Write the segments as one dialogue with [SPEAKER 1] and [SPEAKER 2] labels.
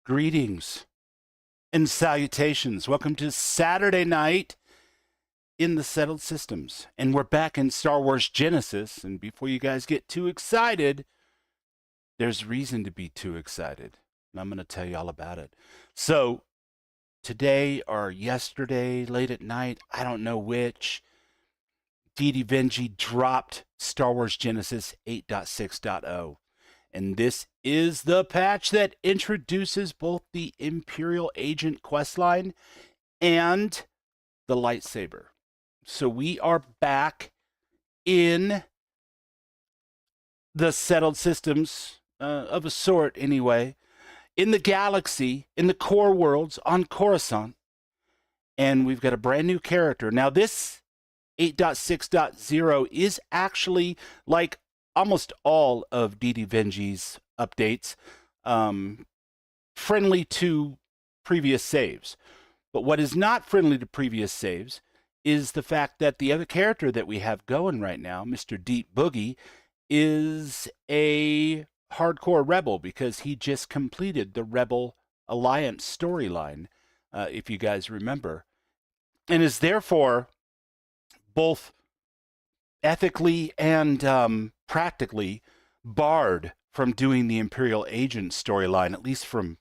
[SPEAKER 1] Greetings and salutations. Welcome to Saturday night in the Settled Systems. And we're back in Star Wars Genesis. And before you guys get too excited, there's reason to be too excited. And I'm going to tell you all about it. So today or yesterday, late at night, I don't know which, DeityVengy dropped Star Wars Genesis 8.6.0. And this is the patch that introduces both the Imperial Agent questline and the lightsaber. So we are back in the Settled Systems, of a sort anyway, in the galaxy, in the core worlds on Coruscant. And we've got a brand new character. Now this 8.6.0 is actually like almost all of DeityVengy's updates, friendly to previous saves. But what is not friendly to previous saves is the fact that the other character that we have going right now, Mr. Deep Boogie, is a hardcore rebel because he just completed the Rebel Alliance storyline, if you guys remember, and is therefore both ethically and practically barred from doing the Imperial Agent storyline, at least from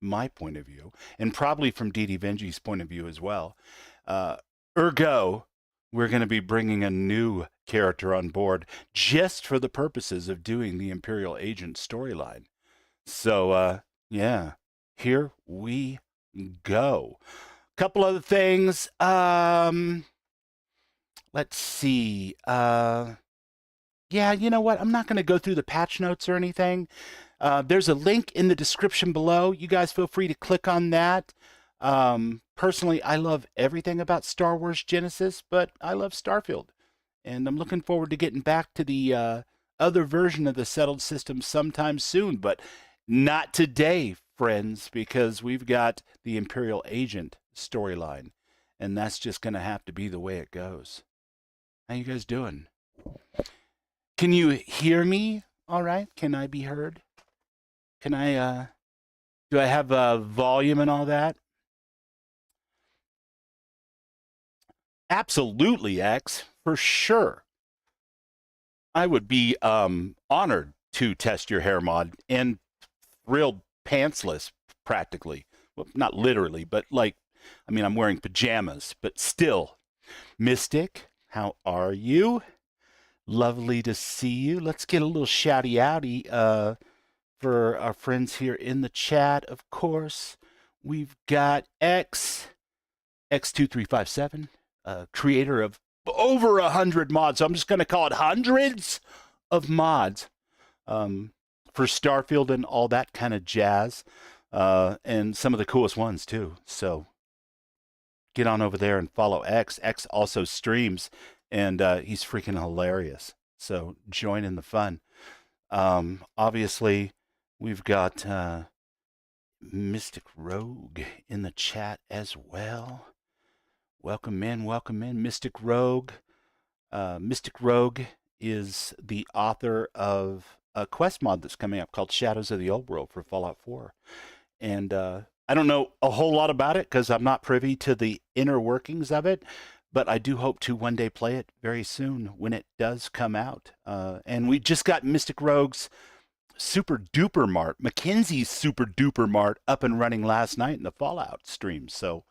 [SPEAKER 1] my point of view, and probably from DeityVengy's point of view as well. Ergo, we're going to be bringing a new character on board just for the purposes of doing the Imperial Agent storyline. So, yeah, here we go. Couple other things. Let's see. Yeah, you know what? I'm not going to go through the patch notes or anything. There's a link in the description below. You guys feel free to click on that. Personally, I love everything about Star Wars Genesis, but I love Starfield. And I'm looking forward to getting back to the other version of the Settled System sometime soon, but not today, friends, because we've got the Imperial Agent storyline, and that's just going to have to be the way it goes. How you guys doing? Can you hear me all right? Can I be heard? Can I, do I have volume and all that? Absolutely, X, for sure. I would be honored to test your hair mod and thrilled pantsless, practically. Well, not literally, but like, I mean, I'm wearing pajamas, but still. Mystic, how are you? Lovely to see you. Let's get a little shouty outy for our friends here in the chat, of course. We've got X2357, creator of over 100 mods. So I'm just going to call it hundreds of mods for Starfield and all that kind of jazz, and some of the coolest ones too. So get on over there and follow X. X also streams, and he's freaking hilarious. So join in the fun. Obviously, we've got Mystic Rogue in the chat as well. Welcome in, Mystic Rogue. Mystic Rogue is the author of a quest mod that's coming up called Shadows of the Old World for Fallout 4. And I don't know a whole lot about it because I'm not privy to the inner workings of it, but I do hope to one day play it very soon when it does come out. And we just got Mystic Rogue's Super Duper Mart, Mackenzie's Super Duper Mart, up and running last night in the Fallout stream. So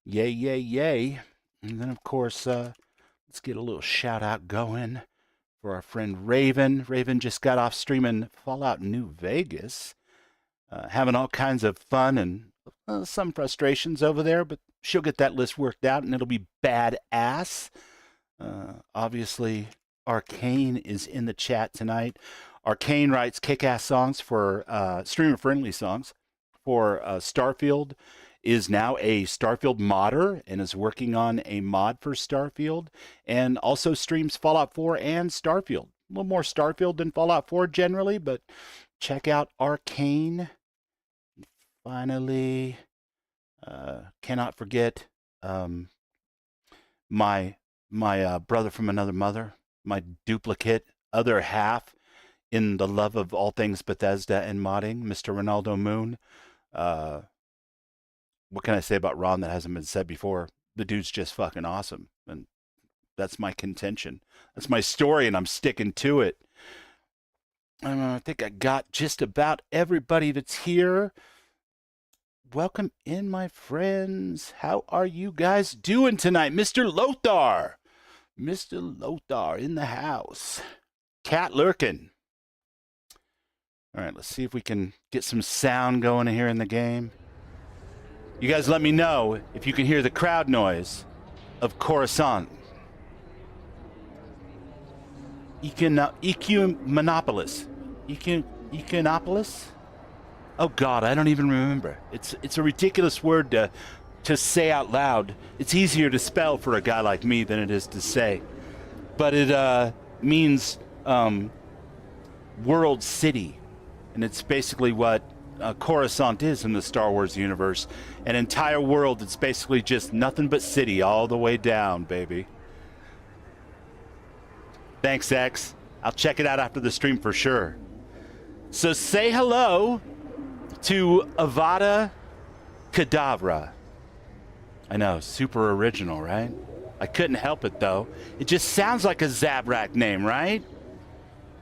[SPEAKER 1] yay, yay, yay. And then, of course, let's get a little shout out going for our friend Raven. Raven just got off streaming Fallout New Vegas, having all kinds of fun and some frustrations over there, but she'll get that list worked out and it'll be badass. Obviously, Arcane is in the chat tonight. Arcane writes kick-ass songs for streamer-friendly songs for Starfield, is now a Starfield modder and is working on a mod for Starfield, and also streams Fallout 4 and Starfield. A little more Starfield than Fallout 4 generally, but check out Arcane. Finally, cannot forget my brother from another mother, my duplicate, other half in the love of all things Bethesda and modding, Mr. Ronaldo Moon. What can I say about Ron that hasn't been said before? The dude's just fucking awesome. And that's my contention. That's my story, and I'm sticking to it. I think I got just about everybody that's here. Welcome in, my friends. How are you guys doing tonight? Mr. Lothar. Mr. Lothar in the house. Cat lurking. All right, let's see if we can get some sound going here in the game. You guys let me know if you can hear the crowd noise of Coruscant. Equinopolis. Equinopolis? Oh God, I don't even remember. It's a ridiculous word to say out loud. It's easier to spell for a guy like me than it is to say. But it means world city. And it's basically what Coruscant is in the Star Wars universe. An entire world that's basically just nothing but city all the way down, baby. Thanks, X. I'll check it out after the stream for sure. So say hello to Avada Kadava. I know, super original, right? I couldn't help it, though. It just sounds like a Zabrak name, right?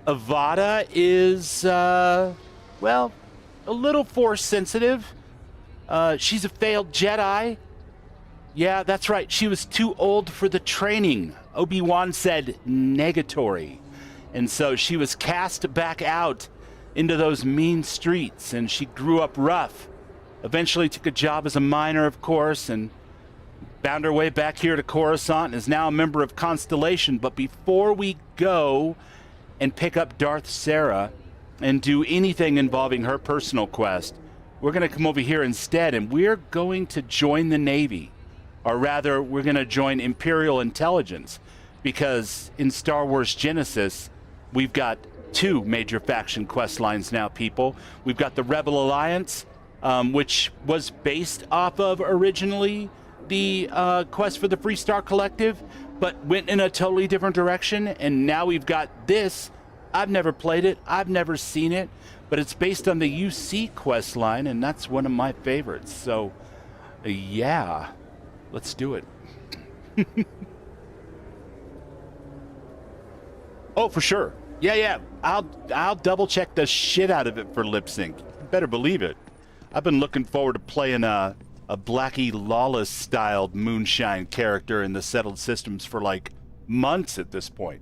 [SPEAKER 1] Avada is, well, a little force sensitive. She's a failed Jedi. Yeah, that's right. She was too old for the training. Obi-Wan said negatory. And so she was cast back out into those mean streets, and she grew up rough. Eventually took a job as a miner, of course, and found her way back here to Coruscant and is now a member of Constellation. But before we go and pick up Darth Sarah and do anything involving her personal quest, we're going to come over here instead, and we're going to join the Navy. Or rather, we're going to join Imperial Intelligence, because in Star Wars Genesis, we've got two major faction quest lines now, people. We've got the Rebel Alliance, which was based off of originally the quest for the Free Star Collective, but went in a totally different direction. And now we've got this. I've never played it. I've never seen it, but it's based on the UC quest line, and that's one of my favorites. So, yeah, let's do it. Oh, for sure. Yeah. I'll double check the shit out of it for lip sync. You better believe it. I've been looking forward to playing a Blackie Lawless styled moonshine character in the settled systems for like months at this point.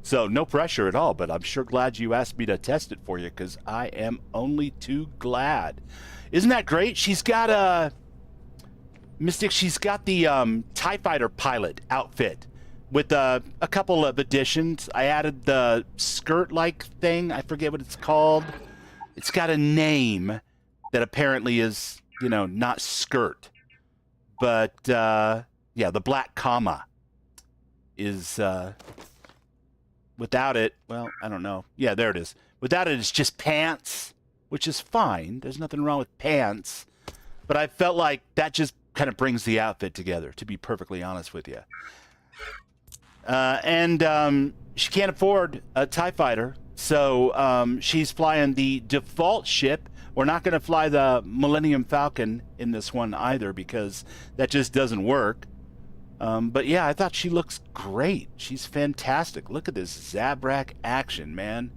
[SPEAKER 1] So no pressure at all, but I'm sure glad you asked me to test it for you, because I am only too glad. Isn't that great? She's got Mystic, she's got the TIE Fighter pilot outfit with a couple of additions. I added the skirt-like thing. I forget what it's called. It's got a name that apparently is, you know, not skirt. But, yeah, the black comma is... without it, well, I don't know. Yeah, there it is. Without it, it's just pants, which is fine. There's nothing wrong with pants. But I felt like that just kind of brings the outfit together, to be perfectly honest with you. And she can't afford a TIE Fighter, so she's flying the default ship. We're not going to fly the Millennium Falcon in this one either, because that just doesn't work. But yeah, I thought she looks great. She's fantastic. Look at this Zabrak action, man.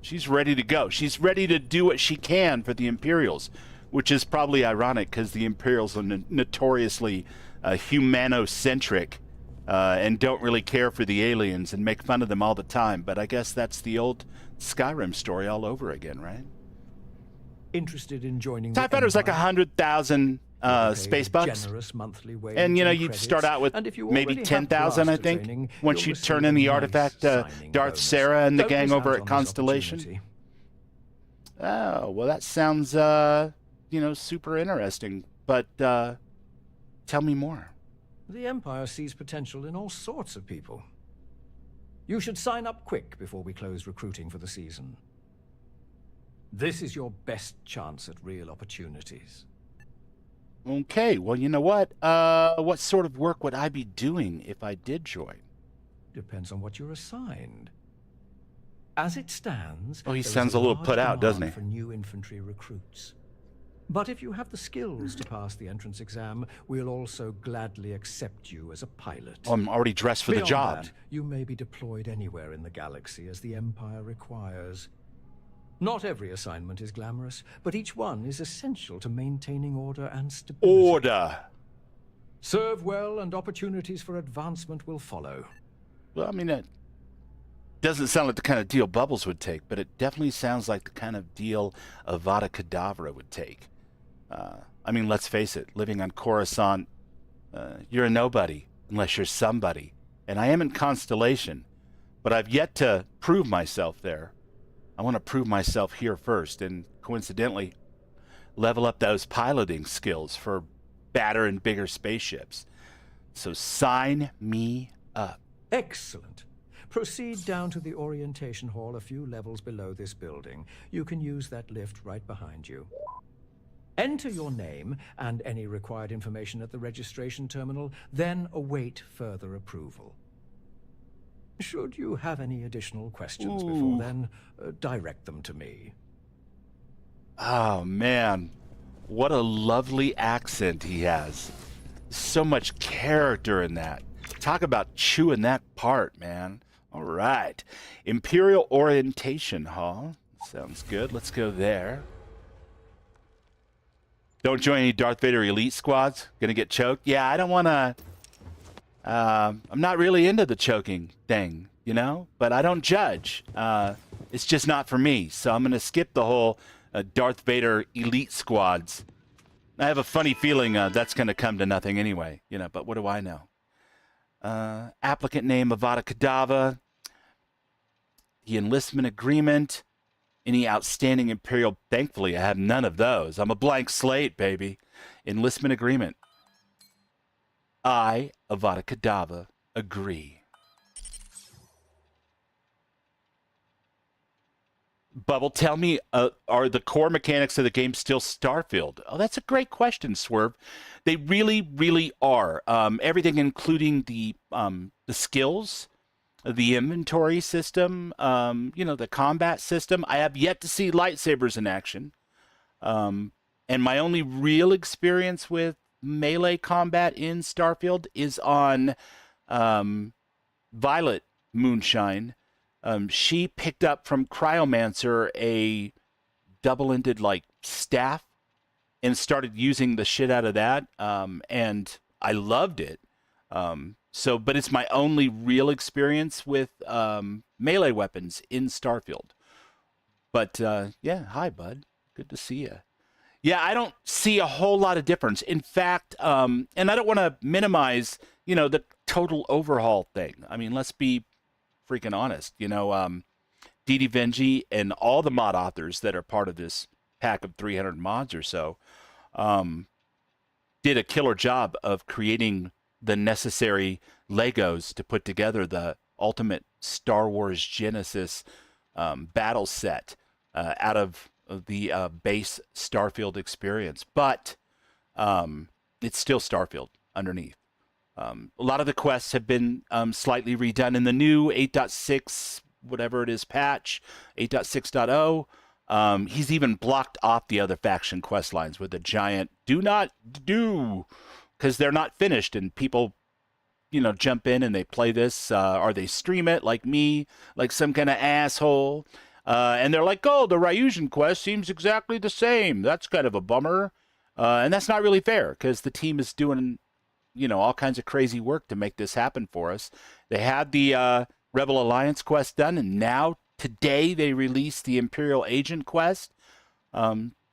[SPEAKER 1] She's ready to go. She's ready to do what she can for the Imperials, which is probably ironic because the Imperials are notoriously humanocentric and don't really care for the aliens and make fun of them all the time. But I guess that's the old Skyrim story all over again, right?
[SPEAKER 2] Interested in joining
[SPEAKER 1] TIE Fighter's like 100,000 space bucks, and you know, you'd start out with maybe 10,000, I think, once you turn in the artifact to Darth Sarah and the gang over at Constellation. Oh, well, that sounds you know, super interesting, but tell me more.
[SPEAKER 2] The Empire sees potential in all sorts of people. You should sign up quick before we close recruiting for the season. This is your best chance at real opportunities.
[SPEAKER 1] Okay, well, you know what? What sort of work would I be doing if I did join?
[SPEAKER 2] Depends on what you're assigned. As it stands,
[SPEAKER 1] Oh, he
[SPEAKER 2] there is
[SPEAKER 1] sounds a little
[SPEAKER 2] large
[SPEAKER 1] put out, doesn't
[SPEAKER 2] demand
[SPEAKER 1] he?
[SPEAKER 2] for new infantry recruits. But if you have the skills to pass the entrance exam, we'll also gladly accept you as a pilot.
[SPEAKER 1] Oh, I'm already dressed for the
[SPEAKER 2] Beyond
[SPEAKER 1] job.
[SPEAKER 2] that, you may be deployed anywhere in the galaxy as the Empire requires. Not every assignment is glamorous, but each one is essential to maintaining order and stability.
[SPEAKER 1] Order.
[SPEAKER 2] Serve well and opportunities for advancement will follow.
[SPEAKER 1] Well, I mean, it doesn't sound like the kind of deal Bubbles would take, but it definitely sounds like the kind of deal Avada Kadava would take. I mean, let's face it, living on Coruscant, you're a nobody unless you're somebody. And I am in Constellation, but I've yet to prove myself there. I want to prove myself here first, and coincidentally, level up those piloting skills for badder and bigger spaceships. So sign me up.
[SPEAKER 2] Excellent. Proceed down to the orientation hall a few levels below this building. You can use that lift right behind you. Enter your name and any required information at the registration terminal, then await further approval. Should you have any additional questions before then, direct them to me.
[SPEAKER 1] Oh, man. What a lovely accent he has. So much character in that. Talk about chewing that part, man. All right. Imperial Orientation Hall. Sounds good. Let's go there. Don't join any Darth Vader elite squads. Gonna get choked? Yeah, I don't want to... I'm not really into the choking thing, you know? But I don't judge. It's just not for me. So I'm gonna skip the whole Darth Vader elite squads. I have a funny feeling that's gonna come to nothing anyway, you know, but what do I know? Applicant name Avada Kadava. The enlistment agreement. Any outstanding Imperial... Thankfully, I have none of those. I'm a blank slate, baby. Enlistment agreement. I, Avada Kadava, agree. Bubble, tell me, are the core mechanics of the game still Starfield? Oh, that's a great question, Swerve. They really, really are. Everything, including the skills, the inventory system, you know, the combat system. I have yet to see lightsabers in action. And my only real experience with melee combat in Starfield is on Violet Moonshine. She picked up from Cryomancer a double-ended, like, staff and started using the shit out of that. And I loved it. But it's my only real experience with melee weapons in Starfield. But, yeah, hi, bud. Good to see you. Yeah, I don't see a whole lot of difference. In fact, and I don't want to minimize, you know, the total overhaul thing. I mean, let's be freaking honest. You know, DeityVengy and all the mod authors that are part of this pack of 300 mods or so did a killer job of creating the necessary Legos to put together the ultimate Star Wars Genesis battle set out of the base Starfield experience. But it's still Starfield underneath. A lot of the quests have been slightly redone in the new 8.6, whatever it is, patch, 8.6.0. He's even blocked off the other faction quest lines with a giant do not do, because they're not finished, and people, you know, jump in and they play this, or they stream it like me, like some kind of asshole, and they're like, oh, the Ryusian quest seems exactly the same. That's kind of a bummer, and that's not really fair, because the team is doing, you know, all kinds of crazy work to make this happen for us. They had the Rebel Alliance quest done, and now today they released the Imperial Agent quest.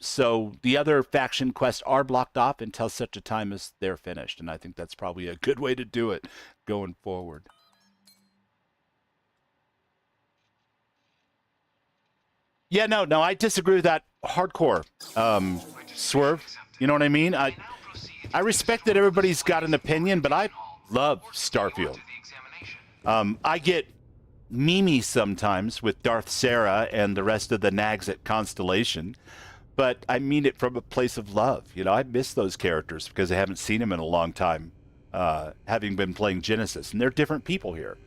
[SPEAKER 1] So the other faction quests are blocked off until such a time as they're finished, and I think that's probably a good way to do it going forward. Yeah, no, I disagree with that hardcore, Swerve. You know what I mean? I respect that everybody's got an opinion, but I love Starfield. I get memey sometimes with Darth Sarah and the rest of the nags at Constellation, but I mean it from a place of love. You know, I miss those characters because I haven't seen them in a long time, having been playing Genesis, and they're different people here.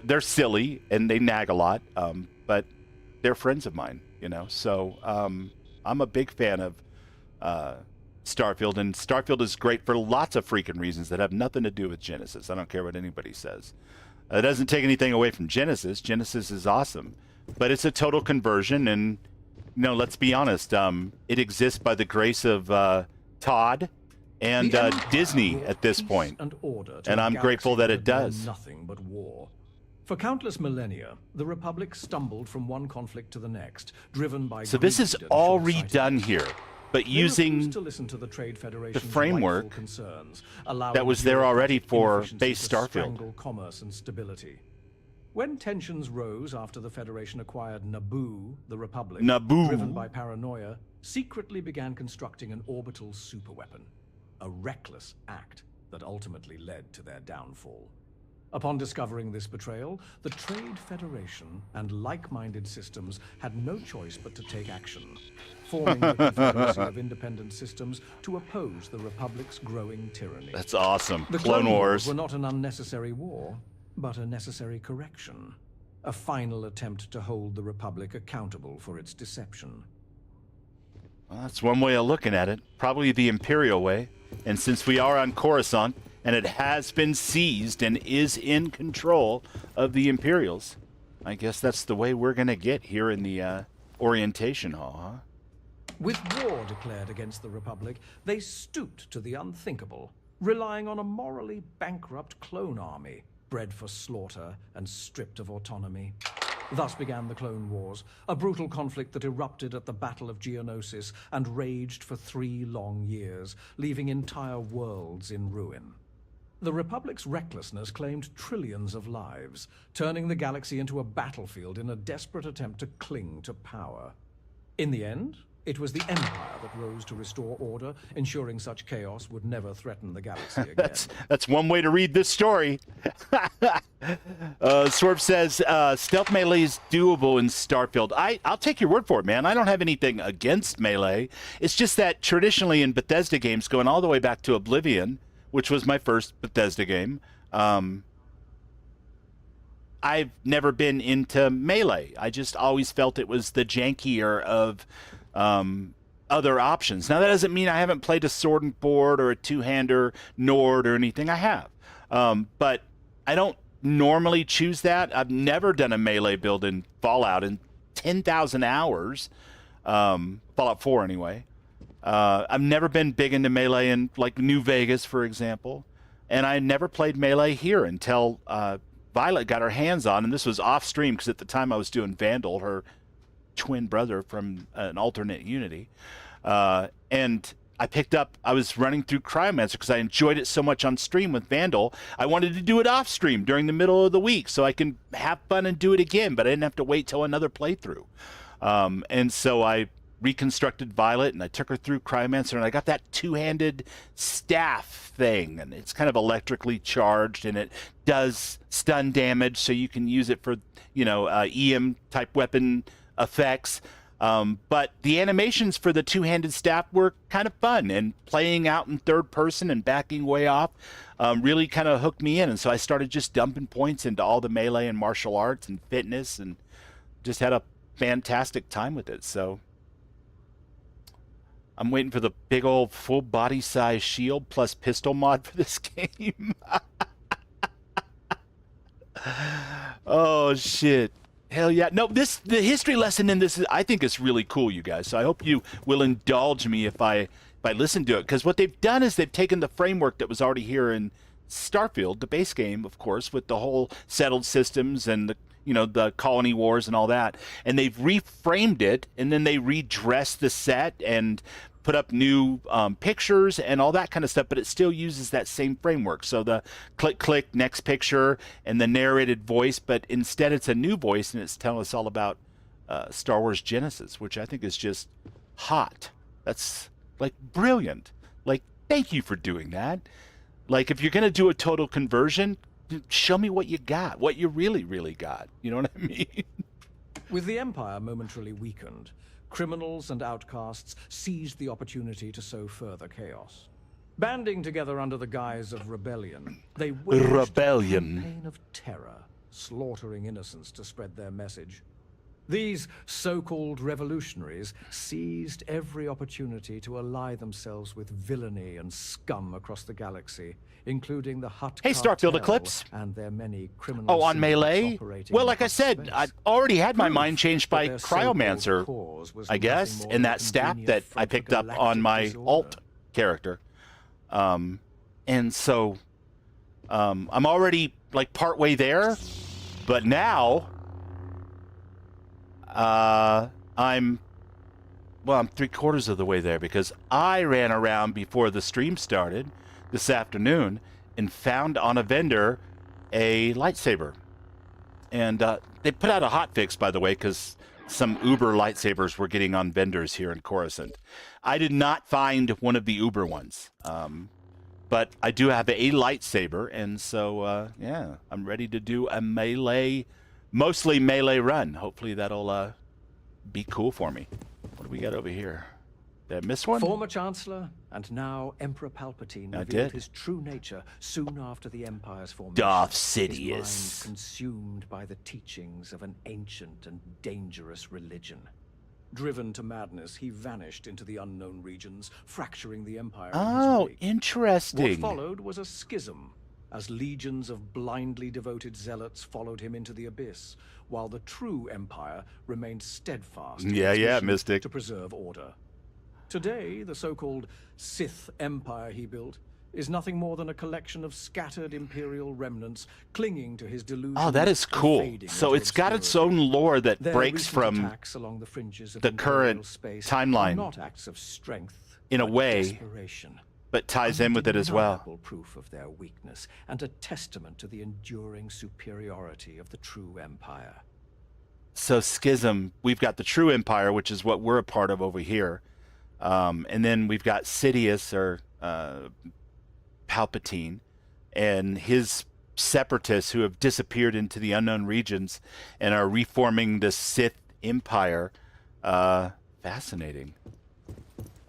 [SPEAKER 1] they're silly and they nag a lot, but they're friends of mine, you know. So I'm a big fan of Starfield, and Starfield is great for lots of freaking reasons that have nothing to do with Genesis. I don't care what anybody says. It doesn't take anything away from Genesis. Genesis is awesome, but it's a total conversion, and let's be honest. It exists by the grace of Todd and Disney at this point, and I'm grateful that it does.
[SPEAKER 2] Nothing but war. For countless millennia, the Republic stumbled from one conflict to the next, driven by.
[SPEAKER 1] So this is all redone here, but using
[SPEAKER 2] to listen to the Trade
[SPEAKER 1] the framework
[SPEAKER 2] concerns,
[SPEAKER 1] that was there already for base Starfield.
[SPEAKER 2] Commerce and stability. When tensions rose after the Federation acquired Naboo, the Republic, driven by paranoia, secretly began constructing an orbital superweapon, a reckless act that ultimately led to their downfall. Upon discovering this betrayal, the Trade Federation and like-minded systems had no choice but to take action, forming the Confederacy of Independent Systems to oppose the Republic's growing tyranny.
[SPEAKER 1] That's awesome.
[SPEAKER 2] The
[SPEAKER 1] Clone Wars
[SPEAKER 2] were not an unnecessary war, but a necessary correction, a final attempt to hold the Republic accountable for its deception.
[SPEAKER 1] Well, that's one way of looking at it. Probably the Imperial way. And since we are on Coruscant, and it has been seized and is in control of the Imperials, I guess that's the way we're going to get here in the orientation hall, huh?
[SPEAKER 2] With war declared against the Republic, they stooped to the unthinkable, relying on a morally bankrupt clone army, bred for slaughter and stripped of autonomy. Thus began the Clone Wars, a brutal conflict that erupted at the Battle of Geonosis and raged for 3 long years, leaving entire worlds in ruin. The Republic's recklessness claimed trillions of lives, turning the galaxy into a battlefield in a desperate attempt to cling to power. In the end, it was the Empire that rose to restore order, ensuring such chaos would never threaten the galaxy again.
[SPEAKER 1] That's one way to read this story. Swerve says, stealth melee is doable in Starfield. I'll take your word for it, man. I don't have anything against melee. It's just that traditionally in Bethesda games, going all the way back to Oblivion, which was my first Bethesda game, I've never been into melee. I just always felt it was the jankier of other options. Now, that doesn't mean I haven't played a sword and board or a two-hander Nord or anything. I have. But I don't normally choose that. I've never done a melee build in Fallout in 10,000 hours. Fallout 4, anyway. I've never been big into melee in, like, New Vegas, for example. And I never played melee here until Violet got her hands on, and this was off-stream because at the time I was doing Vandal, her twin brother from an alternate Unity. And I was running through Cryomancer because I enjoyed it so much on stream with Vandal. I wanted to do it off stream during the middle of the week so I can have fun and do it again, but I didn't have to wait till another playthrough. And so I reconstructed Violet and I took her through Cryomancer, and I got that two-handed staff thing, and it's kind of electrically charged and it does stun damage, so you can use it for, EM type weapon effects. But the animations for the two-handed staff were kind of fun, and playing out in third person and backing way off really kind of hooked me in. And so I started just dumping points into all the melee and martial arts and fitness, and just had a fantastic time with it. So I'm waiting for the big old full body size shield plus pistol mod for this game. Oh shit. Hell yeah. No, the history lesson in this, I think, is really cool, you guys. So I hope you will indulge me if I listen to it. Because what they've done is they've taken the framework that was already here in Starfield, the base game, of course, with the whole settled systems and the colony wars and all that. And they've reframed it, and then they redressed the set and put up new pictures and all that kind of stuff, but it still uses that same framework. So the click, next picture, and the narrated voice, but instead it's a new voice, and it's telling us all about Star Wars Genesis, which I think is just hot. That's, like, brilliant. Like, thank you for doing that. Like, if you're going to do a total conversion, show me what you got, what you really, really got. You know what I mean?
[SPEAKER 2] With the Empire momentarily weakened, criminals and outcasts seized the opportunity to sow further chaos. Banding together under the guise of rebellion, they waged a campaign of terror, slaughtering innocents to spread their message. These so-called revolutionaries seized every opportunity to ally themselves with villainy and scum across the galaxy, including the Hutt
[SPEAKER 1] Hey, Starfield
[SPEAKER 2] cartel
[SPEAKER 1] Eclipse.
[SPEAKER 2] and their many criminal
[SPEAKER 1] Oh, on
[SPEAKER 2] syndicates
[SPEAKER 1] Melee?
[SPEAKER 2] operating
[SPEAKER 1] Well,
[SPEAKER 2] in
[SPEAKER 1] like I
[SPEAKER 2] Hutt
[SPEAKER 1] said,
[SPEAKER 2] space.
[SPEAKER 1] I already had my
[SPEAKER 2] Proof
[SPEAKER 1] mind changed by
[SPEAKER 2] that their so-called
[SPEAKER 1] Cryomancer,
[SPEAKER 2] cause was
[SPEAKER 1] I guess,
[SPEAKER 2] nothing more
[SPEAKER 1] and
[SPEAKER 2] than a
[SPEAKER 1] that staff
[SPEAKER 2] convenient
[SPEAKER 1] that I
[SPEAKER 2] front for
[SPEAKER 1] picked up on
[SPEAKER 2] galactic
[SPEAKER 1] my
[SPEAKER 2] disorder.
[SPEAKER 1] alt character. And so I'm already like partway there, but now I'm 3/4 of the way there because I ran around before the stream started this afternoon and found on a vendor a lightsaber. And they put out a hotfix, by the way, because some Uber lightsabers were getting on vendors here in Coruscant. I did not find one of the Uber ones, but I do have a lightsaber, and so yeah, I'm ready to do a melee, mostly melee run. Hopefully that'll be cool for me. What do we got over here? Did I miss one?
[SPEAKER 2] Former Chancellor and now Emperor Palpatine revealed his true nature soon after the Empire's formation.
[SPEAKER 1] Darth
[SPEAKER 2] His mind
[SPEAKER 1] Sidious.
[SPEAKER 2] consumed by the teachings of an ancient and dangerous religion. Driven to madness, he vanished into the unknown regions, fracturing the Empire in his
[SPEAKER 1] Oh,
[SPEAKER 2] wake.
[SPEAKER 1] interesting.
[SPEAKER 2] What followed was a schism, as legions of blindly devoted zealots followed him into the abyss, while the true Empire remained steadfast in its mission
[SPEAKER 1] Mystic.
[SPEAKER 2] to preserve order. Today, the so-called Sith Empire he built is nothing more than a collection of scattered Imperial remnants clinging to his delusions.
[SPEAKER 1] Oh, that is
[SPEAKER 2] and
[SPEAKER 1] cool.
[SPEAKER 2] fading
[SPEAKER 1] So
[SPEAKER 2] into
[SPEAKER 1] it's got its
[SPEAKER 2] obscurity.
[SPEAKER 1] own lore that
[SPEAKER 2] Their
[SPEAKER 1] breaks
[SPEAKER 2] recent
[SPEAKER 1] from
[SPEAKER 2] attacks along the fringes of
[SPEAKER 1] the
[SPEAKER 2] Imperial
[SPEAKER 1] current
[SPEAKER 2] space
[SPEAKER 1] timeline
[SPEAKER 2] are not acts of strength,
[SPEAKER 1] in a
[SPEAKER 2] but
[SPEAKER 1] way,
[SPEAKER 2] desperation.
[SPEAKER 1] but ties in with it as well.
[SPEAKER 2] Undeniable proof of their weakness and a testament to the enduring superiority of the true Empire.
[SPEAKER 1] So Schism, we've got the true Empire, which is what we're a part of over here. And then we've got Sidious, or Palpatine, and his separatists who have disappeared into the unknown regions and are reforming the Sith Empire. Fascinating.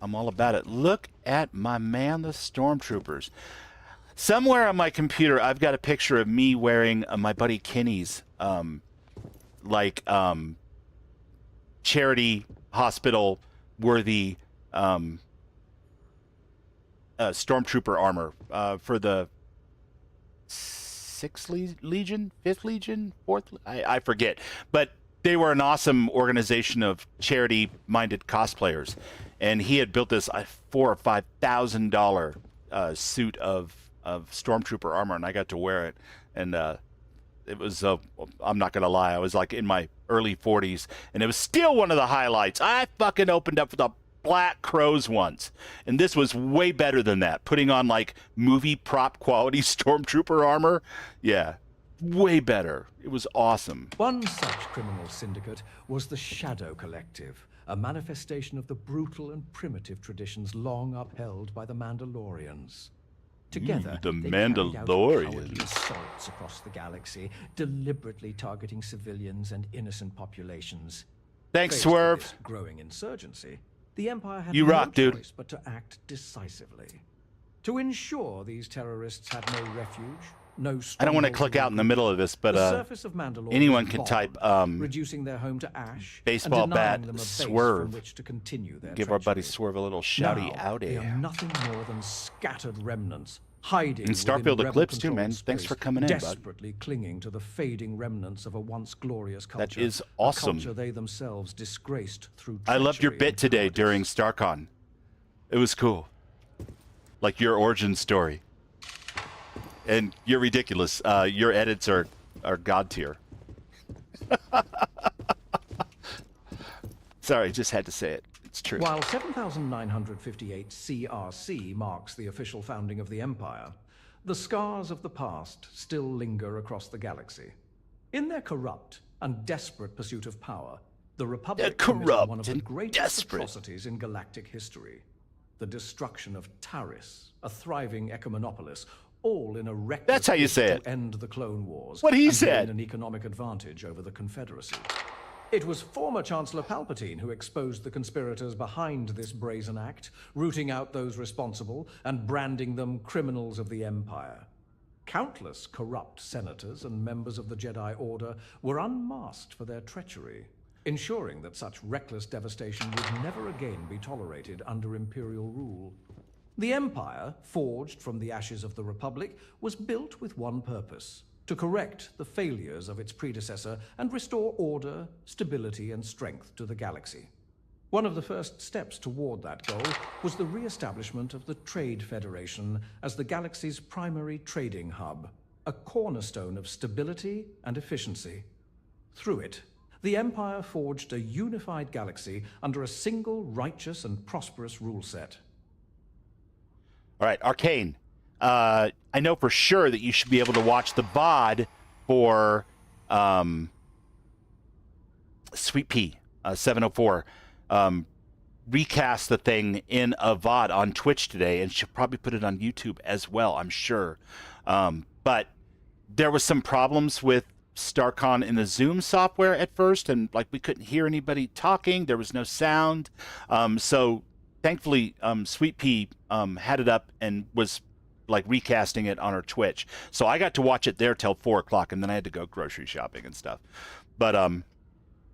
[SPEAKER 1] I'm all about it. Look at my man, the Stormtroopers. Somewhere on my computer, I've got a picture of me wearing my buddy Kenny's charity hospital worthy stormtrooper armor for the 6th Legion, 5th Legion, 4th, I forget, but they were an awesome organization of charity-minded cosplayers, and he had built this $4,000 or $5,000 suit of stormtrooper armor, and I got to wear it, and it was I'm not gonna lie, I was like in my early 40s, and it was still one of the highlights. I fucking opened up for the Black Crows once, and this was way better than that. Putting on like movie prop quality stormtrooper armor, yeah, way better. It was awesome.
[SPEAKER 2] One such criminal syndicate was the Shadow Collective, a manifestation of the brutal and primitive traditions long upheld by the Mandalorians. Together,
[SPEAKER 1] the
[SPEAKER 2] they carried out
[SPEAKER 1] Mandalorians.
[SPEAKER 2] cowardly assaults across the galaxy, deliberately targeting civilians and innocent populations.
[SPEAKER 1] Thanks,
[SPEAKER 2] Faced with
[SPEAKER 1] Swerve.
[SPEAKER 2] this growing insurgency, the Empire had
[SPEAKER 1] You
[SPEAKER 2] no
[SPEAKER 1] rock, dude.
[SPEAKER 2] choice but to act decisively. To ensure these terrorists had no refuge, no
[SPEAKER 1] I don't want to
[SPEAKER 2] stronghold
[SPEAKER 1] click out in the middle of this, but
[SPEAKER 2] the surface of Mandalore
[SPEAKER 1] anyone
[SPEAKER 2] was
[SPEAKER 1] can
[SPEAKER 2] bombed,
[SPEAKER 1] type
[SPEAKER 2] reducing their home to ash,
[SPEAKER 1] baseball
[SPEAKER 2] and denying
[SPEAKER 1] bat
[SPEAKER 2] them a base
[SPEAKER 1] Swerve.
[SPEAKER 2] from which to continue their
[SPEAKER 1] give our buddy
[SPEAKER 2] treachery.
[SPEAKER 1] Swerve a little shouty
[SPEAKER 2] Now, they are
[SPEAKER 1] outie.
[SPEAKER 2] nothing more than scattered remnants hiding
[SPEAKER 1] And Starfield
[SPEAKER 2] within
[SPEAKER 1] Eclipse too,
[SPEAKER 2] rebel-controlled
[SPEAKER 1] man. Thanks
[SPEAKER 2] space,
[SPEAKER 1] for coming in, bud.
[SPEAKER 2] desperately clinging to the fading remnants of a once glorious culture.
[SPEAKER 1] That is
[SPEAKER 2] a
[SPEAKER 1] awesome.
[SPEAKER 2] culture they themselves disgraced through
[SPEAKER 1] I loved your
[SPEAKER 2] treachery
[SPEAKER 1] bit
[SPEAKER 2] and
[SPEAKER 1] today
[SPEAKER 2] cowardice.
[SPEAKER 1] during StarCon. It was cool. Like your origin story. And you're ridiculous. Your edits are god tier. Sorry, just had to say it. It's true.
[SPEAKER 2] While 7,958 CRC marks the official founding of the Empire, the scars of the past still linger across the galaxy. In their corrupt and desperate pursuit of power, the Republic committed
[SPEAKER 1] corrupt
[SPEAKER 2] one of the
[SPEAKER 1] and
[SPEAKER 2] greatest
[SPEAKER 1] desperate.
[SPEAKER 2] atrocities in galactic history. The destruction of Taris, a thriving ecomonopolis, all in a reckless
[SPEAKER 1] That's how you
[SPEAKER 2] bid
[SPEAKER 1] say
[SPEAKER 2] to
[SPEAKER 1] it.
[SPEAKER 2] end the Clone Wars
[SPEAKER 1] What he
[SPEAKER 2] and
[SPEAKER 1] said.
[SPEAKER 2] gain an economic advantage over the Confederacy. It was former Chancellor Palpatine who exposed the conspirators behind this brazen act, rooting out those responsible and branding them criminals of the Empire. Countless corrupt senators and members of the Jedi Order were unmasked for their treachery, ensuring that such reckless devastation would never again be tolerated under Imperial rule. The Empire, forged from the ashes of the Republic, was built with one purpose: to correct the failures of its predecessor and restore order, stability, and strength to the galaxy. One of the first steps toward that goal was the re-establishment of the Trade Federation as the galaxy's primary trading hub, a cornerstone of stability and efficiency. Through it, the Empire forged a unified galaxy under a single righteous and prosperous rule set.
[SPEAKER 1] All right, Arcane. I know for sure that you should be able to watch the VOD for Sweet Pea 704. Recast the thing in a VOD on Twitch today, and she'll probably put it on YouTube as well, I'm sure. But there was some problems with StarCon in the Zoom software at first, and like we couldn't hear anybody talking. There was no sound. So thankfully, Sweet Pea had it up and was like recasting it on her Twitch. So I got to watch it there till 4 o'clock, and then I had to go grocery shopping and stuff. But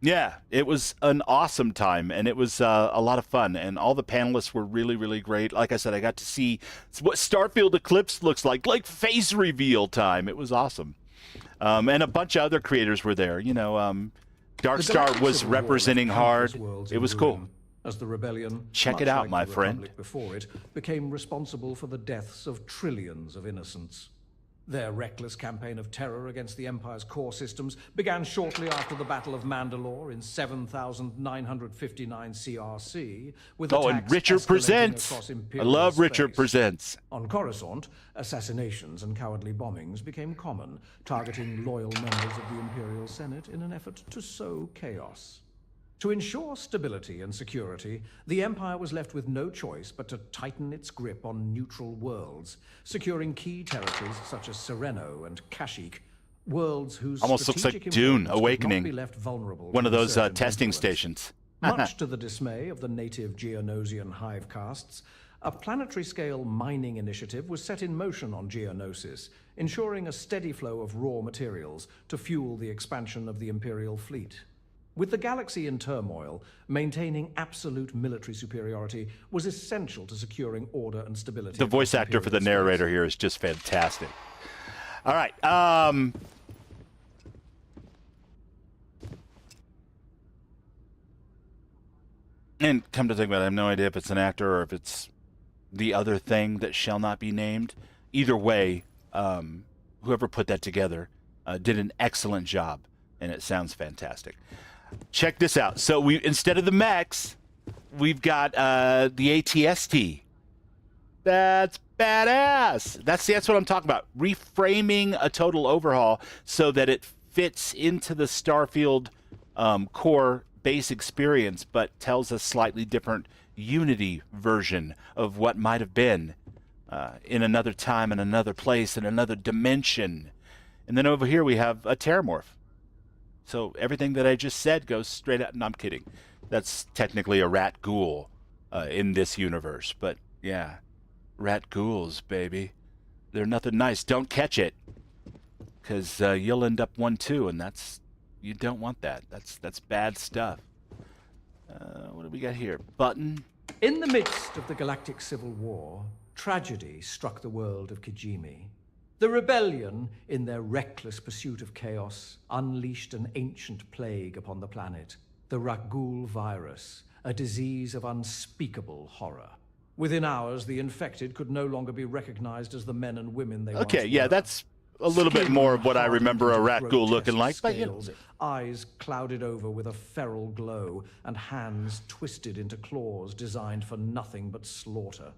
[SPEAKER 1] yeah, it was an awesome time, and it was a lot of fun, and all the panelists were really, really great. Like I said, I got to see what Starfield Eclipse looks like face reveal time. It was awesome. And a bunch of other creators were there. You know, Dark Star was representing hard. It was cool.
[SPEAKER 2] As the rebellion,
[SPEAKER 1] check it out, my friend,
[SPEAKER 2] before it became responsible for the deaths of trillions of innocents. Their reckless campaign of terror against the Empire's core systems began shortly after the Battle of Mandalore in 7959 CRC, with attacks
[SPEAKER 1] and Richard Presents.
[SPEAKER 2] across
[SPEAKER 1] I
[SPEAKER 2] Imperial
[SPEAKER 1] love Richard
[SPEAKER 2] space.
[SPEAKER 1] Presents.
[SPEAKER 2] On Coruscant, assassinations and cowardly bombings became common, targeting loyal members of the Imperial Senate in an effort to sow chaos. To ensure stability and security, the Empire was left with no choice but to tighten its grip on neutral worlds, securing key territories such as Sereno and Kashyyyk, worlds whose
[SPEAKER 1] almost looks like
[SPEAKER 2] strategic
[SPEAKER 1] Dune
[SPEAKER 2] importance could
[SPEAKER 1] Awakening,
[SPEAKER 2] not be left vulnerable
[SPEAKER 1] one
[SPEAKER 2] to
[SPEAKER 1] of those
[SPEAKER 2] insurgent
[SPEAKER 1] testing
[SPEAKER 2] influence.
[SPEAKER 1] stations.
[SPEAKER 2] Much to the dismay of the native Geonosian hive castes, a planetary-scale mining initiative was set in motion on Geonosis, ensuring a steady flow of raw materials to fuel the expansion of the Imperial fleet. With the galaxy in turmoil, maintaining absolute military superiority was essential to securing order and stability.
[SPEAKER 1] The voice actor for the narrator here is just fantastic. All right. And come to think about it, I have no idea if it's an actor or if it's the other thing that shall not be named. Either way, whoever put that together did an excellent job, and it sounds fantastic. Check this out. So we, instead of the mechs, we've got the ATST. That's badass. That's what I'm talking about. Reframing a total overhaul so that it fits into the Starfield core base experience, but tells a slightly different Unity version of what might have been in another time, in another place, in another dimension. And then over here we have a Terramorph. So everything that I just said goes straight out. No, I'm kidding. That's technically a rat ghoul in this universe. But yeah, rat ghouls, baby. They're nothing nice. Don't catch it, because you'll end up one too, and you don't want that. That's bad stuff. What do we got here? Button.
[SPEAKER 2] In the midst of the galactic civil war, tragedy struck the world of Kijimi. The rebellion, in their reckless pursuit of chaos, unleashed an ancient plague upon the planet, the Rakghoul virus, a disease of unspeakable horror. Within hours, the infected could no longer be recognized as the men and women they once were.
[SPEAKER 1] Okay, yeah, that's a little bit more of what I remember a rat ghoul looking like. But, you know.
[SPEAKER 2] Eyes clouded over with a feral glow, and hands twisted into claws designed for nothing but slaughter.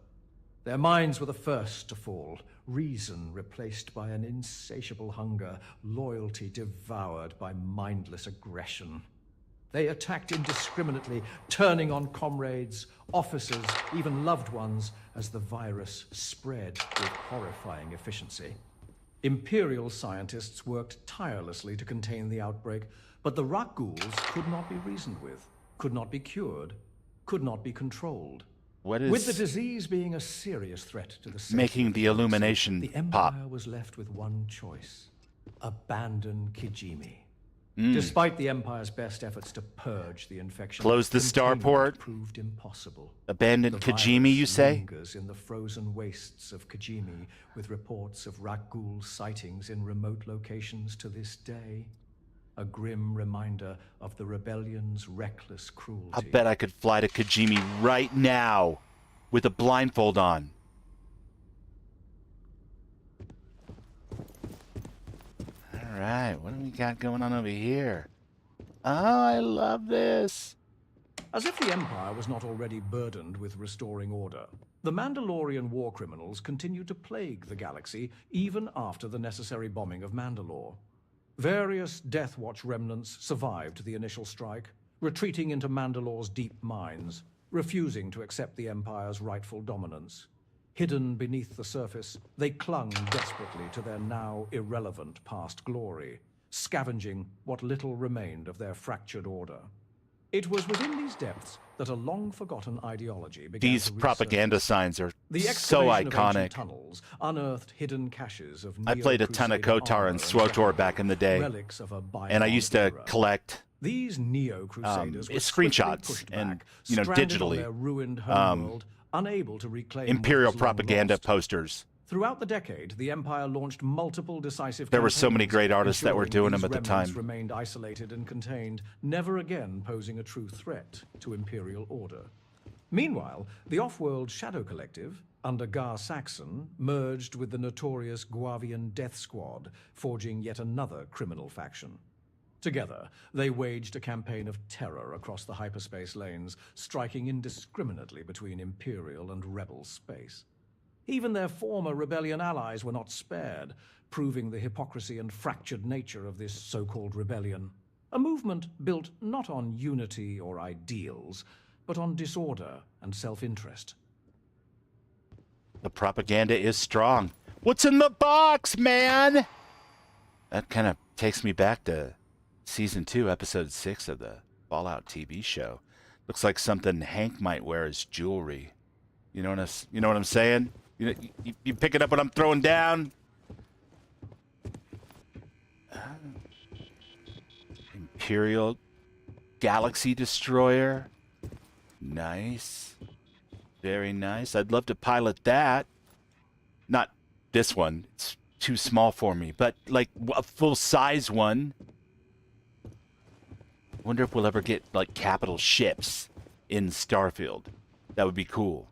[SPEAKER 2] Their minds were the first to fall, reason replaced by an insatiable hunger, loyalty devoured by mindless aggression. They attacked indiscriminately, turning on comrades, officers, even loved ones, as the virus spread with horrifying efficiency. Imperial scientists worked tirelessly to contain the outbreak, but the Rakghouls could not be reasoned with, could not be cured, could not be controlled.
[SPEAKER 1] What
[SPEAKER 2] With the
[SPEAKER 1] is
[SPEAKER 2] disease being a serious threat to the safety
[SPEAKER 1] making
[SPEAKER 2] of
[SPEAKER 1] the
[SPEAKER 2] galaxy,
[SPEAKER 1] illumination
[SPEAKER 2] the
[SPEAKER 1] pop?
[SPEAKER 2] Empire was left with one choice: abandon Kijimi.
[SPEAKER 1] Mm.
[SPEAKER 2] Despite the Empire's best efforts to purge the infection,
[SPEAKER 1] Close the
[SPEAKER 2] containment
[SPEAKER 1] starport?
[SPEAKER 2] proved impossible.
[SPEAKER 1] Abandon
[SPEAKER 2] The
[SPEAKER 1] Kijimi,
[SPEAKER 2] virus
[SPEAKER 1] you say?
[SPEAKER 2] lingers in the frozen wastes of Kijimi, with reports of Rakghoul sightings in remote locations to this day. A grim reminder of the rebellion's reckless cruelty.
[SPEAKER 1] I bet I could fly to Kijimi right now with a blindfold on. All right, what do we got going on over here? Oh, I love this.
[SPEAKER 2] As if the Empire was not already burdened with restoring order, the Mandalorian war criminals continued to plague the galaxy even after the necessary bombing of Mandalore. Various Death Watch remnants survived the initial strike, retreating into Mandalore's deep mines, refusing to accept the Empire's rightful dominance. Hidden beneath the surface, they clung desperately to their now irrelevant past glory, scavenging what little remained of their fractured order. It was within these depths that a long-forgotten ideology began
[SPEAKER 1] These
[SPEAKER 2] to
[SPEAKER 1] propaganda
[SPEAKER 2] resurface.
[SPEAKER 1] signs are
[SPEAKER 2] The
[SPEAKER 1] so
[SPEAKER 2] excavation of ancient
[SPEAKER 1] iconic.
[SPEAKER 2] tunnels unearthed hidden caches of
[SPEAKER 1] I played a ton of
[SPEAKER 2] Neo-Crusader
[SPEAKER 1] KOTOR
[SPEAKER 2] armor
[SPEAKER 1] and SWOTOR back in the day,
[SPEAKER 2] relics of a
[SPEAKER 1] and I
[SPEAKER 2] bygone
[SPEAKER 1] used to
[SPEAKER 2] era.
[SPEAKER 1] collect
[SPEAKER 2] These Neo-Crusaders were
[SPEAKER 1] screenshots
[SPEAKER 2] swiftly pushed
[SPEAKER 1] and,
[SPEAKER 2] back,
[SPEAKER 1] you know,
[SPEAKER 2] stranded
[SPEAKER 1] digitally,
[SPEAKER 2] on their ruined homeworld, unable to reclaim
[SPEAKER 1] Imperial
[SPEAKER 2] what was long
[SPEAKER 1] propaganda
[SPEAKER 2] lost.
[SPEAKER 1] posters.
[SPEAKER 2] Throughout the decade, the Empire launched multiple decisive
[SPEAKER 1] There were so many
[SPEAKER 2] campaigns,
[SPEAKER 1] great artists that were
[SPEAKER 2] ensuring
[SPEAKER 1] doing them
[SPEAKER 2] these
[SPEAKER 1] at the
[SPEAKER 2] remnants
[SPEAKER 1] time.
[SPEAKER 2] remained isolated and contained, never again posing a true threat to Imperial order. Meanwhile, the off-world Shadow Collective, under Gar Saxon, merged with the notorious Guavian Death Squad, forging yet another criminal faction. Together, they waged a campaign of terror across the hyperspace lanes, striking indiscriminately between Imperial and Rebel space. Even their former rebellion allies were not spared, proving the hypocrisy and fractured nature of this so-called rebellion. A movement built not on unity or ideals, but on disorder and self-interest.
[SPEAKER 1] The propaganda is strong. What's in the box, man? That kind of takes me back to Season 2, Episode 6 of the Fallout TV show. Looks like something Hank might wear as jewelry. You know what I'm saying? You pick it up what I'm throwing down? Imperial Galaxy Destroyer. Nice. Very nice. I'd love to pilot that. Not this one. It's too small for me. But, like, a full-size one. Wonder if we'll ever get, like, capital ships in Starfield. That would be cool.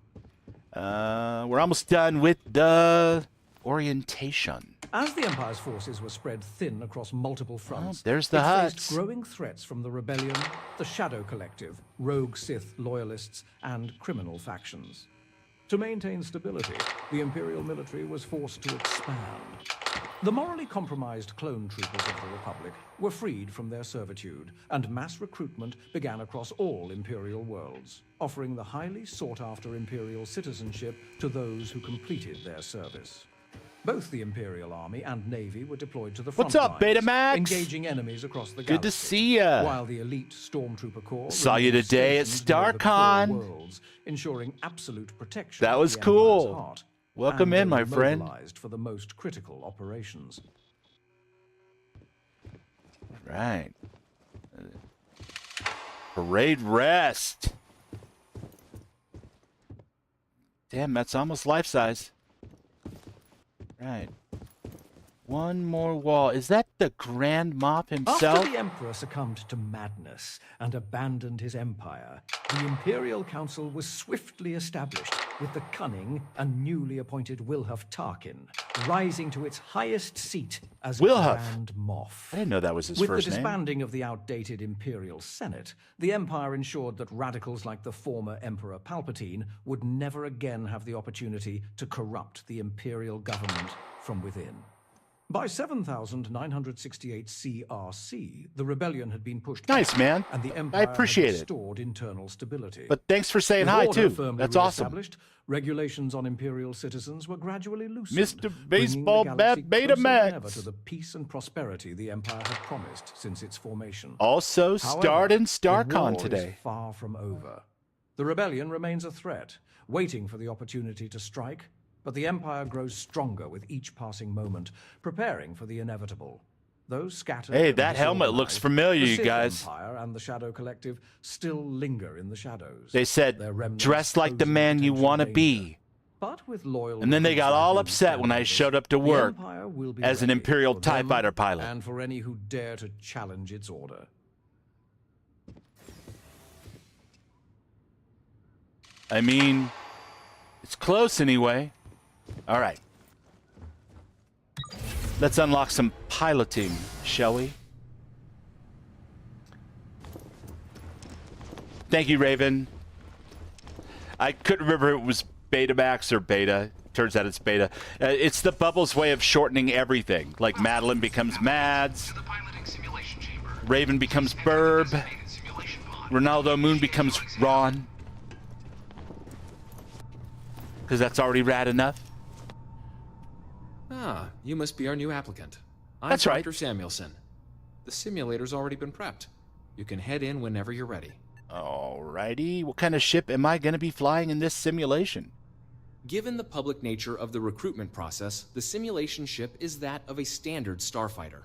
[SPEAKER 1] We're almost done with the orientation.
[SPEAKER 2] As the Empire's forces were spread thin across multiple fronts,
[SPEAKER 1] there's the
[SPEAKER 2] it
[SPEAKER 1] huts.
[SPEAKER 2] faced growing threats from the Rebellion, the Shadow Collective, rogue Sith loyalists, and criminal factions. To maintain stability, the Imperial military was forced to expand. The morally compromised clone troopers of the Republic were freed from their servitude, and mass recruitment began across all Imperial worlds, offering the highly sought-after Imperial citizenship to those who completed their service. Both the Imperial Army and Navy were deployed to the front
[SPEAKER 1] What's up,
[SPEAKER 2] lines,
[SPEAKER 1] Betamax?
[SPEAKER 2] engaging enemies across the
[SPEAKER 1] Good to
[SPEAKER 2] galaxy,
[SPEAKER 1] see ya.
[SPEAKER 2] while the elite Stormtrooper Corps
[SPEAKER 1] Saw you
[SPEAKER 2] remained
[SPEAKER 1] today at
[SPEAKER 2] stationed near the core
[SPEAKER 1] StarCon.
[SPEAKER 2] worlds, ensuring absolute protection
[SPEAKER 1] That
[SPEAKER 2] of
[SPEAKER 1] was
[SPEAKER 2] the
[SPEAKER 1] cool.
[SPEAKER 2] Empire's heart,
[SPEAKER 1] Welcome
[SPEAKER 2] and
[SPEAKER 1] in,
[SPEAKER 2] they
[SPEAKER 1] my
[SPEAKER 2] were
[SPEAKER 1] friend.
[SPEAKER 2] mobilized for the most critical operations.
[SPEAKER 1] Right. Parade rest. Damn, that's almost life-size. Right. One more wall. Is that the Grand Mop himself?
[SPEAKER 2] After the Emperor succumbed to madness and abandoned his empire, the Imperial Council was swiftly established, with the cunning and newly appointed Wilhuff Tarkin rising to its highest seat as
[SPEAKER 1] Wilhuff.
[SPEAKER 2] Grand Moff.
[SPEAKER 1] I didn't know that was his
[SPEAKER 2] With
[SPEAKER 1] first
[SPEAKER 2] the
[SPEAKER 1] name.
[SPEAKER 2] disbanding of the outdated Imperial Senate, the Empire ensured that radicals like the former Emperor Palpatine would never again have the opportunity to corrupt the Imperial government from within. By 7,968 CRC, the rebellion had been pushed
[SPEAKER 1] Nice,
[SPEAKER 2] back,
[SPEAKER 1] man.
[SPEAKER 2] and the
[SPEAKER 1] I
[SPEAKER 2] Empire
[SPEAKER 1] appreciate
[SPEAKER 2] had
[SPEAKER 1] it.
[SPEAKER 2] restored internal stability.
[SPEAKER 1] But thanks for saying
[SPEAKER 2] With
[SPEAKER 1] hi,
[SPEAKER 2] order
[SPEAKER 1] too.
[SPEAKER 2] firmly
[SPEAKER 1] That's awesome.
[SPEAKER 2] reestablished, regulations on Imperial citizens were gradually loosened,
[SPEAKER 1] Mr.
[SPEAKER 2] bringing
[SPEAKER 1] Baseball
[SPEAKER 2] the galaxy
[SPEAKER 1] Bat
[SPEAKER 2] closer than
[SPEAKER 1] Betamax.
[SPEAKER 2] ever to the peace and prosperity the Empire had promised since its formation.
[SPEAKER 1] Also,
[SPEAKER 2] However,
[SPEAKER 1] starred in
[SPEAKER 2] the
[SPEAKER 1] StarCon
[SPEAKER 2] war
[SPEAKER 1] today.
[SPEAKER 2] is far from over. The rebellion remains a threat, waiting for the opportunity to strike, but the Empire grows stronger with each passing moment, preparing for the inevitable. Those scattered
[SPEAKER 1] Hey,
[SPEAKER 2] and
[SPEAKER 1] that helmet looks
[SPEAKER 2] disorganized,
[SPEAKER 1] familiar,
[SPEAKER 2] the
[SPEAKER 1] you
[SPEAKER 2] Sith
[SPEAKER 1] guys.
[SPEAKER 2] Empire and the Shadow Collective still linger in the shadows.
[SPEAKER 1] They said,
[SPEAKER 2] Their remnants
[SPEAKER 1] dress like the
[SPEAKER 2] posing
[SPEAKER 1] man you
[SPEAKER 2] potential
[SPEAKER 1] want to
[SPEAKER 2] danger.
[SPEAKER 1] be.
[SPEAKER 2] But with loyal
[SPEAKER 1] And then they got
[SPEAKER 2] recruits like
[SPEAKER 1] all
[SPEAKER 2] you
[SPEAKER 1] upset when I
[SPEAKER 2] standing
[SPEAKER 1] showed
[SPEAKER 2] with
[SPEAKER 1] up to
[SPEAKER 2] us, the
[SPEAKER 1] work
[SPEAKER 2] Empire will be
[SPEAKER 1] as an
[SPEAKER 2] ready
[SPEAKER 1] Imperial
[SPEAKER 2] for
[SPEAKER 1] TIE
[SPEAKER 2] them
[SPEAKER 1] fighter pilot.
[SPEAKER 2] and for any who dare to challenge its order.
[SPEAKER 1] I mean, it's close anyway. All right. Let's unlock some piloting, shall we? Thank you, Raven. I couldn't remember if it was Betamax or Beta. Turns out it's Beta. It's the Bubbles way of shortening everything. Like Madeline becomes Mads. Raven becomes Burb. Ronaldo Moon becomes Ron. Because that's already rad enough.
[SPEAKER 3] Ah, you must be our new applicant. I'm
[SPEAKER 1] That's right.
[SPEAKER 3] Dr. Samuelson. The simulator's already been prepped. You can head in whenever you're ready.
[SPEAKER 1] Alrighty. What kind of ship am I going to be flying in this simulation?
[SPEAKER 3] Given the public nature of the recruitment process, the simulation ship is that of a standard starfighter.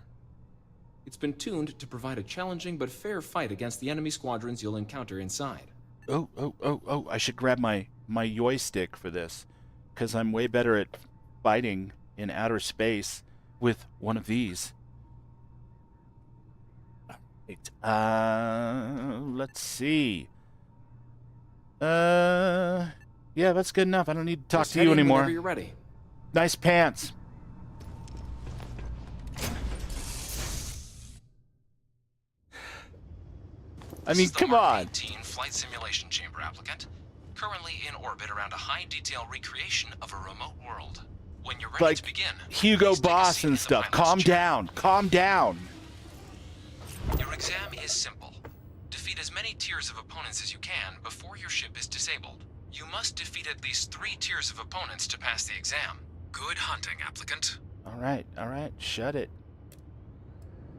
[SPEAKER 3] It's been tuned to provide a challenging but fair fight against the enemy squadrons you'll encounter inside.
[SPEAKER 1] Oh, I should grab my joystick for this. Because I'm way better at fighting in outer space with one of these. Let's see. Yeah, that's good enough. I don't need to talk
[SPEAKER 3] Just
[SPEAKER 1] to
[SPEAKER 3] head
[SPEAKER 1] you
[SPEAKER 3] in
[SPEAKER 1] anymore.
[SPEAKER 3] Whenever you're ready.
[SPEAKER 1] Nice pants. I mean, come on.
[SPEAKER 3] 18 flight simulation chamber applicant, currently in orbit around a high-detail recreation of a remote world. When you're ready
[SPEAKER 1] Like
[SPEAKER 3] to begin,
[SPEAKER 1] Hugo
[SPEAKER 3] please take a
[SPEAKER 1] Boss
[SPEAKER 3] seat
[SPEAKER 1] and
[SPEAKER 3] in the
[SPEAKER 1] stuff.
[SPEAKER 3] pilot's
[SPEAKER 1] Calm
[SPEAKER 3] chair.
[SPEAKER 1] down. Calm down.
[SPEAKER 3] Your exam is simple. Defeat as many tiers of opponents as you can before your ship is disabled. You must defeat at least 3 tiers of opponents to pass the exam. Good hunting, applicant.
[SPEAKER 1] All right. Shut it.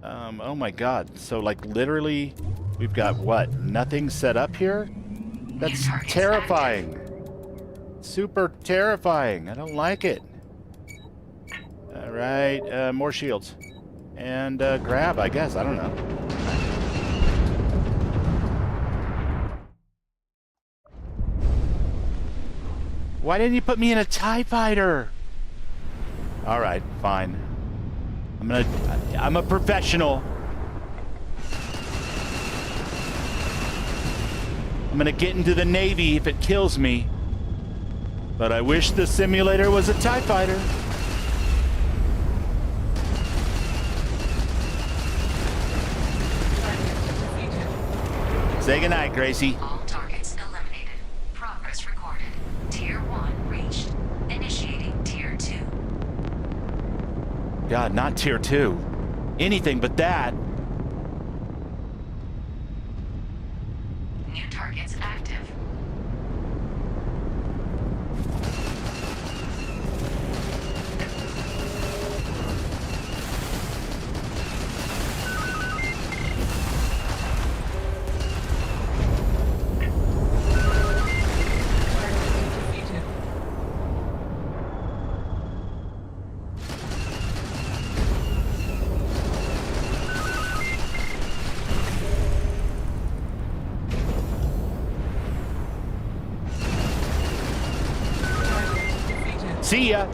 [SPEAKER 1] Oh my God. So like literally, we've got what? Nothing set up here? That's terrifying. Super terrifying. I don't like it. All right. More shields. And grab, I guess. I don't know. Why didn't you put me in a TIE fighter? All right, fine. I'm a professional. I'm gonna get into the Navy if it kills me. But I wish the simulator was a TIE fighter. Say goodnight, Gracie.
[SPEAKER 4] All targets eliminated. Progress recorded. Tier 1 reached. Initiating Tier 2.
[SPEAKER 1] God, not tier 2. Anything but that.
[SPEAKER 4] New targets active.
[SPEAKER 1] See ya.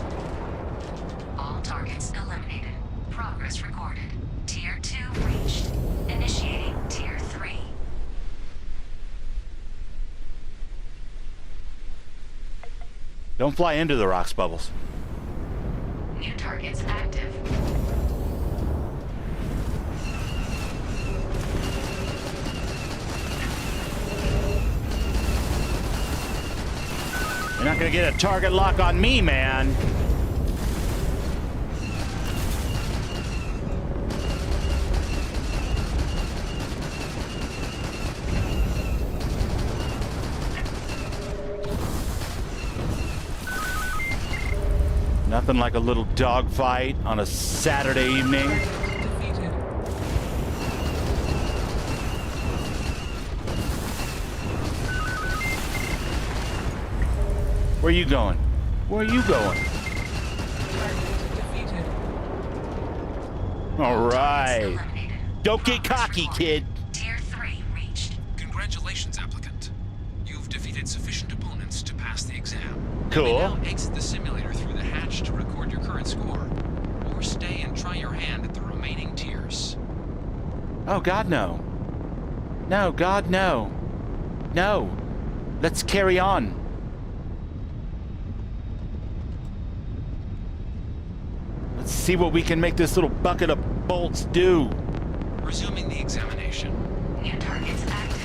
[SPEAKER 4] All targets eliminated. Progress recorded. Tier 2 reached. Initiating Tier 3.
[SPEAKER 1] Don't fly into the rocks, Bubbles.
[SPEAKER 4] New targets active.
[SPEAKER 1] You're not gonna get a target lock on me, man. Nothing like a little dogfight on a Saturday evening. Where are you going? Where are you going? All right. Don't get cocky, kid.
[SPEAKER 4] Tier 3 reached.
[SPEAKER 3] Congratulations, applicant. You've defeated sufficient opponents to pass the exam.
[SPEAKER 1] Cool.
[SPEAKER 3] You may now exit the simulator through the hatch to record your current score, or stay and try your hand at the remaining tiers.
[SPEAKER 1] Oh, God, no. No, God, no. No. Let's carry on. Let's see what we can make this little bucket of bolts do.
[SPEAKER 3] Resuming the examination.
[SPEAKER 4] New targets active.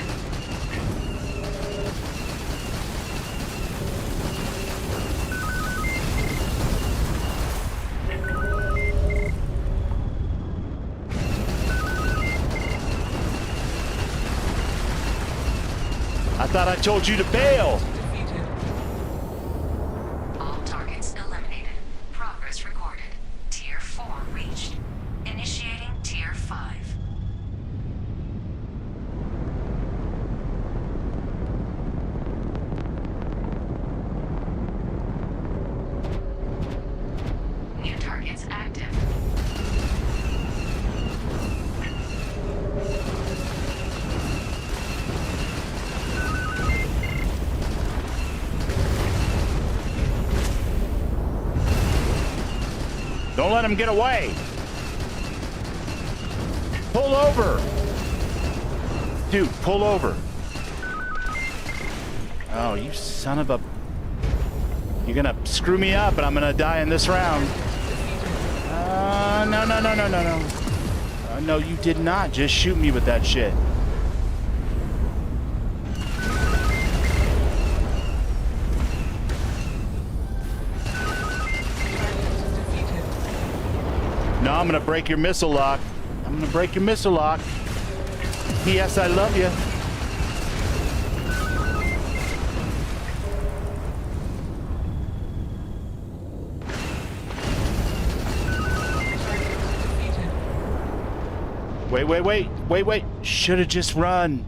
[SPEAKER 1] I thought I told you to bail.
[SPEAKER 4] All targets eliminated. Progress recorded. Tier 4 reached. Initiating Tier 5. New targets active.
[SPEAKER 1] Don't let him get away. Pull over. Dude, pull over. Oh, you son of a... You're gonna screw me up and I'm gonna die in this round. No. No, you did not just shoot me with that shit. No, I'm gonna break your missile lock. I'm gonna break your missile lock. P.S. I love you. Wait. Should have just run.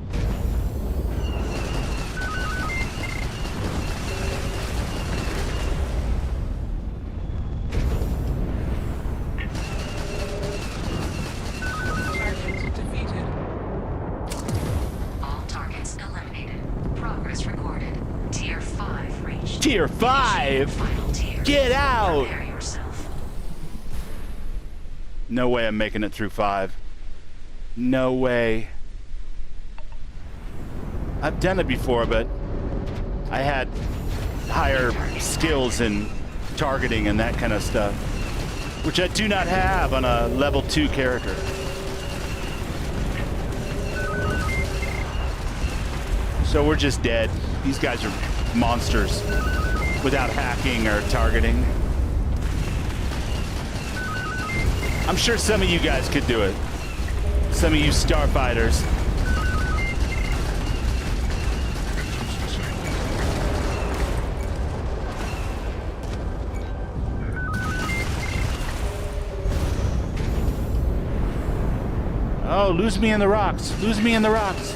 [SPEAKER 4] All targets eliminated. Progress recorded. Tier 5 reached.
[SPEAKER 1] Tier 5?
[SPEAKER 4] Final tier.
[SPEAKER 1] Get out!
[SPEAKER 4] Prepare yourself.
[SPEAKER 1] No way I'm making it through 5. No way. I've done it before, but I had higher skills in targeting and that kind of stuff, which I do not have on a level 2 character. So we're just dead. These guys are monsters without hacking or targeting. I'm sure some of you guys could do it. Some of you starfighters. Oh, lose me in the rocks. Lose me in the rocks.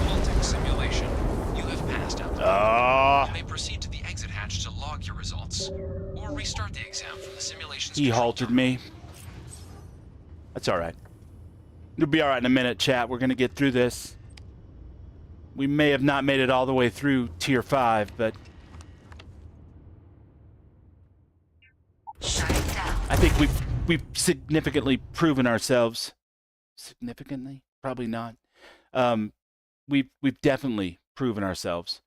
[SPEAKER 3] Halting simulation. You have passed out. You may proceed to the exit hatch to log your results, or restart the exam from the simulation's
[SPEAKER 1] He
[SPEAKER 3] control
[SPEAKER 1] halted
[SPEAKER 3] terminal.
[SPEAKER 1] me. That's all right. It'll be all right in a minute, chat. We're going to get through this. We may have not made it all the way through Tier 5, but
[SPEAKER 4] Shut it down.
[SPEAKER 1] I think we've significantly proven ourselves. Significantly? Probably not. We've definitely proven ourselves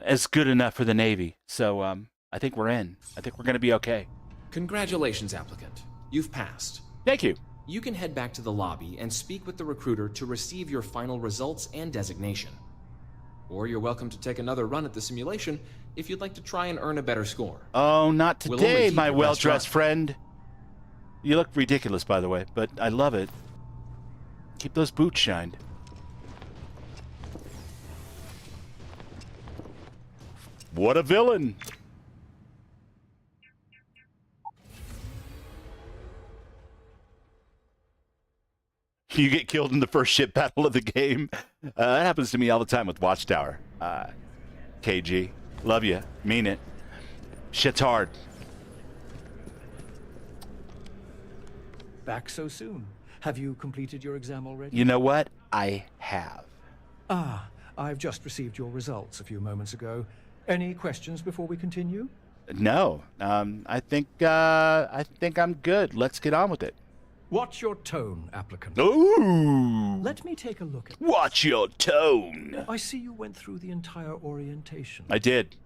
[SPEAKER 1] as good enough for the Navy. So I think we're in. I think we're going to be okay.
[SPEAKER 5] Congratulations, applicant. You've passed.
[SPEAKER 1] Thank you.
[SPEAKER 5] You can head back to the lobby and speak with the recruiter to receive your final results and designation. Or you're welcome to take another run at the simulation if you'd like to try and earn a better score.
[SPEAKER 1] Oh, not
[SPEAKER 5] We'll only
[SPEAKER 1] today,
[SPEAKER 5] keep
[SPEAKER 1] my
[SPEAKER 5] your best
[SPEAKER 1] well-dressed
[SPEAKER 5] run.
[SPEAKER 1] friend. You look ridiculous, by the way, but I love it. Keep those boots shined. What a villain! You get killed in the first ship battle of the game. That happens to me all the time with Watchtower. KG, love you, mean it. Shit's hard.
[SPEAKER 2] Back so soon. Have you completed your exam already?
[SPEAKER 1] You know what? I have.
[SPEAKER 2] Ah, I've just received your results a few moments ago. Any questions before we continue?
[SPEAKER 1] No, I think I'm good. Let's get on with it.
[SPEAKER 2] Watch your tone, applicant.
[SPEAKER 1] Ooh!
[SPEAKER 2] Let me take a look at
[SPEAKER 1] Watch your tone.
[SPEAKER 2] I see you went through the entire orientation.
[SPEAKER 1] I did.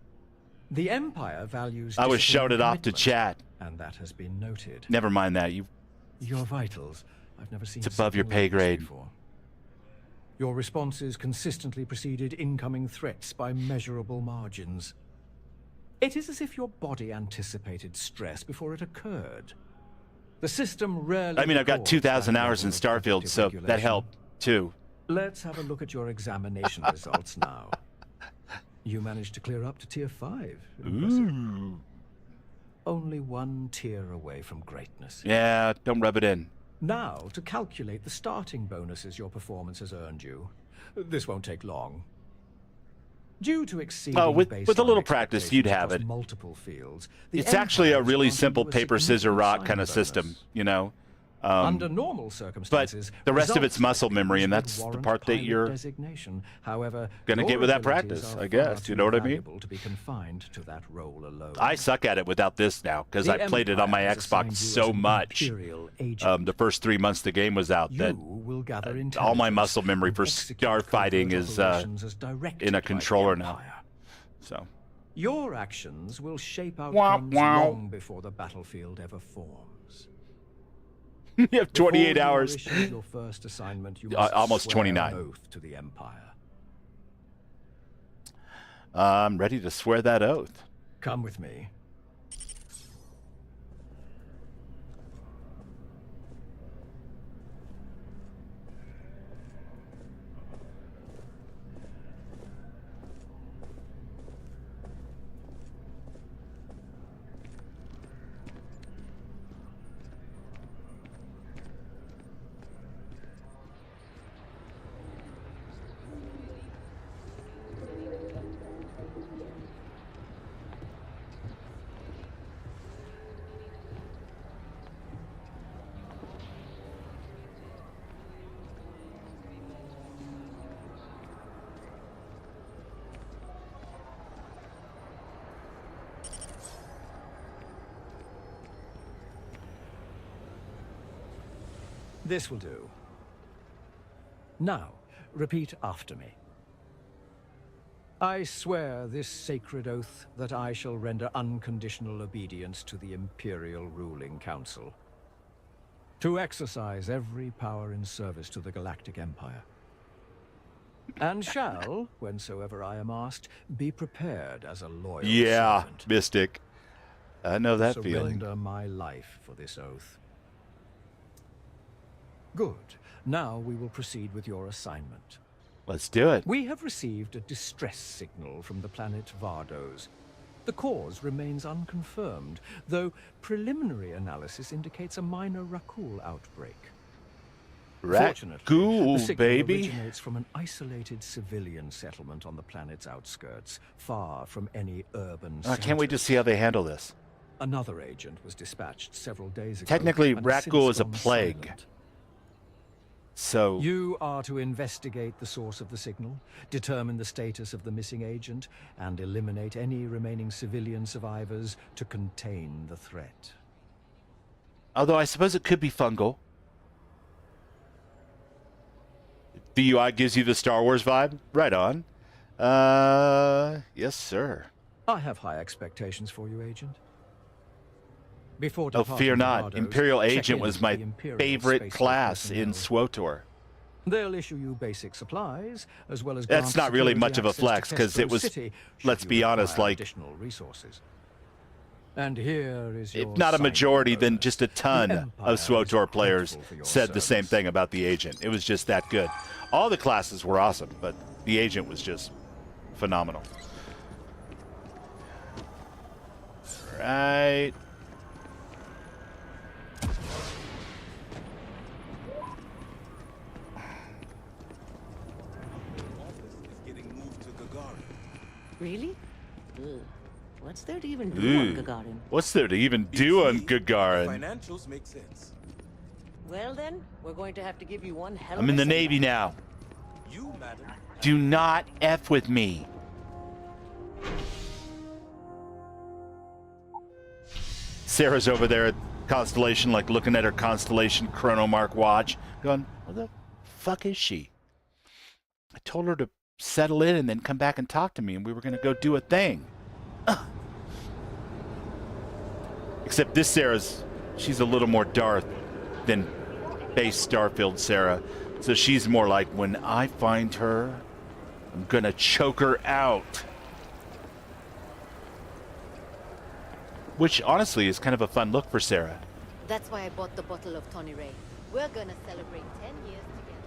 [SPEAKER 2] The Empire values
[SPEAKER 1] I was
[SPEAKER 2] discipline and
[SPEAKER 1] shouted off to
[SPEAKER 2] commitment,
[SPEAKER 1] chat.
[SPEAKER 2] and that has been noted.
[SPEAKER 1] Never mind that.
[SPEAKER 2] Your vitals. I've never seen
[SPEAKER 1] It's above your
[SPEAKER 2] something
[SPEAKER 1] pay
[SPEAKER 2] like this
[SPEAKER 1] grade.
[SPEAKER 2] before. Your responses consistently preceded incoming threats by measurable margins. It is as if your body anticipated stress before it occurred. The system rarely...
[SPEAKER 1] I mean, I've got
[SPEAKER 2] records
[SPEAKER 1] 2,000
[SPEAKER 2] that
[SPEAKER 1] hours in
[SPEAKER 2] level of
[SPEAKER 1] Starfield,
[SPEAKER 2] cognitive
[SPEAKER 1] so that
[SPEAKER 2] regulation.
[SPEAKER 1] helped too.
[SPEAKER 2] Let's have a look at your examination results now. You managed to clear up to Tier 5. Impressive.
[SPEAKER 1] Ooh.
[SPEAKER 2] Only one tier away from greatness.
[SPEAKER 1] Yeah, don't rub it in.
[SPEAKER 2] Now, to calculate the starting bonuses your performance has earned you. This won't take long. Due to exceeding
[SPEAKER 1] with a
[SPEAKER 2] baseline
[SPEAKER 1] little practice, you'd
[SPEAKER 2] expectations
[SPEAKER 1] have
[SPEAKER 2] across
[SPEAKER 1] it.
[SPEAKER 2] multiple fields, the
[SPEAKER 1] It's actually a
[SPEAKER 2] Empire is
[SPEAKER 1] really
[SPEAKER 2] granting
[SPEAKER 1] simple
[SPEAKER 2] you a
[SPEAKER 1] paper, scissor,
[SPEAKER 2] significant
[SPEAKER 1] rock
[SPEAKER 2] signing
[SPEAKER 1] kind of
[SPEAKER 2] bonus.
[SPEAKER 1] system, you know?
[SPEAKER 2] Under normal
[SPEAKER 1] But
[SPEAKER 2] circumstances,
[SPEAKER 1] the rest of
[SPEAKER 2] results
[SPEAKER 1] it's muscle
[SPEAKER 2] like
[SPEAKER 1] memory,
[SPEAKER 2] these
[SPEAKER 1] and
[SPEAKER 2] would
[SPEAKER 1] that's the
[SPEAKER 2] warrant
[SPEAKER 1] part that
[SPEAKER 2] pilot
[SPEAKER 1] you're
[SPEAKER 2] designation. However,
[SPEAKER 1] gonna
[SPEAKER 2] your
[SPEAKER 1] get with that
[SPEAKER 2] abilities
[SPEAKER 1] practice,
[SPEAKER 2] are
[SPEAKER 1] I guess.
[SPEAKER 2] far
[SPEAKER 1] You know what I
[SPEAKER 2] too
[SPEAKER 1] mean?
[SPEAKER 2] valuable to be confined to that role alone.
[SPEAKER 1] I suck at it without this now, because
[SPEAKER 2] The
[SPEAKER 1] I played it on my
[SPEAKER 2] Empire has assigned
[SPEAKER 1] Xbox
[SPEAKER 2] you as
[SPEAKER 1] so
[SPEAKER 2] an
[SPEAKER 1] much.
[SPEAKER 2] Imperial Agent.
[SPEAKER 1] The first 3 months the game was out, that
[SPEAKER 2] You will gather
[SPEAKER 1] all my
[SPEAKER 2] intelligence
[SPEAKER 1] muscle memory
[SPEAKER 2] and
[SPEAKER 1] for
[SPEAKER 2] execute
[SPEAKER 1] starfighting
[SPEAKER 2] covert
[SPEAKER 1] is
[SPEAKER 2] operations as directed
[SPEAKER 1] in a
[SPEAKER 2] by the
[SPEAKER 1] controller now.
[SPEAKER 2] Empire.
[SPEAKER 1] So
[SPEAKER 2] Your actions will shape
[SPEAKER 1] Wah,
[SPEAKER 2] outcomes
[SPEAKER 1] wah.
[SPEAKER 2] long before the battlefield ever forms.
[SPEAKER 1] you have 28
[SPEAKER 2] Before you are
[SPEAKER 1] hours.
[SPEAKER 2] issued your first assignment, you must
[SPEAKER 1] Almost
[SPEAKER 2] swear
[SPEAKER 1] 29.
[SPEAKER 2] an oath to the Empire.
[SPEAKER 1] I'm ready to swear that oath.
[SPEAKER 2] Come with me. This will do. Now, repeat after me. I swear this sacred oath that I shall render unconditional obedience to the Imperial Ruling Council, to exercise every power in service to the Galactic Empire, and shall, whensoever I am asked, be prepared as a loyal
[SPEAKER 1] Yeah,
[SPEAKER 2] servant.
[SPEAKER 1] Mystic. I know that feeling.
[SPEAKER 2] Surrender my life for this oath. Good. Now we will proceed with your assignment.
[SPEAKER 1] Let's do it.
[SPEAKER 2] We have received a distress signal from the planet Vardos. The cause remains unconfirmed, though preliminary analysis indicates a minor Rakul outbreak. Fortunately, the
[SPEAKER 1] Rakul,
[SPEAKER 2] signal
[SPEAKER 1] baby.
[SPEAKER 2] originates from an isolated civilian settlement on the planet's outskirts, far from any urban
[SPEAKER 1] I can't wait to see how they handle this.
[SPEAKER 2] Another agent was dispatched several days ago.
[SPEAKER 1] Technically,
[SPEAKER 2] and has
[SPEAKER 1] Rakul
[SPEAKER 2] since
[SPEAKER 1] is a
[SPEAKER 2] gone
[SPEAKER 1] plague.
[SPEAKER 2] silent.
[SPEAKER 1] So
[SPEAKER 2] You are to investigate the source of the signal, determine the status of the missing agent, and eliminate any remaining civilian survivors to contain the threat.
[SPEAKER 1] although I suppose it could be fungal. The UI gives you the Star Wars vibe? Right on. Yes, sir.
[SPEAKER 2] I have high expectations for you, Agent. Before
[SPEAKER 1] Oh,
[SPEAKER 2] departing
[SPEAKER 1] fear
[SPEAKER 2] to
[SPEAKER 1] not.
[SPEAKER 2] Vardos,
[SPEAKER 1] Imperial
[SPEAKER 2] check
[SPEAKER 1] Agent
[SPEAKER 2] in
[SPEAKER 1] was
[SPEAKER 2] with
[SPEAKER 1] my
[SPEAKER 2] the Imperial
[SPEAKER 1] favorite
[SPEAKER 2] Space
[SPEAKER 1] class in
[SPEAKER 2] personnel.
[SPEAKER 1] SWOTOR.
[SPEAKER 2] They'll issue you basic supplies, as well as
[SPEAKER 1] That's
[SPEAKER 2] grant
[SPEAKER 1] not really
[SPEAKER 2] security
[SPEAKER 1] much of a
[SPEAKER 2] access to
[SPEAKER 1] flex, 'cause it
[SPEAKER 2] Testro
[SPEAKER 1] was,
[SPEAKER 2] City,
[SPEAKER 1] let's
[SPEAKER 2] should
[SPEAKER 1] be
[SPEAKER 2] you
[SPEAKER 1] honest,
[SPEAKER 2] require
[SPEAKER 1] like,
[SPEAKER 2] additional resources. And here is your
[SPEAKER 1] If not a
[SPEAKER 2] signing
[SPEAKER 1] majority, then
[SPEAKER 2] bonus.
[SPEAKER 1] just a
[SPEAKER 2] The
[SPEAKER 1] ton
[SPEAKER 2] Empire
[SPEAKER 1] of SWOTOR
[SPEAKER 2] is
[SPEAKER 1] players
[SPEAKER 2] grateful for your
[SPEAKER 1] said the same
[SPEAKER 2] service.
[SPEAKER 1] thing about the Agent. It was just that good. All the classes were awesome, but the Agent was just phenomenal. Right.
[SPEAKER 6] Really? Ugh. What's there to even do on Gagarin?
[SPEAKER 1] What's there to even do on
[SPEAKER 7] The
[SPEAKER 1] Gagarin?
[SPEAKER 7] financials make sense.
[SPEAKER 6] Well then, we're going to have to give you one hell of
[SPEAKER 1] I'm in
[SPEAKER 6] a
[SPEAKER 1] the Navy
[SPEAKER 6] send-off.
[SPEAKER 1] now.
[SPEAKER 7] You, madam.
[SPEAKER 1] Do not F with me. Sarah's over there at Constellation, like looking at her Constellation chronomark watch, going, where the fuck is she? I told her to settle in and then come back and talk to me, and we were going to go do a thing. Ugh. Except this Sarah's, she's a little more Darth than base Starfield Sarah. So she's more like, when I find her, I'm going to choke her out. Which, honestly, is kind of a fun look for Sarah.
[SPEAKER 8] That's why I bought the bottle of Tony Ray. We're gonna celebrate 10 years together.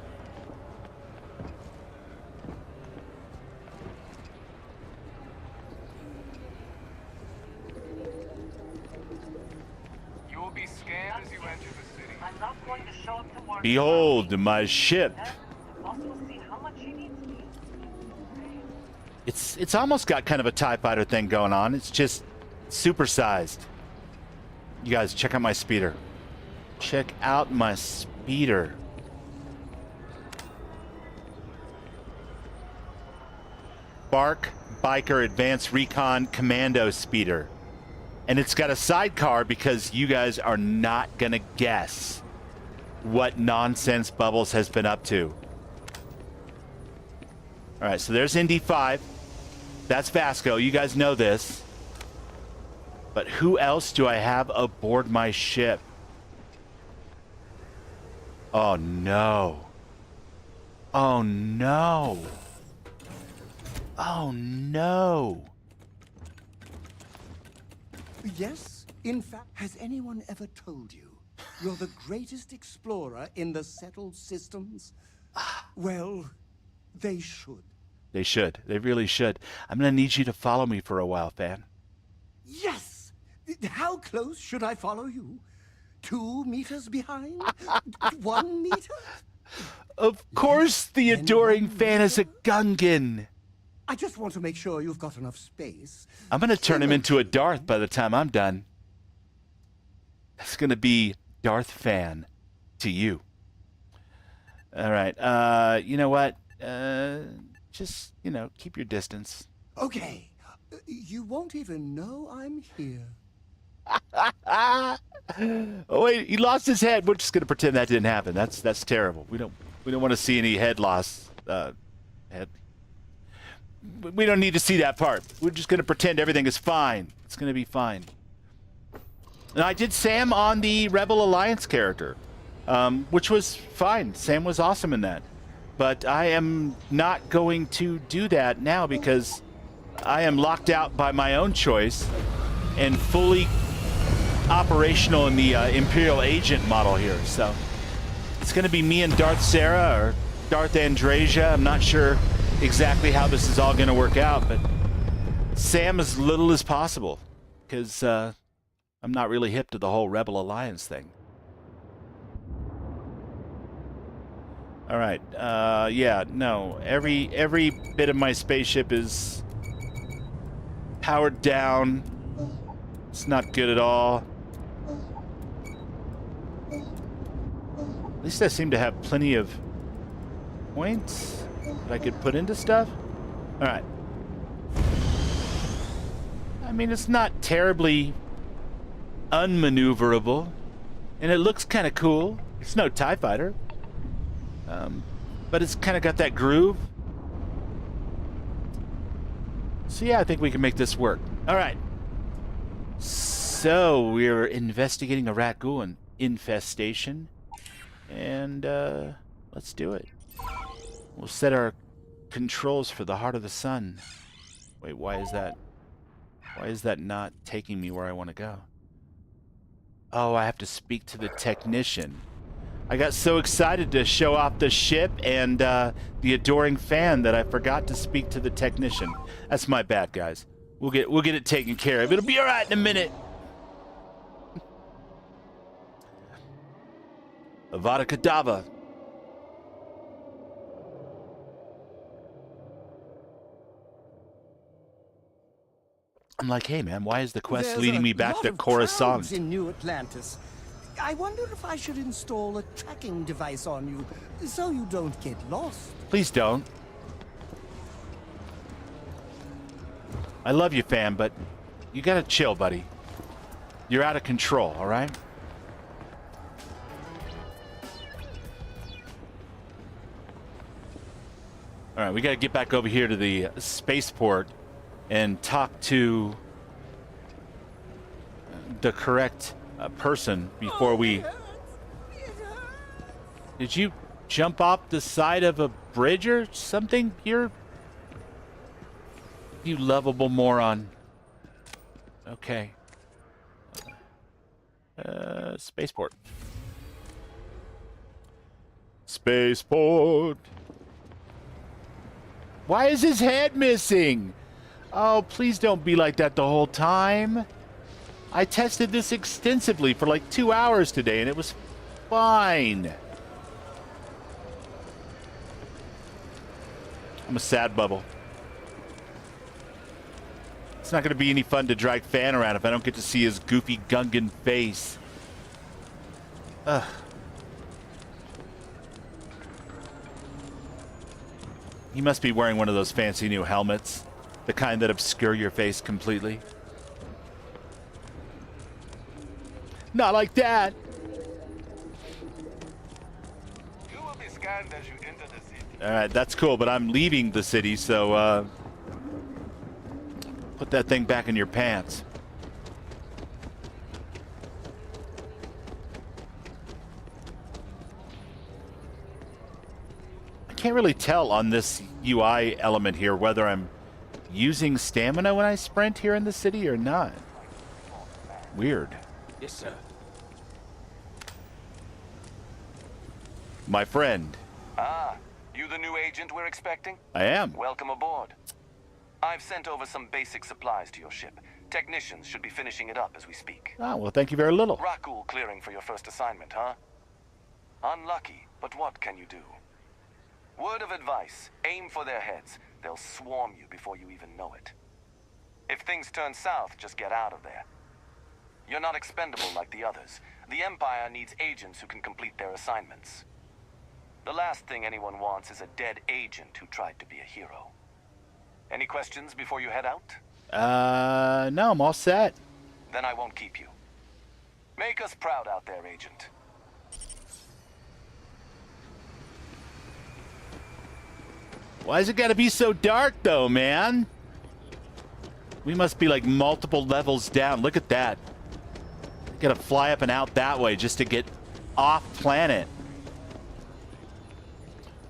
[SPEAKER 9] You will be scanned as you enter the city.
[SPEAKER 10] I'm not going to show up to work.
[SPEAKER 1] Behold my ship.
[SPEAKER 10] Also see how much she needs me.
[SPEAKER 1] It's almost got kind of a TIE fighter thing going on. It's just supersized. You guys, check out my speeder. Check out my speeder. Bark Biker Advanced Recon Commando Speeder. And it's got a sidecar because you guys are not gonna guess what nonsense Bubbles has been up to. All right, so there's Indy 5. That's Vasco. You guys know this. But who else do I have aboard my ship? Oh, no. Oh, no. Oh, no.
[SPEAKER 11] Yes, in fact, has anyone ever told you you're the greatest explorer in the settled systems? Well, they should.
[SPEAKER 1] They should. They really should. I'm going to need you to follow me for a while, fan.
[SPEAKER 11] Yes! How close should I follow you? 2 meters behind? 1 meter?
[SPEAKER 1] Of course the adoring fan is a Gungan.
[SPEAKER 11] I just want to make sure you've got enough space.
[SPEAKER 1] I'm going to turn him into a Darth by the time I'm done. That's going to be Darth fan to you. All right. You know what? Just, keep your distance.
[SPEAKER 11] Okay. You won't even know I'm here.
[SPEAKER 1] Oh wait, he lost his head. We're just gonna pretend that didn't happen. That's terrible. We don't want to see any head loss. We don't need to see that part. We're just gonna pretend everything is fine. It's gonna be fine. And I did Sam on the Rebel Alliance character, which was fine. Sam was awesome in that. But I am not going to do that now because I am locked out by my own choice and fully operational in the Imperial Agent model here. So it's going to be me and Darth Sarah or Darth Andrasia. I'm not sure exactly how this is all going to work out, but Sam as little as possible because I'm not really hip to the whole Rebel Alliance thing. All right. Yeah, no. Every bit of my spaceship is powered down. It's not good at all. At least I seem to have plenty of points that I could put into stuff. All right. I mean, it's not terribly unmaneuverable, and it looks kind of cool. It's no TIE fighter, but it's kind of got that groove. So yeah, I think we can make this work. All right. So we're investigating a rat ghoul infestation, and let's do it. We'll set our controls for the heart of the sun. Wait, why is that? Why is that not taking me where I want to go? Oh, I have to speak to the technician. I got so excited to show off the ship and the adoring fan that I forgot to speak to the technician. That's my bad, guys. We'll get it taken care of. It'll be all right in a minute. Avada Kadava. I'm like, hey man, why is the quest
[SPEAKER 11] There's
[SPEAKER 1] leading
[SPEAKER 11] a
[SPEAKER 1] me back
[SPEAKER 11] lot
[SPEAKER 1] to
[SPEAKER 11] of
[SPEAKER 1] Coruscant?
[SPEAKER 11] crowds in New Atlantis. I wonder if I should install a tracking device on you so you don't get lost.
[SPEAKER 1] Please don't. I love you, fam, but you gotta chill, buddy. You're out of control, all right? All right, we gotta get back over here to the spaceport and talk to the correct person before we... Did you jump off the side of a bridge or something? You lovable moron. Okay. Spaceport. Spaceport. Why is his head missing? Oh, please don't be like that the whole time. I tested this extensively for like 2 hours today and it was fine. I'm a sad bubble. It's not going to be any fun to drag Fan around if I don't get to see his goofy Gungan face. Ugh. He must be wearing one of those fancy new helmets. The kind that obscure your face completely. Not like that.
[SPEAKER 9] You will be scanned as you enter the city.
[SPEAKER 1] Alright, that's cool, but I'm leaving the city, so put that thing back in your pants. I can't really tell on this UI element here whether I'm using stamina when I sprint here in the city or not. Weird.
[SPEAKER 7] Yes, sir.
[SPEAKER 1] My friend.
[SPEAKER 9] Ah, you the new agent we're expecting?
[SPEAKER 1] I am.
[SPEAKER 9] Welcome aboard. I've sent over some basic supplies to your ship. Technicians should be finishing it up as we speak.
[SPEAKER 1] Ah, well, thank you very little.
[SPEAKER 9] Rakul clearing for your first assignment, huh? Unlucky, but what can you do? Word of advice, aim for their heads. They'll swarm you before you even know it. If things turn south, just get out of there. You're not expendable like the others. The Empire needs agents who can complete their assignments. The last thing anyone wants is a dead agent who tried to be a hero. Any questions before you head out?
[SPEAKER 1] No, I'm all set.
[SPEAKER 9] Then I won't keep you. Make us proud out there, Agent.
[SPEAKER 1] Why's it gotta be so dark, though, man? We must be like multiple levels down. Look at that. Gotta fly up and out that way just to get off planet.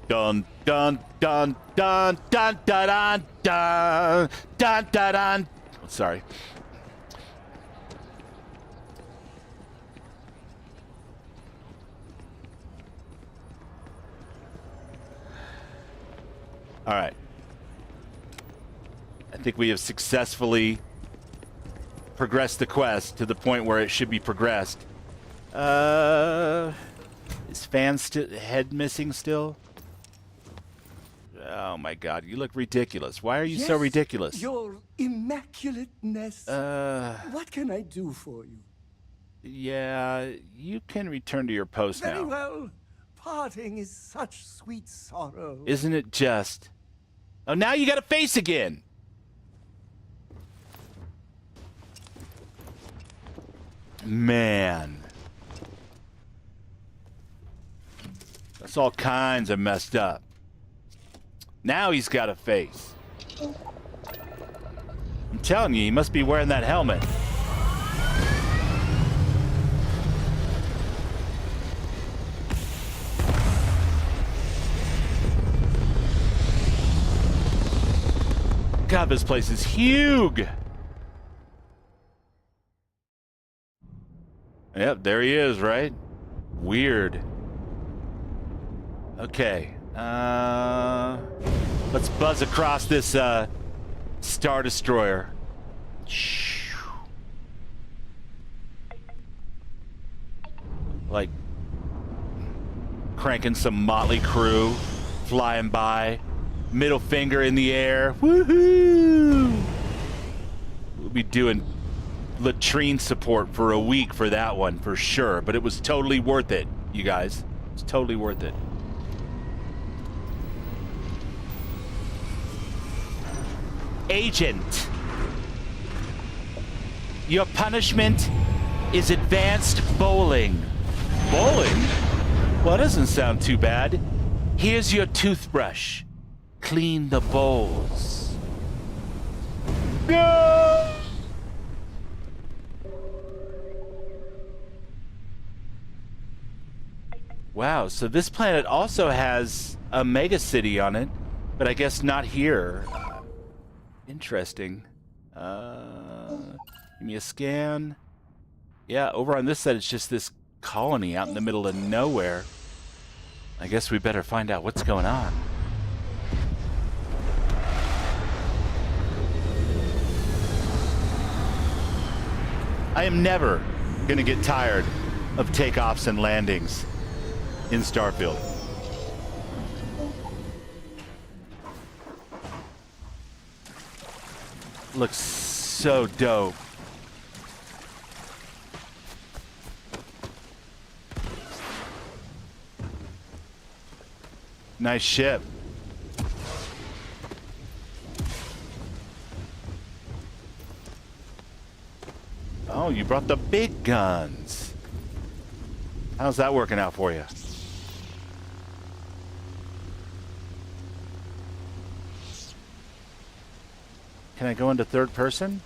[SPEAKER 1] Dun dun dun dun dun dun dun dun dun dun. Sorry. All right. I think we have successfully progressed the quest to the point where it should be progressed. Is Fan's head missing still? Oh my God, you look ridiculous. Why are you so ridiculous?
[SPEAKER 11] Your immaculateness. What can I do for you?
[SPEAKER 1] Yeah, you can return to your post
[SPEAKER 11] Very
[SPEAKER 1] now.
[SPEAKER 11] well. Parting is such sweet sorrow.
[SPEAKER 1] Isn't it just? Oh, now you got a face again. Man. That's all kinds of messed up. Now he's got a face. I'm telling you, he must be wearing that helmet. God, this place is huge. Yep, there he is, right? Weird. Okay. Let's buzz across this Star Destroyer. Like cranking some motley crew, flying by, middle finger in the air. Woohoo! be doing latrine support for a week for that one, for sure. But it was totally worth it, you guys. It's totally worth it. Agent, your punishment is advanced bowling. Bowling? Well, that doesn't sound too bad. Here's your toothbrush. Clean the bowls. No! Wow, so this planet also has a mega city on it, but I guess not here. Interesting. Give me a scan. Yeah, over on this side, it's just this colony out in the middle of nowhere. I guess we better find out what's going on. I am never going to get tired of takeoffs and landings in Starfield. Looks so dope. Nice ship. Oh, you brought the big guns. How's that working out for you? Can I go into third person?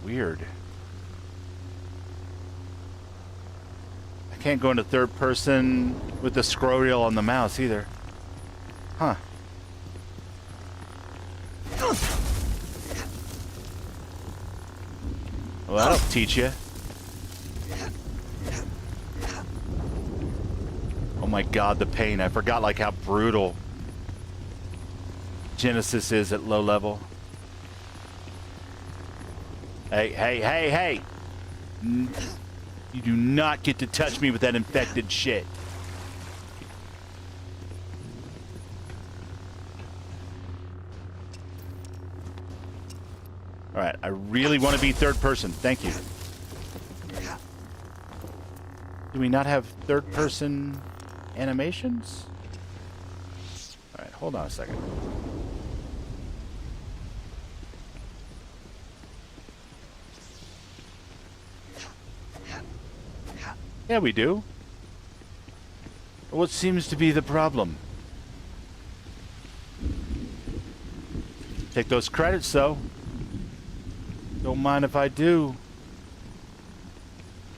[SPEAKER 1] Weird. I can't go into third person with the scroll wheel on the mouse either. Huh. Well, that'll teach you. Oh my god, the pain. I forgot like how brutal Genesis is at low level. Hey, hey, hey, hey! You do not get to touch me with that infected shit. Alright, I really want to be third person. Thank you. Do we not have third person animations? Alright, hold on a second. Yeah, we do. What seems to be the problem? Take those credits, though. Don't mind if I do.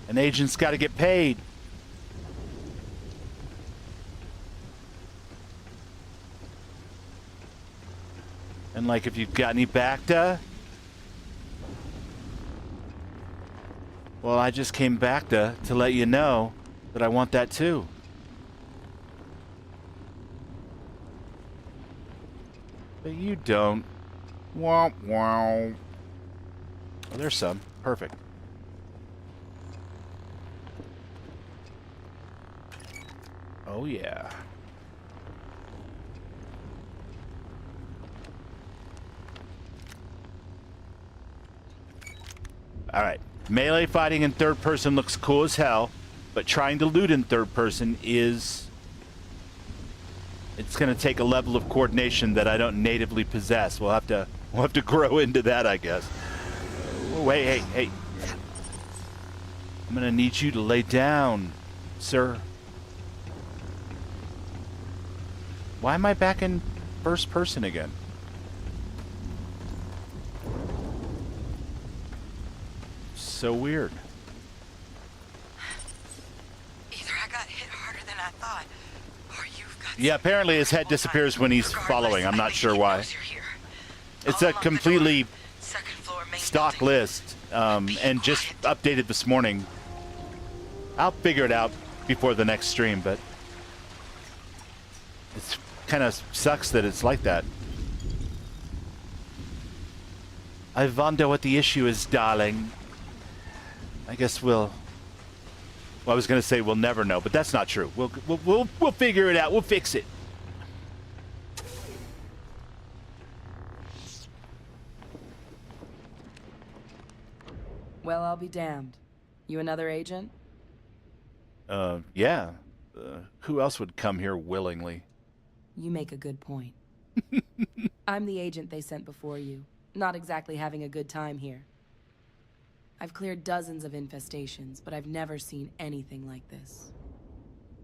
[SPEAKER 1] An agent's got to get paid. And like, if you've got any BACTA, well, I just came back to let you know that I want that too. But you don't. Womp womp. Oh, there's some. Perfect. Oh, yeah. Alright. Melee fighting in third person looks cool as hell, but trying to loot in third person is... it's going to take a level of coordination that I don't natively possess. We'll have to grow into that, I guess. Oh, hey, hey, hey. I'm going to need you to lay down, sir. Why am I back in first person again? So weird.
[SPEAKER 6] Either I got hit harder than I thought, or you've got...
[SPEAKER 1] Yeah, apparently his head disappears when he's following. I'm not sure why. It's a completely stock list, and just updated this morning. I'll figure it out before the next stream, but it's kind of sucks that it's like that. I wonder what the issue is, darling. I guess well, I was going to say we'll never know, but that's not true. We'll figure it out. We'll fix it.
[SPEAKER 12] Well, I'll be damned. You another agent?
[SPEAKER 1] Yeah. Who else would come here willingly?
[SPEAKER 12] You make a good point. I'm the agent they sent before you. Not exactly having a good time here. I've cleared dozens of infestations, but I've never seen anything like this.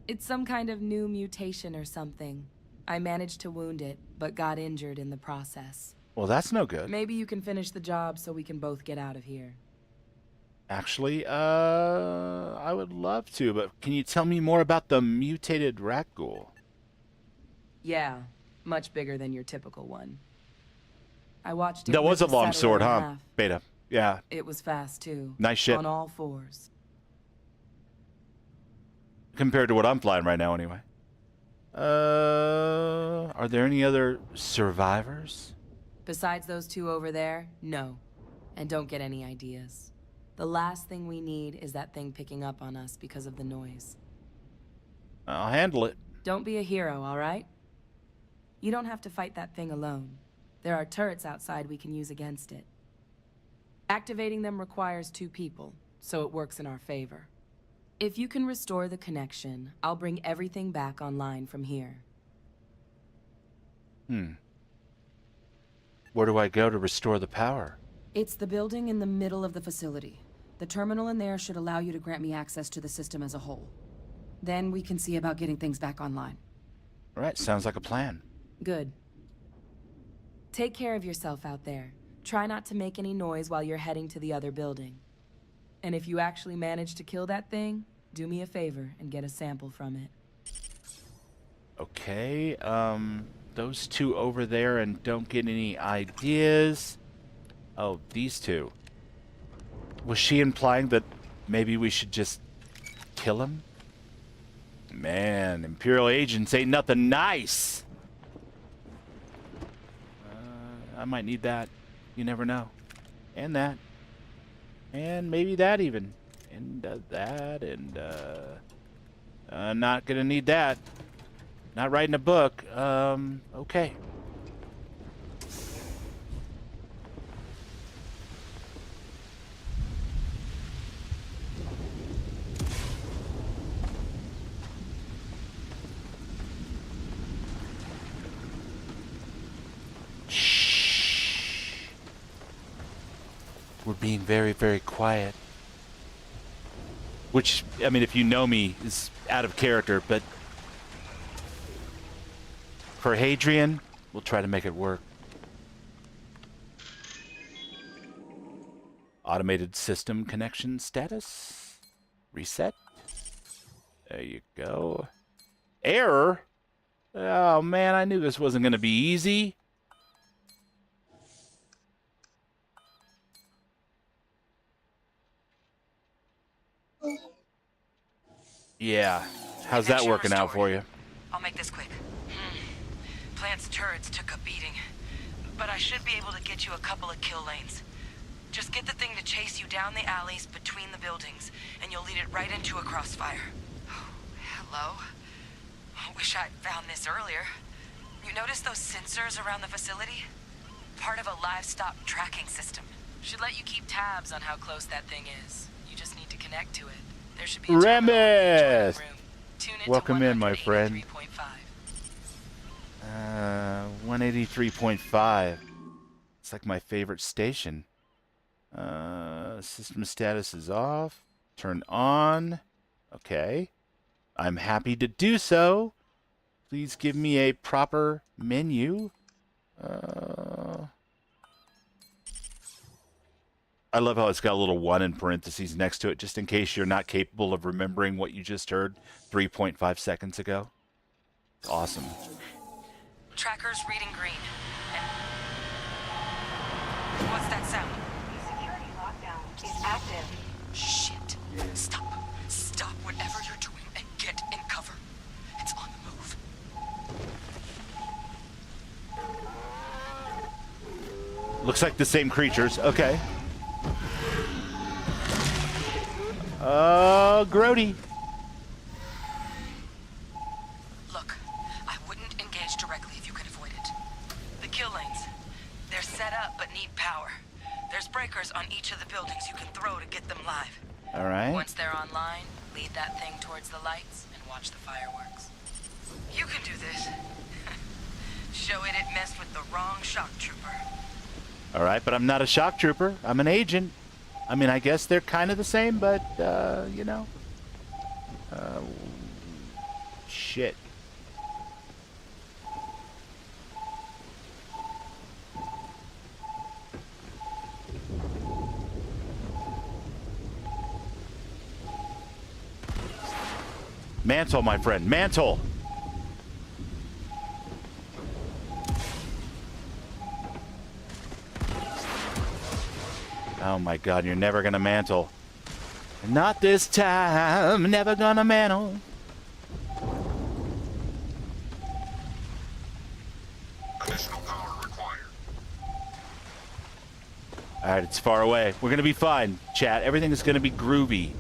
[SPEAKER 12] It's some kind of new mutation or something. I managed to wound it, but got injured in the process.
[SPEAKER 1] Well, that's no good.
[SPEAKER 12] Maybe you can finish the job so we can both get out of here.
[SPEAKER 1] Actually, I would love to, but can you tell me more about the mutated rat ghoul?
[SPEAKER 12] Yeah, much bigger than your typical one. I watched it.
[SPEAKER 1] That was a
[SPEAKER 12] rip
[SPEAKER 1] long
[SPEAKER 12] settle
[SPEAKER 1] sword,
[SPEAKER 12] in
[SPEAKER 1] huh?
[SPEAKER 12] half.
[SPEAKER 1] Beta. Yeah.
[SPEAKER 12] It was fast, too.
[SPEAKER 1] Nice shit.
[SPEAKER 12] On all fours.
[SPEAKER 1] Compared to what I'm flying right now, anyway. Are there any other survivors?
[SPEAKER 12] Besides those two over there, no. And don't get any ideas. The last thing we need is that thing picking up on us because of the noise.
[SPEAKER 1] I'll handle it.
[SPEAKER 12] Don't be a hero, all right? You don't have to fight that thing alone. There are turrets outside we can use against it. Activating them requires 2 people, so it works in our favor. If you can restore the connection, I'll bring everything back online from here.
[SPEAKER 1] Where do I go to restore the power?
[SPEAKER 13] It's the building in the middle of the facility. The terminal in there should allow you to grant me access to the system as a whole. Then we can see about getting things back online.
[SPEAKER 1] All right, sounds like a plan.
[SPEAKER 12] Good. Take care of yourself out there. Try not to make any noise while you're heading to the other building. And if you actually manage to kill that thing, do me a favor and get a sample from it.
[SPEAKER 1] Okay, those 2 over there and don't get any ideas. Oh, these 2. Was she implying that maybe we should just kill him? Man, Imperial Agents ain't nothing nice. I might need that. You never know. And that. And maybe that even. And that. And, not gonna need that. Not writing a book. Okay. We're being very, very quiet. Which, I mean, if you know me, is out of character, but for Hadrian, we'll try to make it work. Automated system connection status. Reset. There you go. Error? Oh man, I knew this wasn't going to be easy. Yeah. How's that working out for you?
[SPEAKER 6] I'll make this quick. Plant's turrets took a beating, but I should be able to get you a couple of kill lanes. Just get the thing to chase you down the alleys between the buildings, and you'll lead it right into a crossfire. Oh, hello? Wish I'd found this earlier. You notice those sensors around the facility? Part of a livestock tracking system.
[SPEAKER 12] Should let you keep tabs on how close that thing is. You just need to connect to it. There should be a terminal in the
[SPEAKER 1] Remus!
[SPEAKER 12] room. Tune into
[SPEAKER 1] Welcome in, my friend.
[SPEAKER 12] 183.5.
[SPEAKER 1] 183.5. It's like my favorite station. System status is off. Turn on. Okay. I'm happy to do so. Please give me a proper menu. I love how it's got a little 1 in parentheses next to it, just in case you're not capable of remembering what you just heard 3.5 seconds ago. Awesome.
[SPEAKER 6] Tracker's reading green. And what's that sound?
[SPEAKER 10] The security lockdown is active.
[SPEAKER 6] Shit. Stop. Stop whatever you're doing and get in cover. It's on the move.
[SPEAKER 1] Looks like the same creatures. Okay. Grody.
[SPEAKER 6] Look, I wouldn't engage directly if you can avoid it. The kill lanes, they're set up but need power. There's breakers on each of the buildings you can throw to get them live.
[SPEAKER 1] All right.
[SPEAKER 12] Once they're online, lead that thing towards the lights and watch the fireworks.
[SPEAKER 6] You can do this. Show it messed with the wrong shock trooper.
[SPEAKER 1] All right, but I'm not a shock trooper. I'm an agent. I mean, I guess they're kind of the same, but, you know. Shit. Mantle, my friend. Mantle! Oh my god, you're never gonna mantle. Not this time, never gonna mantle.
[SPEAKER 14] Additional power required.
[SPEAKER 1] Alright, it's far away. We're gonna be fine, chat. Everything is gonna be groovy.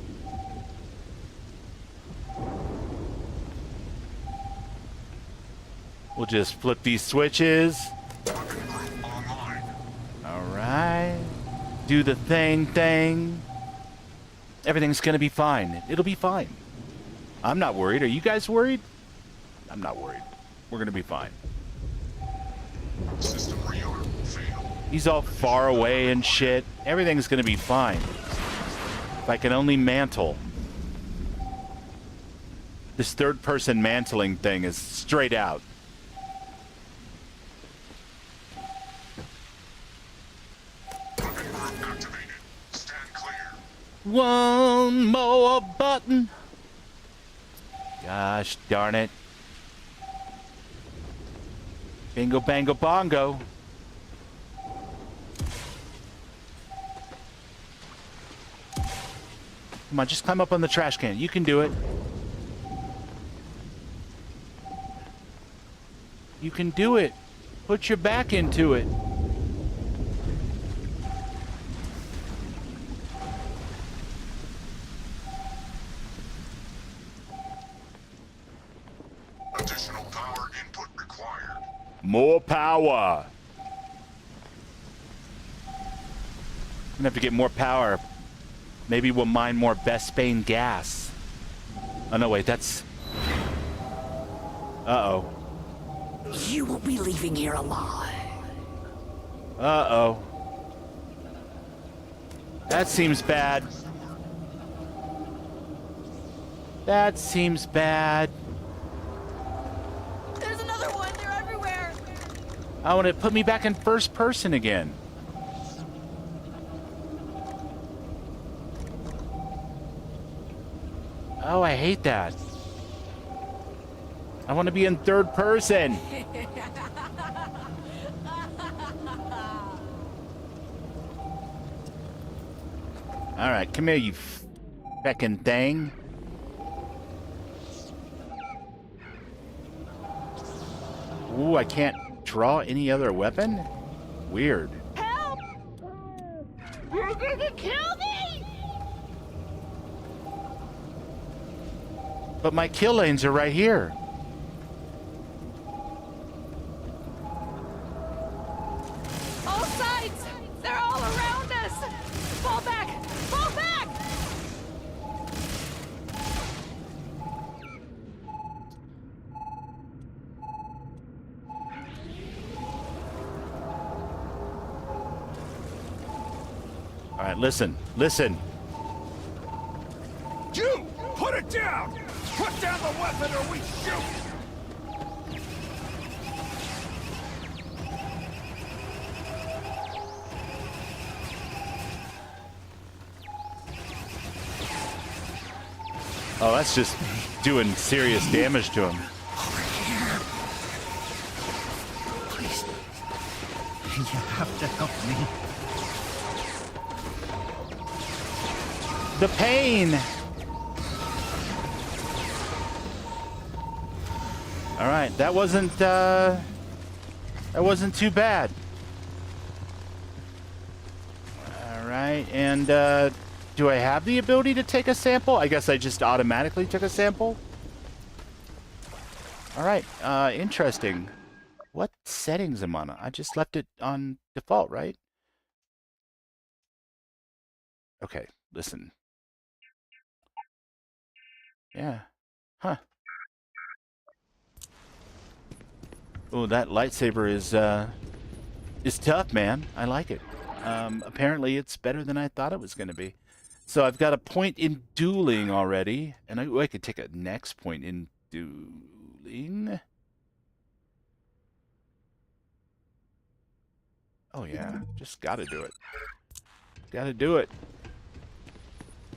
[SPEAKER 1] We'll just flip these switches. Alright. Do the thing. Everything's gonna be fine. It'll be fine. I'm not worried. Are you guys worried? I'm not worried. We're gonna be fine.
[SPEAKER 14] System rearm failed.
[SPEAKER 1] He's all far away and shit. Everything's gonna be fine. If I can only mantle. This third-person mantling thing is straight out. One more button. Gosh darn it. Bingo, bango, bongo. Come on, just climb up on the trash can. You can do it. You can do it. Put your back into it.
[SPEAKER 14] Additional power input required.
[SPEAKER 1] More power. I'm gonna have to get more power. Maybe we'll mine more Bespane gas. Oh no, wait, that's... Uh-oh.
[SPEAKER 15] You won't be leaving here alive.
[SPEAKER 1] Uh-oh. That seems bad. That seems bad.
[SPEAKER 15] There's another one. They're everywhere.
[SPEAKER 1] I want to put me back in first person again. Oh, I hate that. I want to be in third person. All right, come here, you feckin' thing. Ooh, I can't draw any other weapon? Weird.
[SPEAKER 15] Help! You're gonna kill me!
[SPEAKER 1] But my kill lanes are right here.
[SPEAKER 15] All sides! They're all around us! Fall back! Fall back!
[SPEAKER 1] All right, listen.
[SPEAKER 7] You! Put it down! Put down the weapon or we shoot!
[SPEAKER 1] Oh, that's just doing serious damage to him.
[SPEAKER 11] Please. You have to help me.
[SPEAKER 1] The pain! Alright, that wasn't too bad. Alright, and do I have the ability to take a sample? I guess I just automatically took a sample. Alright, interesting. What settings am I on? I just left it on default, right? Okay, listen. Yeah. Huh. Oh, that lightsaber is tough, man. I like it. Apparently it's better than I thought it was going to be. So I've got a point in dueling already, and I could take a next point in dueling. Oh yeah, just gotta do it. Gotta do it.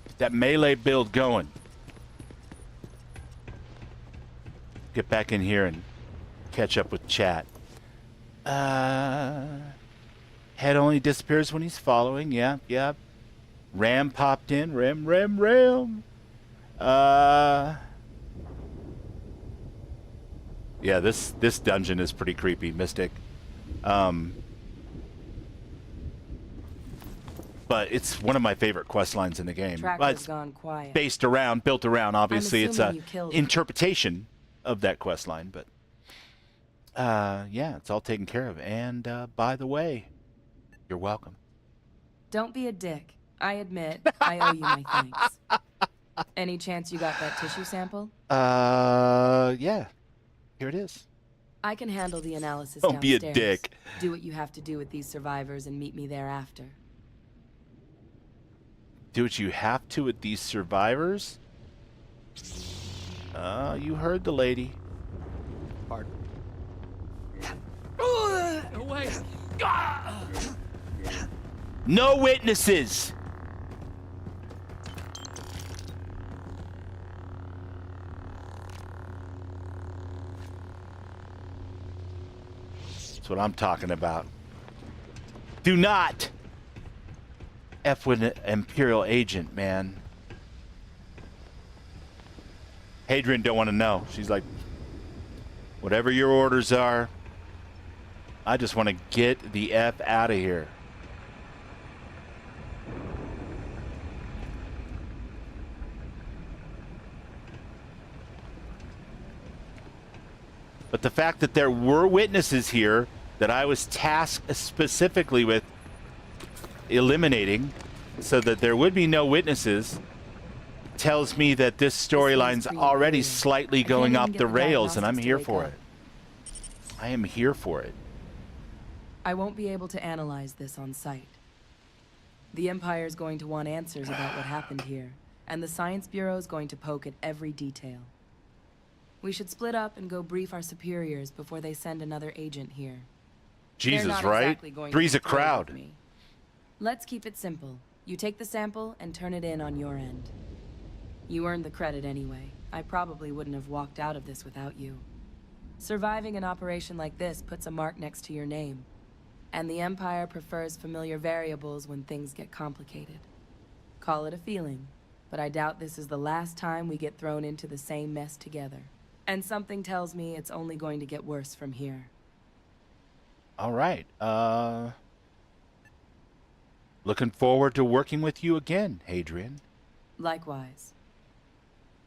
[SPEAKER 1] Get that melee build going. Get back in here and catch up with chat. Head only disappears when he's following. Yeah, yeah. Ram popped in. Ram. Yeah, this dungeon is pretty creepy, Mystic. But it's one of my favorite quest lines in the game.
[SPEAKER 12] Tracker's gone quiet.
[SPEAKER 1] Built around. Obviously, it's a
[SPEAKER 12] an
[SPEAKER 1] interpretation of that quest line. But yeah, it's all taken care of. And by the way, you're welcome.
[SPEAKER 12] Don't be a dick. I admit, I owe you my thanks. Any chance you got that tissue sample?
[SPEAKER 1] Yeah. Here it is.
[SPEAKER 12] I can handle the analysis
[SPEAKER 1] Don't be a
[SPEAKER 12] downstairs.
[SPEAKER 1] dick.
[SPEAKER 12] Do what you have to do with these survivors and meet me thereafter.
[SPEAKER 1] Do what you have to with these survivors? You heard the lady.
[SPEAKER 2] Pardon.
[SPEAKER 15] No way.
[SPEAKER 1] No witnesses! That's what I'm talking about. Do not F with an Imperial Agent, man. Hadrian don't want to know. She's like, whatever your orders are, I just want to get the F out of here. But the fact that there were witnesses here that I was tasked specifically with eliminating so that there would be no witnesses tells me that this storyline's already slightly going off the rails, and I'm here for it. I am here for it.
[SPEAKER 12] I won't be able to analyze this on site. The Empire's going to want answers about what happened here, and the Science Bureau's going to poke at every detail. We should split up and go brief our superiors before they send another agent here.
[SPEAKER 1] Jesus, right? Three's a crowd.
[SPEAKER 12] Let's keep it simple. You take the sample and turn it in on your end. You earned the credit anyway. I probably wouldn't have walked out of this without you. Surviving an operation like this puts a mark next to your name. And the Empire prefers familiar variables when things get complicated. Call it a feeling, but I doubt this is the last time we get thrown into the same mess together. And something tells me it's only going to get worse from here.
[SPEAKER 1] All right. Looking forward to working with you again, Hadrian.
[SPEAKER 12] Likewise.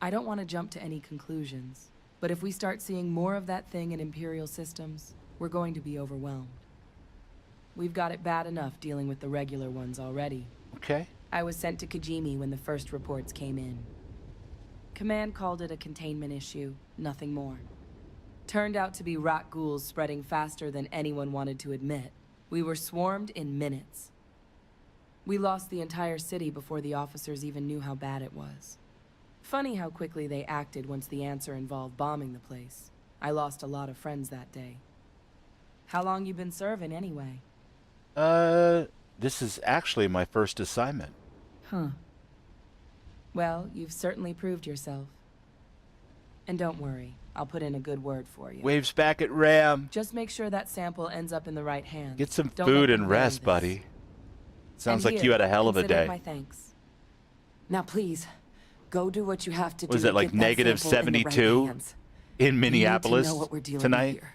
[SPEAKER 12] I don't want to jump to any conclusions, but if we start seeing more of that thing in Imperial systems, we're going to be overwhelmed. We've got it bad enough dealing with the regular ones already.
[SPEAKER 1] Okay.
[SPEAKER 12] I was sent to Kijimi when the first reports came in. Command called it a containment issue, nothing more. Turned out to be rat ghouls spreading faster than anyone wanted to admit. We were swarmed in minutes. We lost the entire city before the officers even knew how bad it was. Funny how quickly they acted once the answer involved bombing the place. I lost a lot of friends that day. How long you been serving anyway?
[SPEAKER 1] This is actually my first assignment.
[SPEAKER 12] Huh. Well, you've certainly proved yourself. And don't worry, I'll put in a good word for you.
[SPEAKER 1] Waves back at Ram.
[SPEAKER 12] Just make sure that sample ends up in the right hands.
[SPEAKER 1] Get some
[SPEAKER 12] Don't
[SPEAKER 1] food
[SPEAKER 12] let
[SPEAKER 1] and
[SPEAKER 12] them
[SPEAKER 1] rest,
[SPEAKER 12] ruin this.
[SPEAKER 1] buddy. Sounds
[SPEAKER 12] And
[SPEAKER 1] like you had a hell of a
[SPEAKER 12] consider
[SPEAKER 1] day.
[SPEAKER 12] my thanks.
[SPEAKER 6] Now please, go do what you have to do.
[SPEAKER 1] Was it
[SPEAKER 6] to
[SPEAKER 1] like
[SPEAKER 6] get that
[SPEAKER 1] negative
[SPEAKER 6] sample in the right
[SPEAKER 1] 72
[SPEAKER 6] hands.
[SPEAKER 1] in Minneapolis
[SPEAKER 6] You need to know what we're dealing
[SPEAKER 1] tonight?
[SPEAKER 6] with here.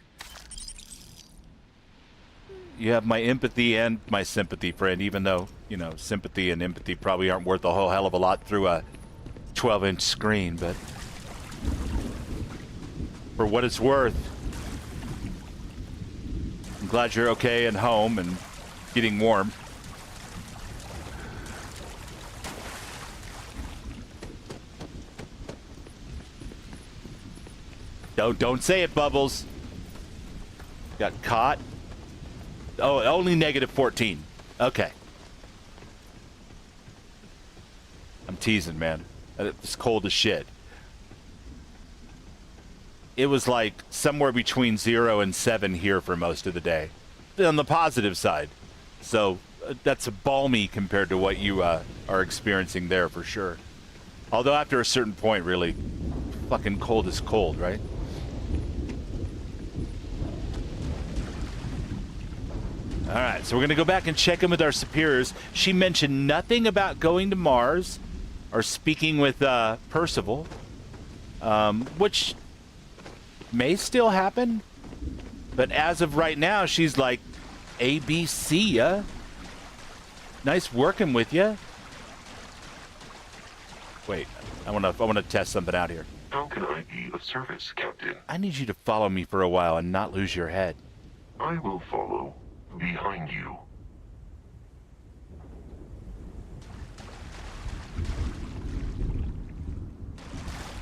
[SPEAKER 1] You have my empathy and my sympathy, friend, even though, you know, sympathy and empathy probably aren't worth a whole hell of a lot through a 12-inch screen, but for what it's worth, I'm glad you're okay and home and getting warm. Don't say it, Bubbles. Got caught. Oh, only negative 14. Okay. I'm teasing, man. It's cold as shit. It was like somewhere between 0 and 7 here for most of the day. On the positive side. So that's balmy compared to what you are experiencing there for sure. Although after a certain point, really, fucking cold is cold, right? All right, so we're going to go back and check in with our superiors. She mentioned nothing about going to Mars or speaking with Percival, which may still happen. But as of right now, she's like, ABC, yeah? Nice working with you. Wait, I want to test something out here.
[SPEAKER 14] How can I be of service, Captain?
[SPEAKER 1] I need you to follow me for a while and not lose your head.
[SPEAKER 14] I will follow behind you.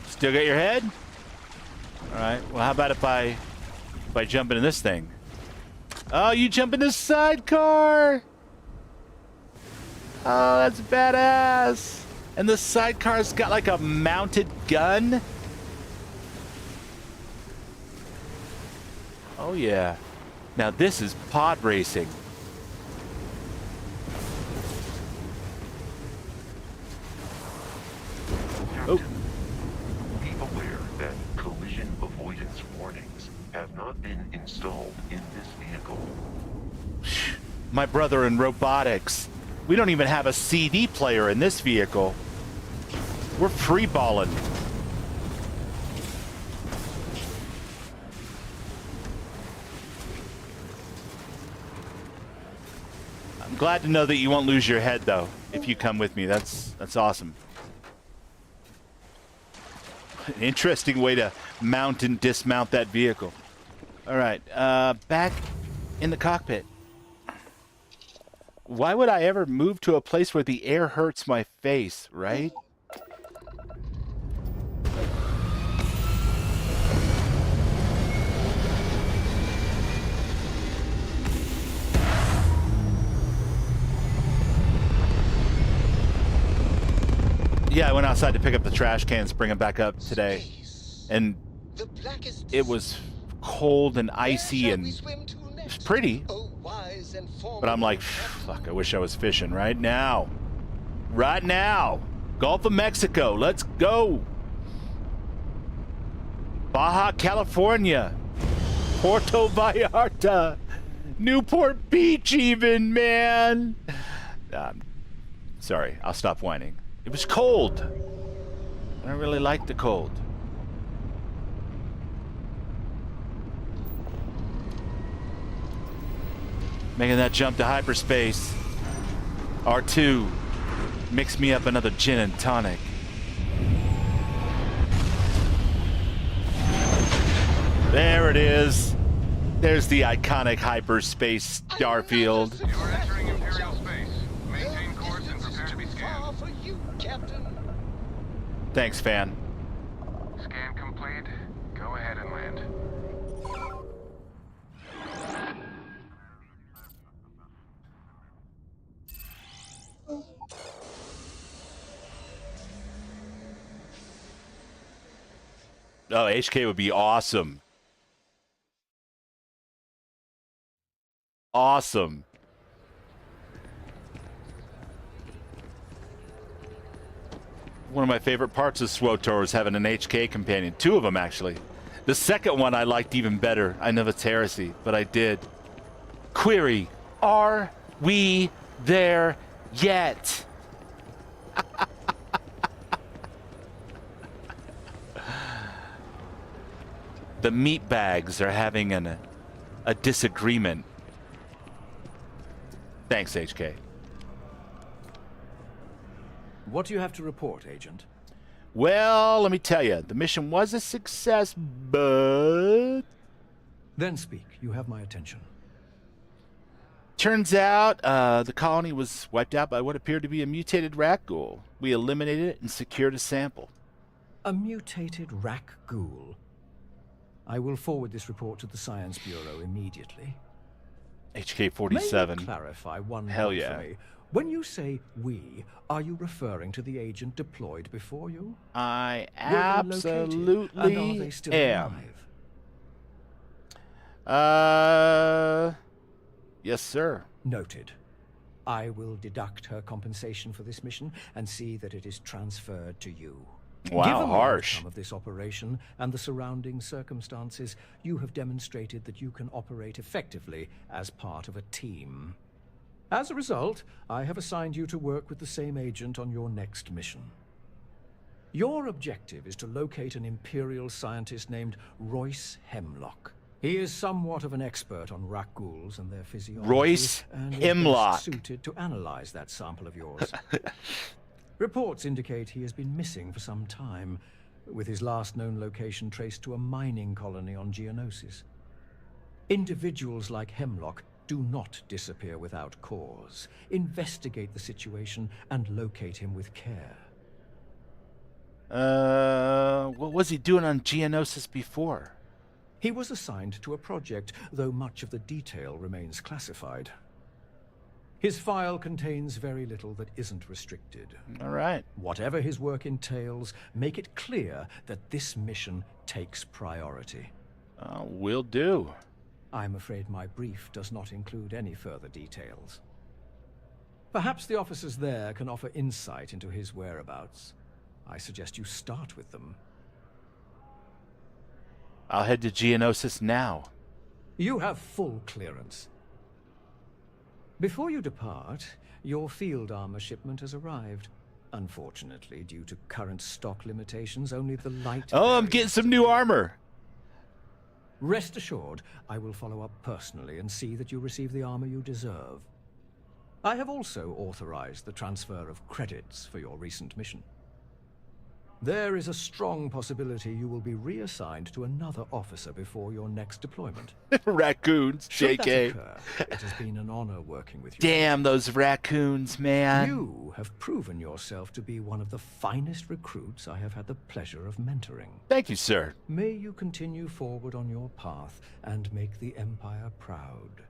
[SPEAKER 1] Still got your head? All right. Well, how about if I jump into this thing? Oh, you jump in this sidecar! Oh, that's badass. And the sidecar's got like a mounted gun. Oh yeah. Now this is pod racing.
[SPEAKER 14] Captain, be aware that collision avoidance warnings have not been installed in this vehicle.
[SPEAKER 1] My brother in robotics. We don't even have a CD player in this vehicle. We're free-balling. I'm glad to know that you won't lose your head, though, if you come with me. That's awesome. An interesting way to mount and dismount that vehicle. All right, back in the cockpit. Why would I ever move to a place where the air hurts my face, right? Yeah, I went outside to pick up the trash cans, bring them back up today. And it was cold and icy and it was pretty. But I'm like, fuck, I wish I was fishing right now. Right now. Gulf of Mexico, let's go. Baja California. Puerto Vallarta. Newport Beach even, man. Sorry, I'll stop whining. It was cold. I don't really like the cold. Making that jump to hyperspace. R2. Mix me up another gin and tonic. There it is. There's the iconic hyperspace Starfield.
[SPEAKER 14] You are entering Imperial space. Maintain course and prepare to be scanned.
[SPEAKER 11] For you, Captain.
[SPEAKER 1] Thanks, fan.
[SPEAKER 14] Scan complete. Go ahead and land.
[SPEAKER 1] Oh, HK would be awesome. Awesome. One of my favorite parts of SWTOR is having an HK companion. Two of them, actually. The second one I liked even better. I know it's heresy, but I did. Query, are we there yet? The meat bags are having a disagreement. Thanks, HK.
[SPEAKER 2] What do you have to report, Agent?
[SPEAKER 1] Well, let me tell you, the mission was a success, but...
[SPEAKER 2] Then speak. You have my attention.
[SPEAKER 1] Turns out, the colony was wiped out by what appeared to be a mutated rat ghoul. We eliminated it and secured a sample.
[SPEAKER 2] A mutated rak ghoul? I will forward this report to the Science Bureau immediately.
[SPEAKER 1] HK-47.
[SPEAKER 2] May you clarify one
[SPEAKER 1] Hell
[SPEAKER 2] point
[SPEAKER 1] yeah.
[SPEAKER 2] for me? When you say we, are you referring to the agent deployed before you?
[SPEAKER 1] I
[SPEAKER 2] Were they located,
[SPEAKER 1] absolutely
[SPEAKER 2] and are they still
[SPEAKER 1] am. Yes, sir.
[SPEAKER 2] Noted. I will deduct her compensation for this mission and see that it is transferred to you.
[SPEAKER 1] Wow,
[SPEAKER 2] Given
[SPEAKER 1] harsh.
[SPEAKER 2] the outcome of this operation and the surrounding circumstances, you have demonstrated that you can operate effectively as part of a team. As a result, I have assigned you to work with the same agent on your next mission. Your objective is to locate an Imperial scientist named Royce Hemlock. He is somewhat of an expert on Rakghouls and their physiology,
[SPEAKER 1] Royce
[SPEAKER 2] and is
[SPEAKER 1] Hemlock.
[SPEAKER 2] best suited to analyze that sample of yours. Reports indicate he has been missing for some time, with his last known location traced to a mining colony on Geonosis. Individuals like Hemlock do not disappear without cause. Investigate the situation and locate him with care.
[SPEAKER 1] What was he doing on Geonosis before?
[SPEAKER 2] He was assigned to a project, though much of the detail remains classified. His file contains very little that isn't restricted.
[SPEAKER 1] All right.
[SPEAKER 2] Whatever his work entails, make it clear that this mission takes priority.
[SPEAKER 1] Will do.
[SPEAKER 2] I'm afraid my brief does not include any further details. Perhaps the officers there can offer insight into his whereabouts. I suggest you start with them.
[SPEAKER 1] I'll head to Geonosis now.
[SPEAKER 2] You have full clearance. Before you depart, your field armor shipment has arrived. Unfortunately, due to current stock limitations, only the light...
[SPEAKER 1] Oh, I'm getting some new armor.
[SPEAKER 2] Rest assured, I will follow up personally and see that you receive the armor you deserve. I have also authorized the transfer of credits for your recent mission. There is a strong possibility you will be reassigned to another officer before your next deployment.
[SPEAKER 1] Raccoons,
[SPEAKER 2] Should that
[SPEAKER 1] JK.
[SPEAKER 2] occur, it has been an honor working with you.
[SPEAKER 1] Damn those raccoons, man.
[SPEAKER 2] You have proven yourself to be one of the finest recruits I have had the pleasure of mentoring.
[SPEAKER 1] Thank you, sir.
[SPEAKER 2] May you continue forward on your path and make the Empire proud.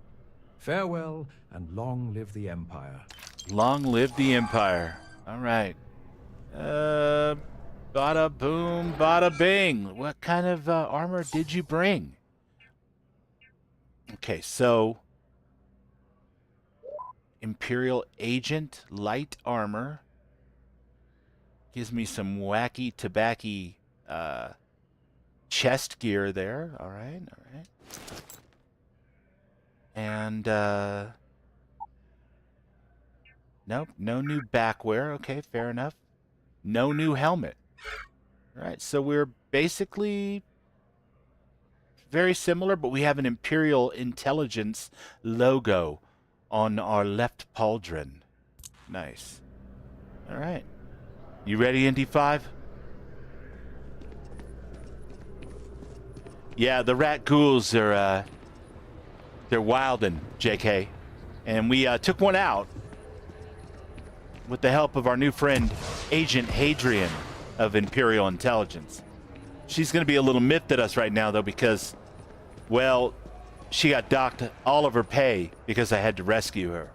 [SPEAKER 2] Farewell, and long live the Empire.
[SPEAKER 1] Long live the Empire. All right. Bada boom, bada bing. What kind of armor did you bring? Okay, so Imperial Agent light armor gives me some wacky tobacco chest gear there. All right, all right. And nope, no new backwear. Okay, fair enough. No new helmet. All right, so we're basically very similar, but we have an Imperial Intelligence logo on our left pauldron. Nice. All right. You ready, ND5? Yeah, the rat ghouls are, they're wildin', JK. And we took one out with the help of our new friend, Agent Hadrian of Imperial Intelligence. She's going to be a little miffed at us right now, though, because, well, she got docked all of her pay because I had to rescue her.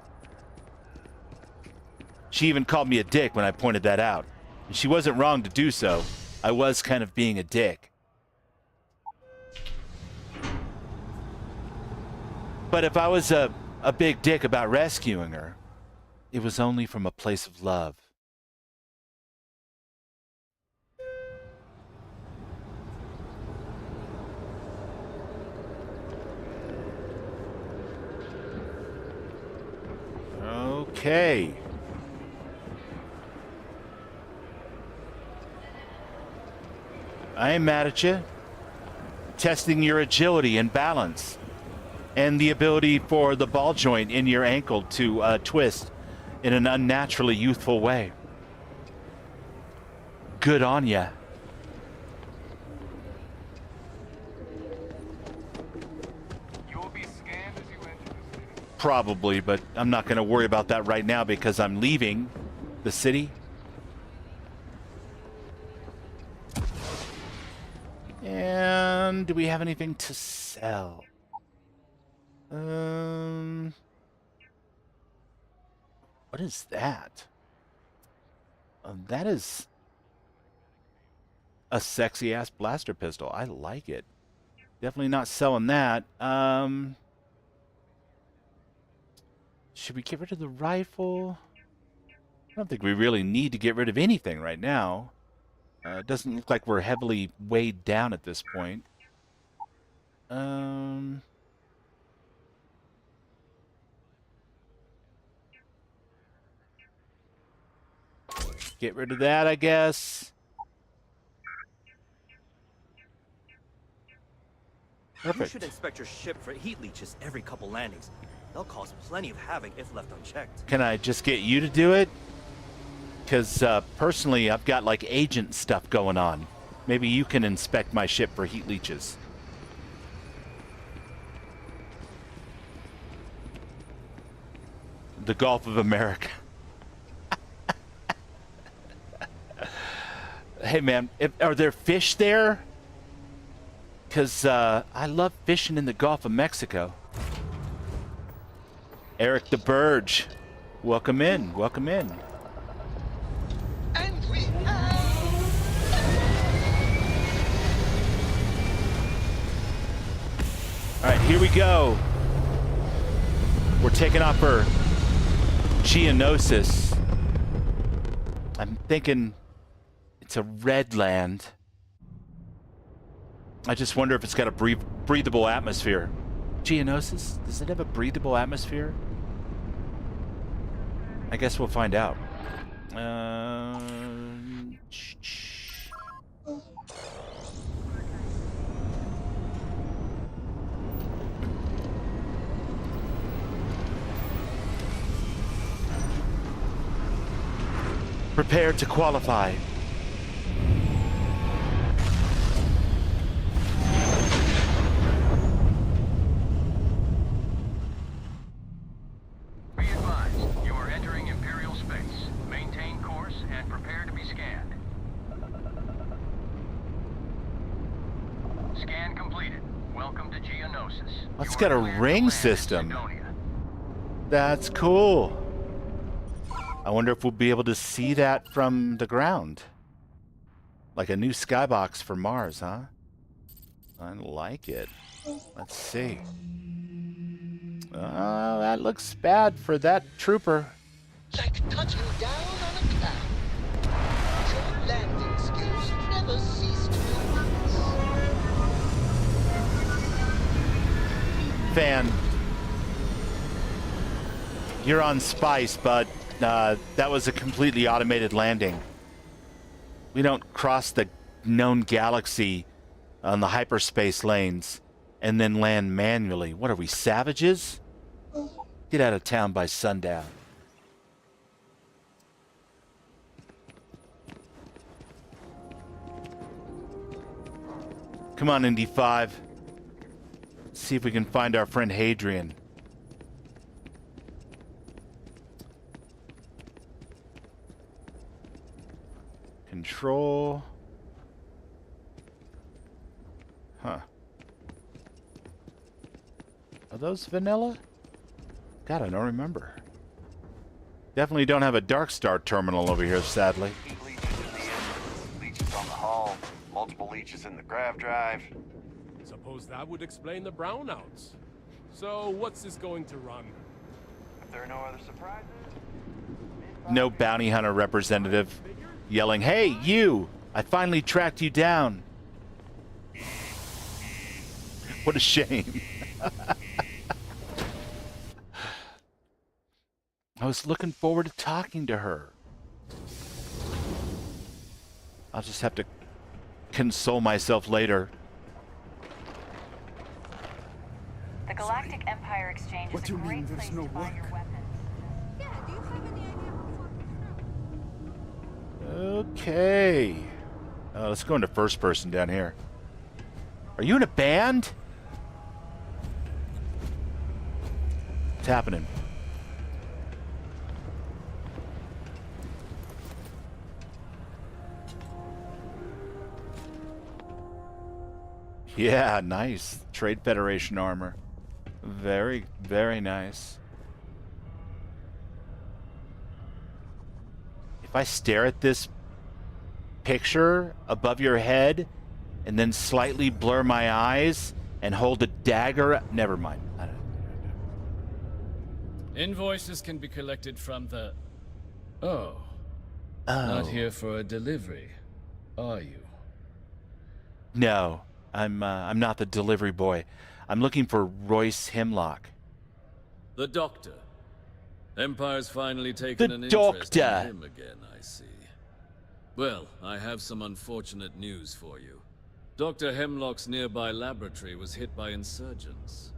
[SPEAKER 1] She even called me a dick when I pointed that out. And she wasn't wrong to do so. I was kind of being a dick. But if I was a big dick about rescuing her, it was only from a place of love. Okay. I ain't mad at you. Testing your agility and balance, and the ability for the ball joint in your ankle to twist in an unnaturally youthful way. Good on ya. Probably, but I'm not going to worry about that right now because I'm leaving the city. And do we have anything to sell? What is that? That is a sexy ass blaster pistol. I like it. Definitely not selling that. Should we get rid of the rifle? I don't think we really need to get rid of anything right now. It doesn't look like we're heavily weighed down at this point. Get rid of that, I guess. Perfect.
[SPEAKER 16] You should inspect your ship for heat leeches every couple landings. They'll cause plenty of havoc if left unchecked.
[SPEAKER 1] Can I just get you to do it? Because personally, I've got like agent stuff going on. Maybe you can inspect my ship for heat leeches. The Gulf of America. Hey man, are there fish there? Because I love fishing in the Gulf of Mexico. Eric the Burge, welcome in, welcome in.
[SPEAKER 17] And we
[SPEAKER 1] All right, here we go. We're taking off for Geonosis. I'm thinking it's a red land. I just wonder if it's got a breathable atmosphere. Geonosis? Does it have a breathable atmosphere? I guess we'll find out. Prepare to qualify.
[SPEAKER 18] Be advised, you are entering Imperial space. Maintain course and prepare to be scanned. Scan completed. Welcome to Geonosis.
[SPEAKER 1] It's got a ring system. That's cool. I wonder if we'll be able to see that from the ground. Like a new skybox for Mars, huh? I like it. Let's see. Oh, that looks bad for that trooper.
[SPEAKER 17] like touching down on a cloud. Your landing skills never cease to amaze.
[SPEAKER 1] Fan, you're on Spice, but that was a completely automated landing. We don't cross the known galaxy on the hyperspace lanes and then land manually. What are we, savages? Get out of town by sundown. Come on, Indy 5. Let's see if we can find our friend Hadrian. Control. Huh. Are those vanilla? God, I don't remember. Definitely don't have a Dark Star terminal over here, sadly.
[SPEAKER 9] Leeches in the engine, leeches on the hull, multiple leeches in the grav drive.
[SPEAKER 19] Suppose that would explain the brownouts. So, what's this going to run?
[SPEAKER 9] If there are no other surprises...
[SPEAKER 1] No bounty hunter representative yelling, "Hey, you! I finally tracked you down." What a shame. I was looking forward to talking to her. I'll just have to console myself later.
[SPEAKER 10] The Galactic Empire Exchange is a great place to buy your weapons.
[SPEAKER 1] Okay. Let's go into first person down here. Are you in a band? What's happening? Yeah, nice. Trade Federation armor. Very, very nice. If I stare at this picture above your head and then slightly blur my eyes and hold a dagger, never mind. I don't know.
[SPEAKER 20] Invoices can be collected from the... Oh. Not here for a delivery, are you?
[SPEAKER 1] No, I'm not the delivery boy. I'm looking for Royce Hemlock.
[SPEAKER 20] The Doctor. Empire's finally taken
[SPEAKER 1] The
[SPEAKER 20] an interest
[SPEAKER 1] Doctor.
[SPEAKER 20] in him again, I see. Well, I have some unfortunate news for you. Dr. Hemlock's nearby laboratory was hit by insurgents.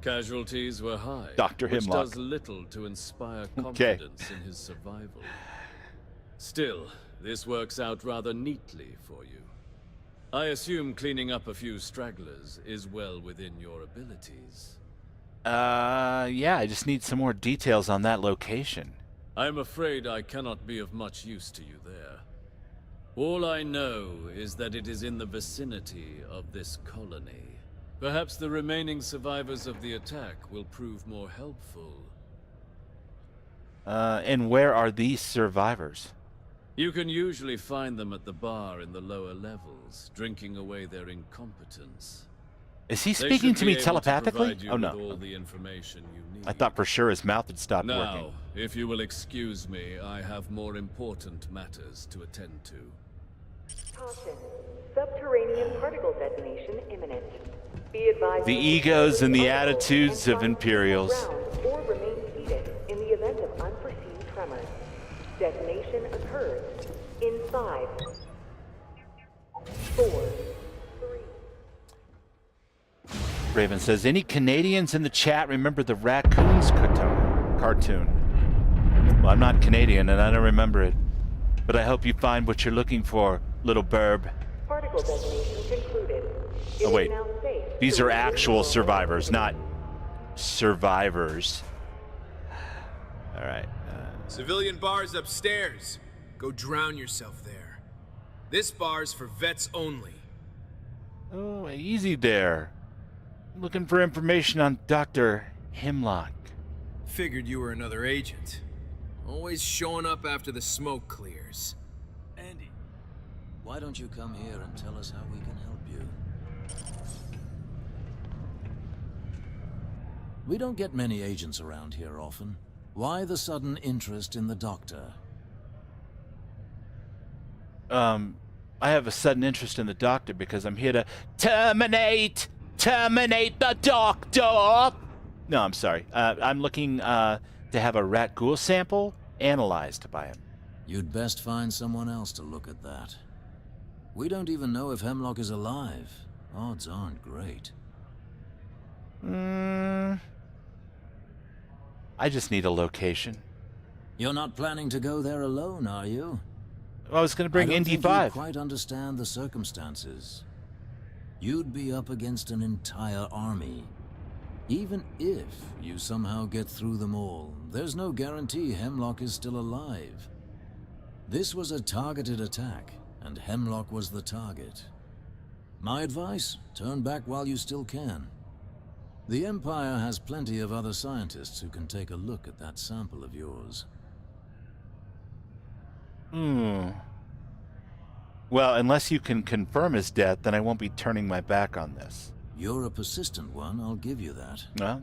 [SPEAKER 20] Casualties were high,
[SPEAKER 1] Dr.
[SPEAKER 20] which
[SPEAKER 1] Hemlock.
[SPEAKER 20] does little to inspire confidence in his survival. Still, this works out rather neatly for you. I assume cleaning up a few stragglers is well within your abilities.
[SPEAKER 1] Yeah, I just need some more details on that location.
[SPEAKER 20] I'm afraid I cannot be of much use to you there. All I know is that it is in the vicinity of this colony. Perhaps the remaining survivors of the attack will prove more helpful.
[SPEAKER 1] And where are these survivors?
[SPEAKER 20] You can usually find them at the bar in the lower levels, drinking away their incompetence.
[SPEAKER 1] Is he
[SPEAKER 20] They
[SPEAKER 1] speaking
[SPEAKER 20] should
[SPEAKER 1] to
[SPEAKER 20] be
[SPEAKER 1] me
[SPEAKER 20] able to
[SPEAKER 1] telepathically?
[SPEAKER 20] provide you
[SPEAKER 1] Oh, no.
[SPEAKER 20] with all the information you need.
[SPEAKER 1] I thought for sure his mouth had stopped
[SPEAKER 20] Now,
[SPEAKER 1] working.
[SPEAKER 20] if you will excuse me, I have more important matters to attend to.
[SPEAKER 6] Caution. Subterranean particle detonation imminent. Be advised.
[SPEAKER 1] The egos and the attitudes of Imperials.
[SPEAKER 6] Or remain seated in the event of unforeseen tremors. Detonation occurs in 5, 4, 3.
[SPEAKER 1] Raven says, any Canadians in the chat remember the Raccoons cartoon? Well, I'm not Canadian and I don't remember it. But I hope you find what you're looking for, little burb.
[SPEAKER 6] Particle detonation concluded.
[SPEAKER 1] Oh, wait. These are actual survivors, not survivors. All right.
[SPEAKER 21] Civilian bar's upstairs. Go drown yourself there. This bar's for vets only.
[SPEAKER 1] Oh, easy there. Looking for information on Dr. Hemlock.
[SPEAKER 21] Figured you were another agent. Always showing up after the smoke clears.
[SPEAKER 22] Andy, why don't you come here and tell us how we can help you? We don't get many agents around here often. Why the sudden interest in the Doctor?
[SPEAKER 1] I have a sudden interest in the Doctor because I'm here to terminate the Doctor. No, I'm sorry. I'm looking to have a rat ghoul sample analyzed by him.
[SPEAKER 22] You'd best find someone else to look at that. We don't even know if Hemlock is alive. Odds aren't great.
[SPEAKER 1] I just need a location.
[SPEAKER 22] You're not planning to go there alone, are you?
[SPEAKER 1] Well, I was going to bring Indy 5.
[SPEAKER 22] I don't think you quite understand the circumstances. You'd be up against an entire army. Even if you somehow get through them all, there's no guarantee Hemlock is still alive. This was a targeted attack, and Hemlock was the target. My advice, turn back while you still can. The Empire has plenty of other scientists who can take a look at that sample of yours.
[SPEAKER 1] Well, unless you can confirm his death, then I won't be turning my back on this.
[SPEAKER 22] You're a persistent one, I'll give you that.
[SPEAKER 1] Well,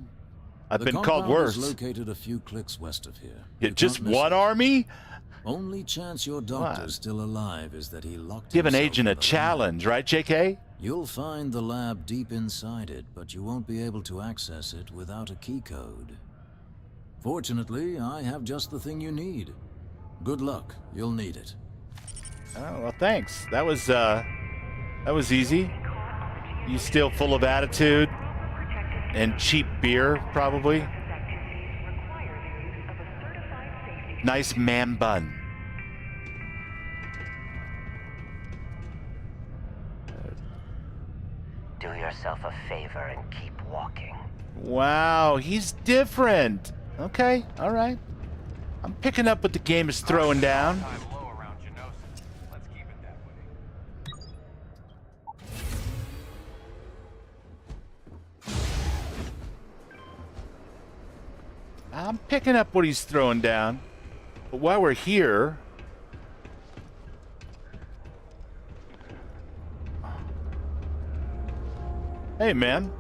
[SPEAKER 1] I've
[SPEAKER 22] The
[SPEAKER 1] been called
[SPEAKER 22] compound is
[SPEAKER 1] worse.
[SPEAKER 22] located a few clicks west of here.
[SPEAKER 1] Yeah,
[SPEAKER 22] You
[SPEAKER 1] just
[SPEAKER 22] can't miss
[SPEAKER 1] one
[SPEAKER 22] it.
[SPEAKER 1] army?
[SPEAKER 22] Only chance your doctor's still alive is that he locked
[SPEAKER 1] Give an
[SPEAKER 22] himself
[SPEAKER 1] agent
[SPEAKER 22] in
[SPEAKER 1] a
[SPEAKER 22] the
[SPEAKER 1] challenge, right, JK?
[SPEAKER 22] You'll find the lab deep inside it, but you won't be able to access it without a key code. Fortunately, I have just the thing you need. Good luck, you'll need it.
[SPEAKER 1] Oh, well, thanks. That was easy. You still full of attitude and cheap beer, probably. Nice man bun.
[SPEAKER 23] Do yourself a favor and keep walking.
[SPEAKER 1] Wow, he's different. Okay, all right. I'm picking up what the game is throwing down. I'm picking up what he's throwing down. But while we're here... Hey, man.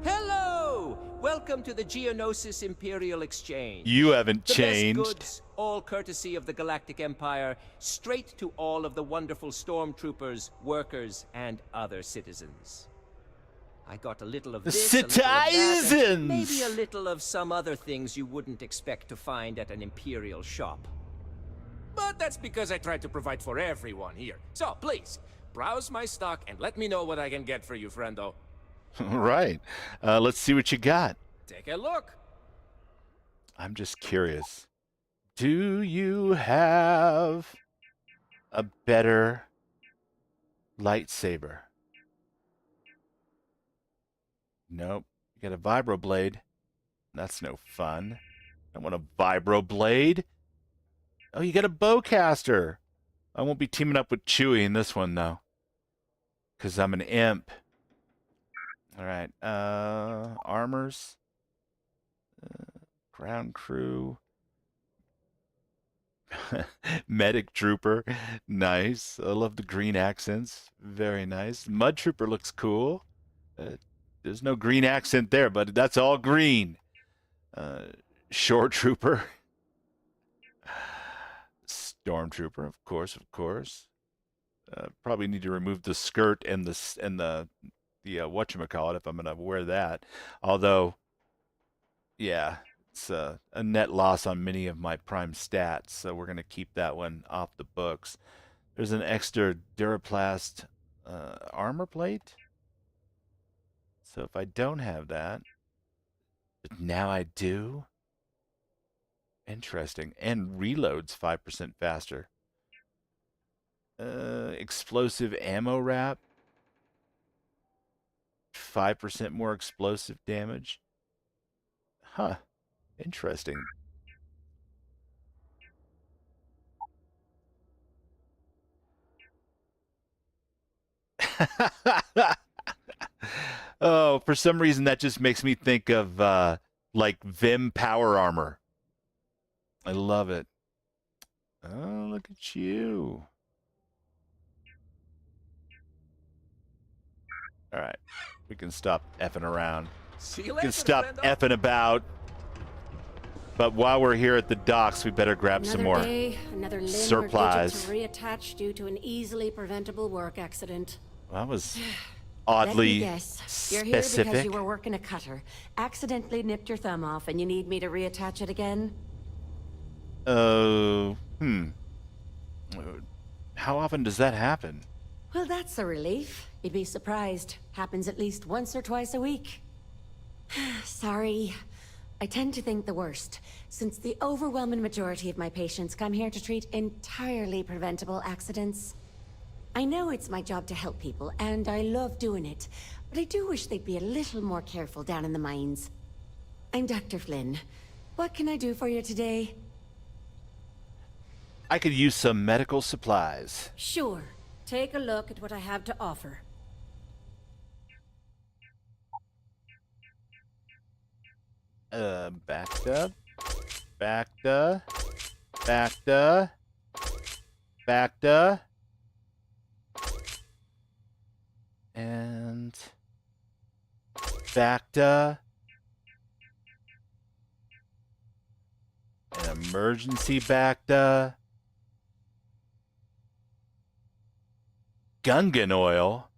[SPEAKER 3] Hello! Welcome to the Geonosis Imperial Exchange.
[SPEAKER 1] You haven't changed.
[SPEAKER 3] The best goods, all courtesy of the Galactic Empire, straight to all of the wonderful stormtroopers, workers, and other citizens. I got a little of this, a little of that, and maybe a little of some other things you wouldn't expect to find at an Imperial shop. But that's because I try to provide for everyone here. So please, browse my stock and let me know what I can get for you, friendo.
[SPEAKER 1] Right. Let's see what you got.
[SPEAKER 3] Take a look.
[SPEAKER 1] I'm just curious. Do you have a better lightsaber? Nope. You got a vibroblade. That's no fun. I want a vibroblade. Oh, you got a bowcaster. I won't be teaming up with Chewie in this one, though. Because I'm an imp. All right. Armors. Ground crew. Medic trooper. Nice. I love the green accents. Very nice. Mud trooper looks cool. There's no green accent there, but that's all green. Shore trooper. Stormtrooper, of course, of course. Probably need to remove the skirt and the whatchamacallit if I'm going to wear that. Although, yeah, it's a net loss on many of my prime stats, so we're going to keep that one off the books. There's an extra Duraplast armor plate. So if I don't have that, but now I do. Interesting. And reloads 5% faster. Explosive ammo wrap. 5% more explosive damage. Huh. Interesting. Oh, for some reason that just makes me think of like Vim power armor. I love it. Oh, look at you. All right. We can stop effing around.
[SPEAKER 3] See you
[SPEAKER 1] We can
[SPEAKER 3] later,
[SPEAKER 1] stop
[SPEAKER 3] friendo.
[SPEAKER 1] effing about. But while we're here at the docks, we better grab some more
[SPEAKER 4] Another limb
[SPEAKER 1] supplies.
[SPEAKER 4] or digit to reattach due to an easily preventable work accident.
[SPEAKER 1] That was
[SPEAKER 4] Let me
[SPEAKER 1] oddly
[SPEAKER 4] guess. You're here because
[SPEAKER 1] specific.
[SPEAKER 4] you were working a cutter, accidentally nipped your thumb off, and you need me to reattach it again?
[SPEAKER 1] How often does that happen?
[SPEAKER 4] Well, that's a relief. You'd be surprised. Happens at least once or twice a week. Sorry. I tend to think the worst, since the overwhelming majority of my patients come here to treat entirely preventable accidents. I know it's my job to help people, and I love doing it, but I do wish they'd be a little more careful down in the mines. I'm Dr. Flynn. What can I do for you today?
[SPEAKER 1] I could use some medical supplies.
[SPEAKER 4] Sure. Take a look at what I have to offer.
[SPEAKER 1] Backed up. Backed up. Backed up. Backed up. And backed up. An emergency backed up. Gungan oil.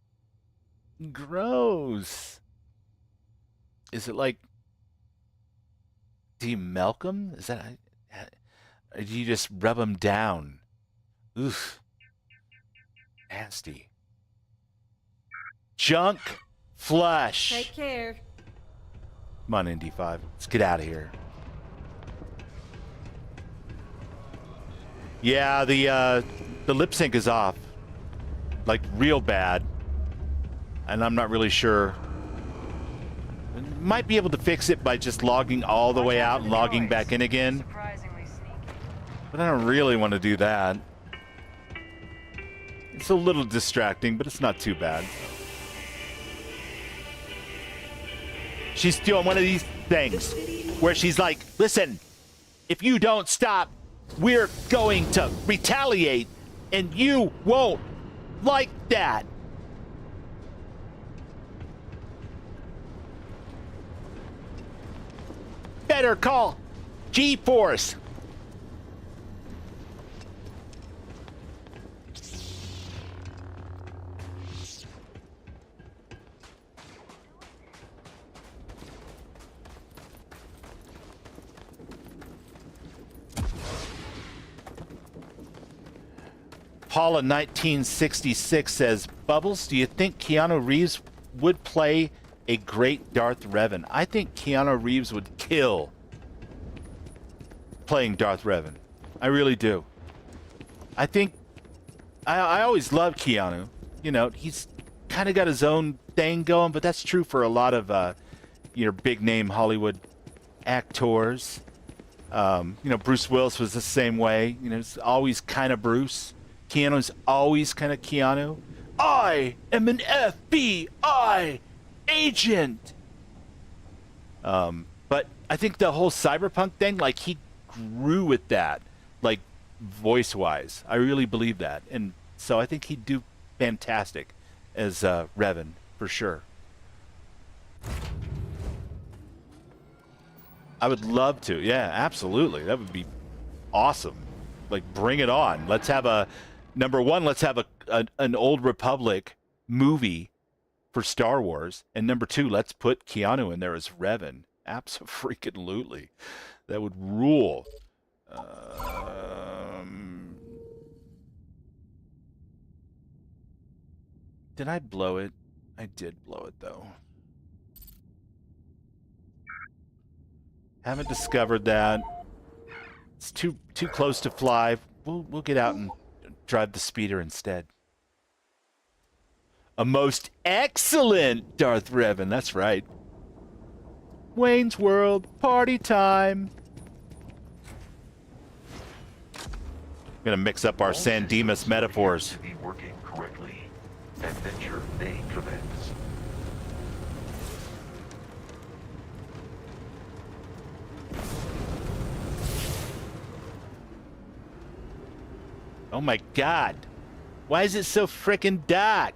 [SPEAKER 1] Gross. Is it like, do you milk them? Is that, or do you just rub them down? Oof. Nasty. Junk flesh.
[SPEAKER 4] Take care.
[SPEAKER 1] Come on, ND5. Let's get out of here. Yeah, the lip sync is off. Like, real bad. And I'm not really sure. Might be able to fix it by just logging all the way out and logging back in again. But I don't really want to do that. It's a little distracting, but it's not too bad. She's doing one of these things where she's like, listen, if you don't stop, we're going to retaliate, and you won't like that. Better call G-Force. Paula 1966 says, Bubbles, do you think Keanu Reeves would play a great Darth Revan? I think Keanu Reeves would kill playing Darth Revan. I really do. I think I always loved Keanu. You know, he's kind of got his own thing going, but that's true for a lot of big name Hollywood actors. Bruce Willis was the same way. You know, it's always kind of Bruce. Keanu's always kind of Keanu. I am an FBI agent. But I think the whole cyberpunk thing, like, he grew with that, like, voice-wise. I really believe that. And so I think he'd do fantastic as Revan, for sure. I would love to. Yeah, absolutely. That would be awesome. Like, bring it on. Let's have number one, let's have an Old Republic movie for Star Wars. And number two, let's put Keanu in there as Revan. Abso-freaking-lutely. That would rule. Did I blow it? I did blow it, though. Haven't discovered that. It's too close to fly. We'll get out and drive the speeder instead. A most excellent Darth Revan. That's right. Wayne's World, party time. I'm gonna mix up our San Dimas metaphors.
[SPEAKER 14] To be working correctly. Adventure may commence.
[SPEAKER 1] Oh my God. Why is it so frickin' dark?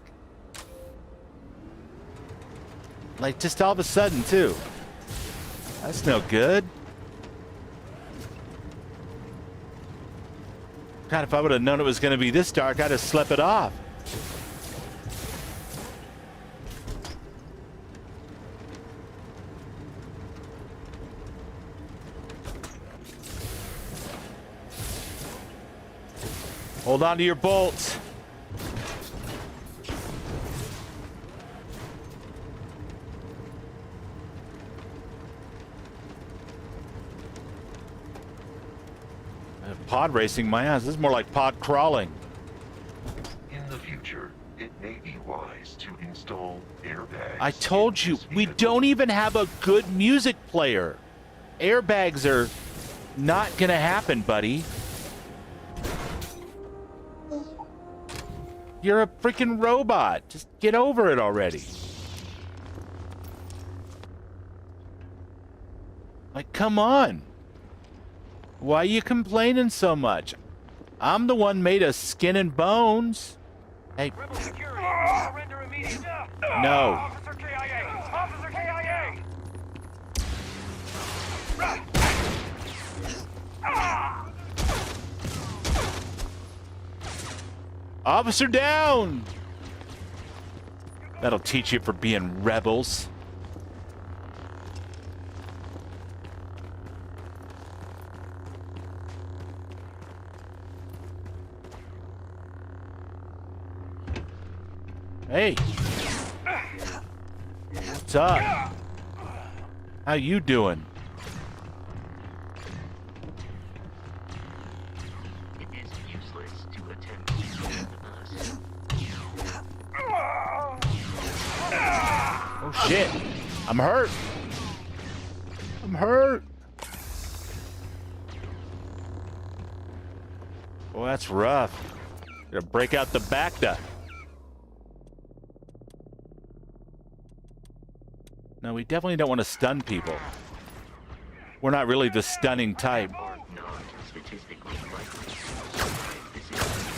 [SPEAKER 1] Like, just all of a sudden, too. That's no good. God, if I would have known it was going to be this dark, I'd have slept it off. Hold on to your bolts. Pod racing, my ass. This is more like pod crawling.
[SPEAKER 14] In the future, it may be wise to install airbags.
[SPEAKER 1] I told you, we don't even have a good music player. Airbags are not gonna happen, buddy. You're a freaking robot. Just get over it already. Like, come on. Why are you complaining so much? I'm the one made of skin and bones. Hey. No.
[SPEAKER 7] Officer KIA! Officer KIA!
[SPEAKER 1] Officer down! That'll teach you for being rebels. Hey. What's up? How you doing?
[SPEAKER 23] It is useless to attempt to defend us.
[SPEAKER 1] Oh shit. I'm hurt. I'm hurt. Oh, that's rough. Gotta break out the Bacta. No, we definitely don't want to stun people. We're not really the stunning type.
[SPEAKER 23] statistically likely to survive this invasion.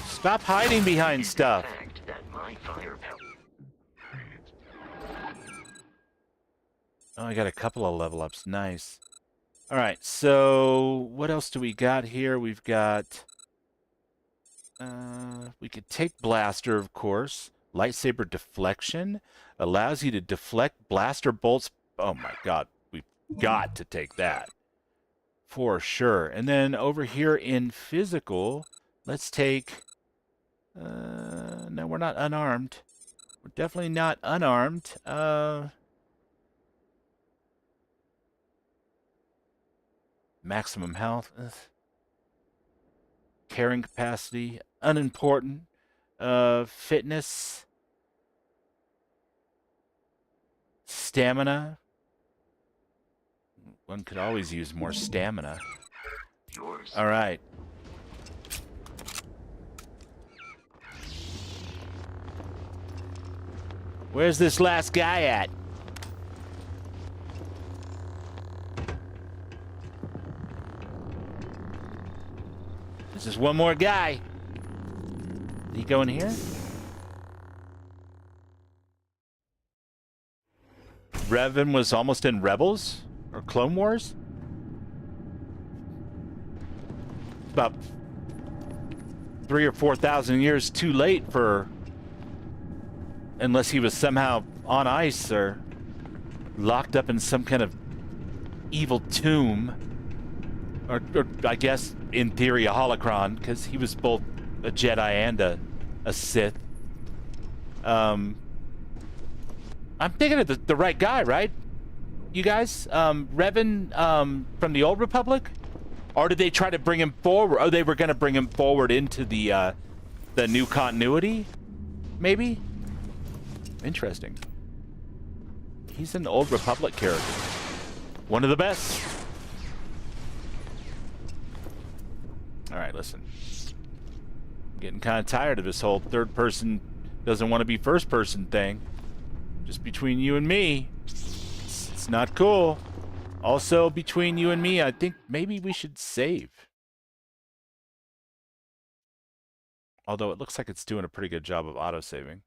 [SPEAKER 1] Stop hiding behind stuff. Oh, I got a couple of level ups. Nice. All right, so what else do we got here? We've got... we could take Blaster, of course. Lightsaber Deflection. Allows you to deflect blaster bolts. Oh my god, we've got to take that. For sure. And then over here in physical, let's take... no, we're not unarmed. We're definitely not unarmed. Maximum health. Carrying capacity. Unimportant. Fitness. Stamina. One could always use more stamina. All right. Where's this last guy at? This is one more guy. Did he go in here? Revan was almost in Rebels? Or Clone Wars? About 3,000 or 4,000 years too late for... Unless he was somehow on ice or locked up in some kind of evil tomb. Or I guess, in theory, a holocron, because he was both a Jedi and a Sith. I'm thinking of the right guy, right? You guys? Revan from the Old Republic? Or did they try to bring him forward? Oh, they were going to bring him forward into the new continuity? Maybe? Interesting. He's an Old Republic character. One of the best. Alright, listen. I'm getting kind of tired of this whole third person doesn't want to be first person thing. Just between you and me. It's not cool. Also, between you and me, I think maybe we should save. Although it looks like it's doing a pretty good job of auto-saving.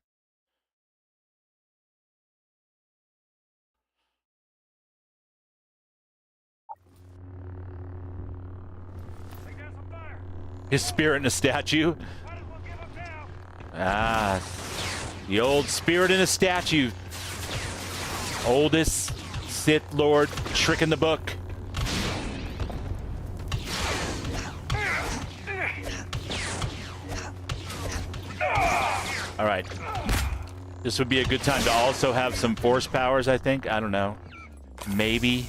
[SPEAKER 1] His spirit in a statue. Ah, the old spirit in a statue. Oldest Sith Lord trick in the book. All right. This would be a good time to also have some force powers, I think. I don't know. Maybe.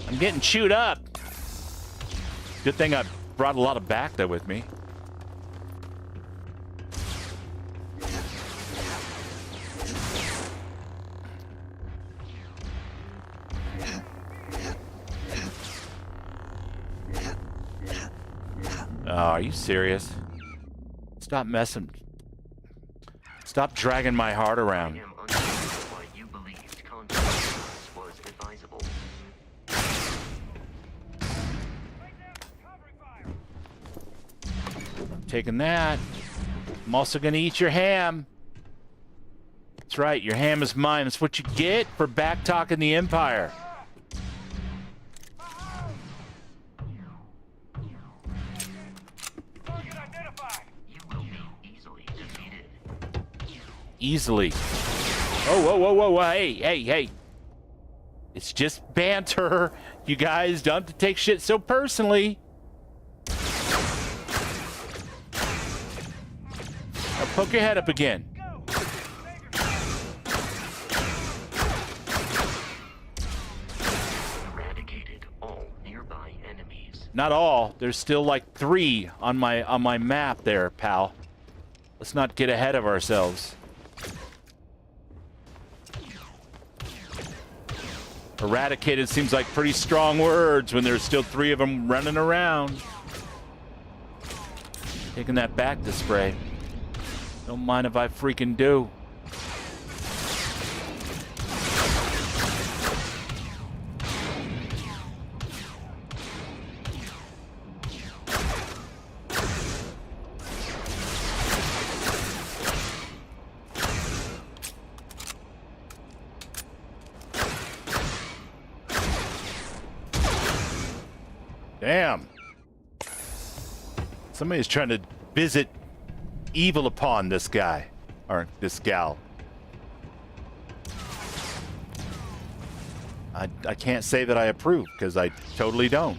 [SPEAKER 1] I'm getting chewed up. Good thing I brought a lot of Bacta with me. Oh, are you serious? Stop messing. Stop dragging my heart around. Taking that. I'm also gonna eat your ham. That's right, your ham is mine. That's what you get for back-talking the Empire. Easily. Oh, whoa, whoa, whoa, whoa, hey, hey, hey. It's just banter. You guys don't have to take shit so personally. Now poke your head up again.
[SPEAKER 23] Eradicated all nearby enemies.
[SPEAKER 1] Not all. There's still like 3 on my map there, pal. Let's not get ahead of ourselves. Eradicated seems like pretty strong words when there's still 3 of them running around. Taking that back to spray. Don't mind if I freaking do. Damn. Somebody's trying to visit evil upon this guy. Or this gal. I can't say that I approve, because I totally don't.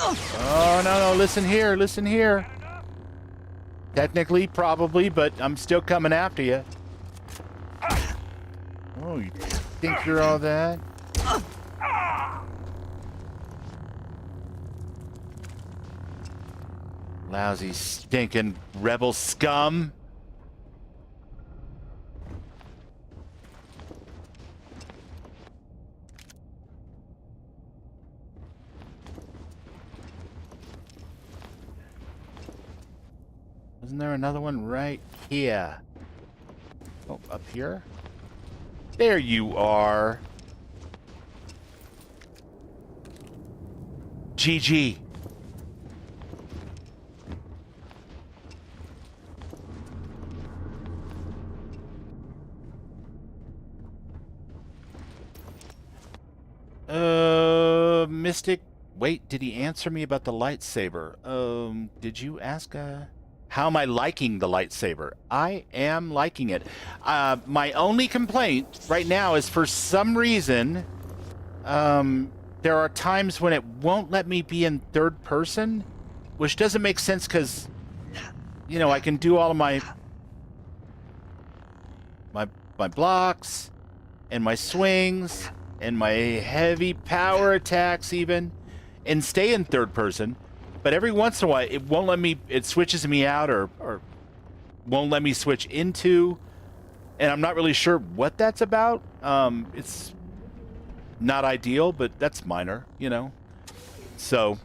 [SPEAKER 1] Oh, no, listen here, listen here. Technically, probably, but I'm still coming after you. Oh, you think you're all that? Lousy, stinking rebel scum. Isn't there another one right here? Oh, up here? There you are. GG. Mystic. Wait, did he answer me about the lightsaber? Did you ask, how am I liking the lightsaber? I am liking it. My only complaint right now is for some reason, there are times when it won't let me be in third person, which doesn't make sense because, you know, I can do all of my blocks and my swings and my heavy power attacks even, and stay in third person. But every once in a while, it won't let me, it switches me out or won't let me switch into, and I'm not really sure what that's about. It's not ideal, but that's minor, you know? So,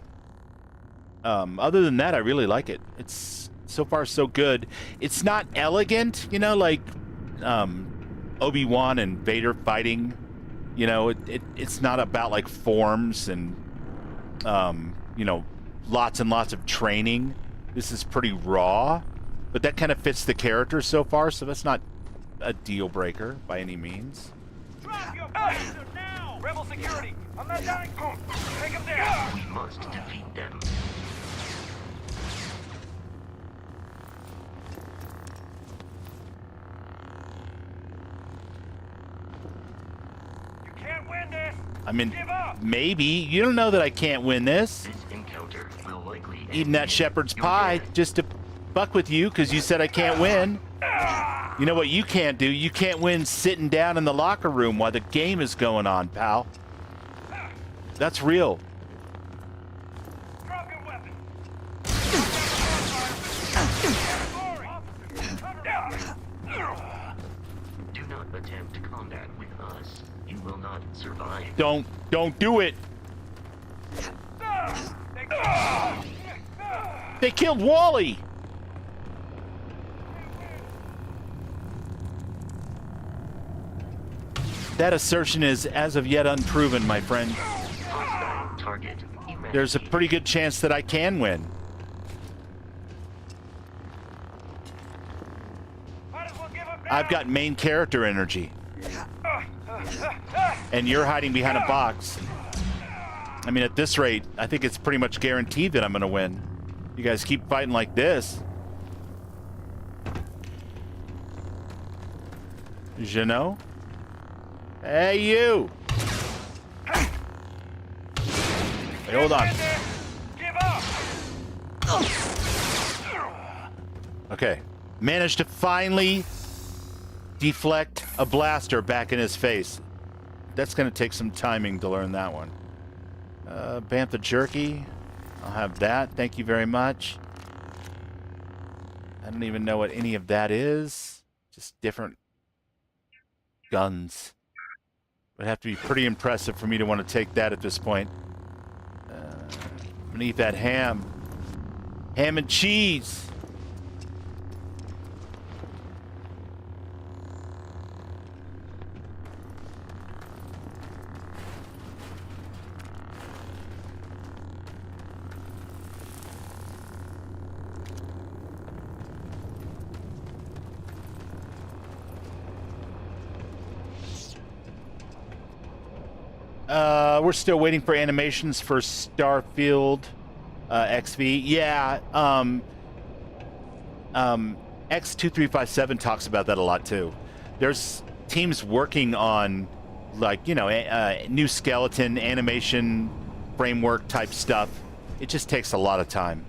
[SPEAKER 1] other than that, I really like it. It's so far so good. It's not elegant, you know, like Obi-Wan and Vader fighting. You know, it's not about like forms and, you know, lots and lots of training. This is pretty raw, but that kind of fits the character so far, so that's not a deal breaker by any means.
[SPEAKER 7] Drop your blaster now! Rebel security! I'm not dying! Take him down!
[SPEAKER 23] We must defeat them.
[SPEAKER 7] You can't win this!
[SPEAKER 1] I mean, maybe. You don't know that I can't win this.
[SPEAKER 23] This encounter will likely
[SPEAKER 1] Eating that shepherd's pie just to fuck with you because you said I can't win. You know what you can't do? You can't win sitting down in the locker room while the game is going on, pal. That's real.
[SPEAKER 7] Drop your weapon!
[SPEAKER 23] Do not attempt combat with us. You will not survive.
[SPEAKER 1] Don't do it. They killed Wally. That assertion is as of yet unproven, my friend.
[SPEAKER 23] Target.
[SPEAKER 1] There's a pretty good chance that I can win. I've got main character energy. And you're hiding behind a box. I mean, at this rate, I think it's pretty much guaranteed that I'm going to win. You guys keep fighting like this. You know? Hey, you! Hey, hold on. Okay. Managed to finally deflect a blaster back in his face. That's going to take some timing to learn that one. Bantha Jerky. I'll have that. Thank you very much. I don't even know what any of that is. Just different guns. It would have to be pretty impressive for me to want to take that at this point. I'm gonna eat that ham. Ham and cheese. We're still waiting for animations for Starfield XV. Yeah, X2357 talks about that a lot too. There's teams working on, like, you know, new skeleton animation framework type stuff. It just takes a lot of time.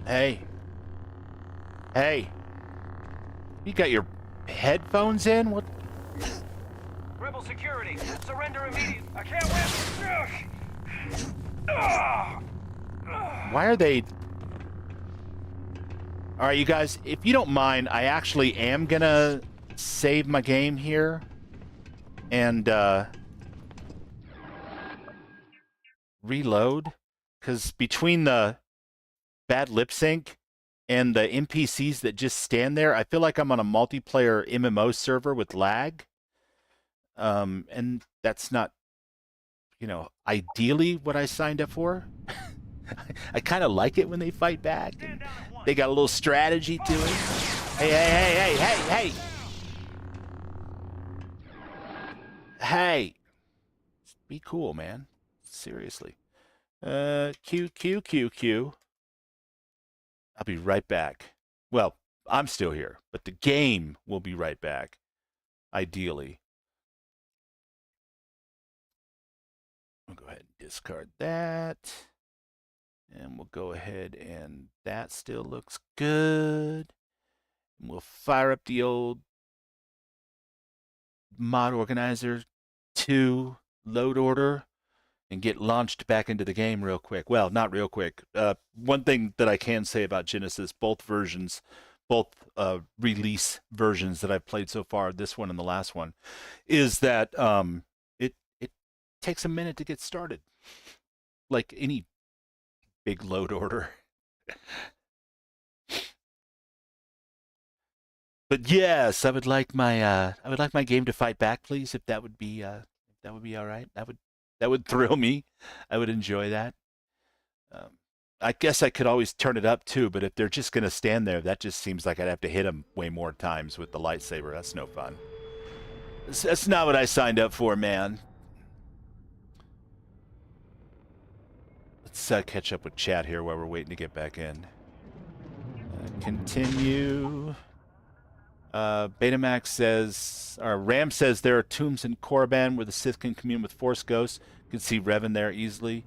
[SPEAKER 1] Hey. Hey. You got your headphones in? What?
[SPEAKER 7] Rebel security, surrender immediately. I can't win.
[SPEAKER 1] Why are they... Alright, you guys, if you don't mind, I actually am gonna save my game here. And, reload. Because between the bad lip sync and the NPCs that just stand there, I feel like I'm on a multiplayer MMO server with lag. And that's not, you know, ideally what I signed up for. I kind of like it when they fight back and they got a little strategy to it. Hey. Hey. Be cool, man. Seriously. Q. I'll be right back. Well, I'm still here, but the game will be right back. Ideally. We'll go ahead and discard that. And we'll go ahead and that still looks good. And we'll fire up the old Mod Organizer 2 load order and get launched back into the game real quick. Well, not real quick. One thing that I can say about Genesis, both versions, both release versions that I've played so far, this one and the last one, is that it takes a minute to get started. Like any big load order. But yes, I would like my game to fight back, please, if that would be all right. That would thrill me. I would enjoy that. I guess I could always turn it up too, but if they're just going to stand there, that just seems like I'd have to hit them way more times with the lightsaber. That's no fun. That's not what I signed up for, man. Let's catch up with chat here while we're waiting to get back in. Continue. Betamax says, or Ram says there are tombs in Korriban where the Sith can commune with Force ghosts. You can see Revan there easily.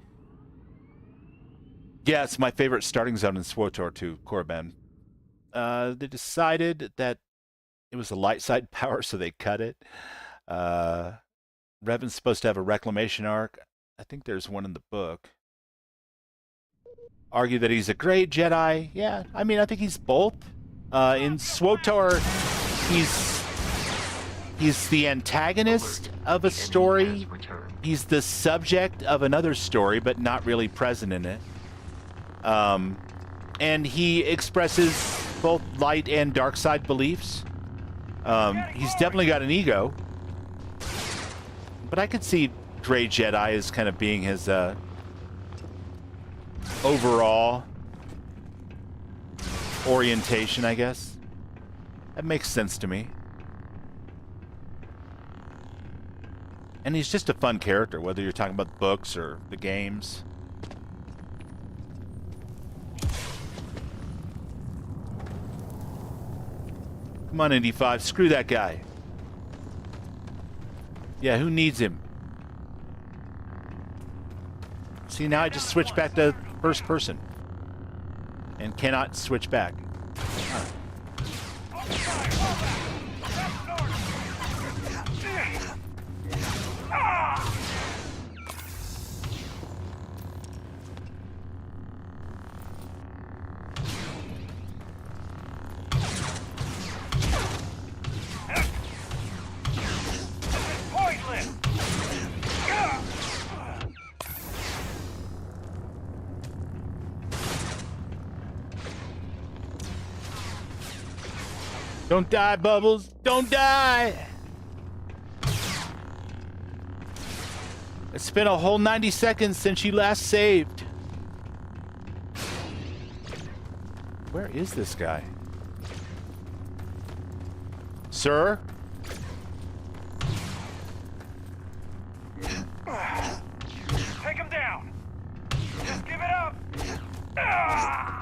[SPEAKER 1] Yeah, it's my favorite starting zone in SWTOR too, Korriban. They decided that it was a light side power, so they cut it. Revan's supposed to have a reclamation arc. I think there's one in the book. Argue that he's a great Jedi. Yeah, I mean, I think he's both. In SWTOR, he's the antagonist of a story. He's the subject of another story, but not really present in it. And he expresses both light and dark side beliefs. He's definitely got an ego. But I could see Grey Jedi as kind of being his overall orientation, I guess. That makes sense to me. And he's just a fun character, whether you're talking about the books or the games. Come on, Indy 5. Screw that guy. Yeah, who needs him? See, now I just switch back to first person. And cannot switch back. Don't die, Bubbles. Don't die. It's been a whole 90 seconds since you last saved. Where is this guy? Sir?
[SPEAKER 7] Take him down. Just give it up. Ah!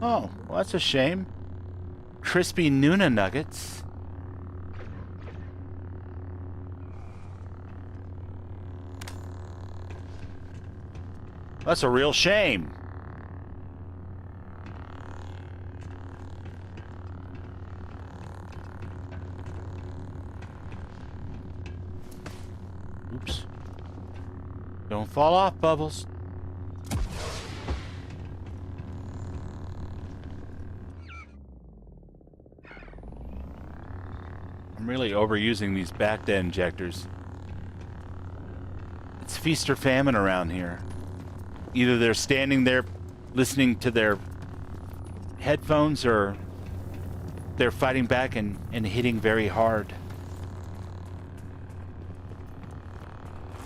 [SPEAKER 1] Oh, well, that's a shame. Crispy Nuna nuggets. That's a real shame. Oops. Don't fall off, Bubbles. I'm really overusing these Bacta injectors. It's feast or famine around here. Either they're standing there listening to their headphones or they're fighting back and hitting very hard.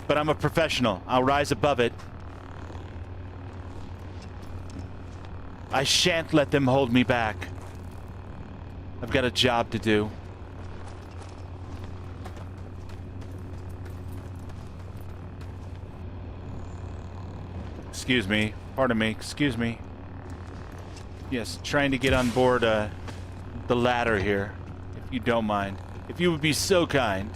[SPEAKER 1] But I'm a professional. I'll rise above it. I shan't let them hold me back. I've got a job to do. Excuse me. Pardon me. Excuse me. Yes, trying to get on board the ladder here, if you don't mind. If you would be so kind.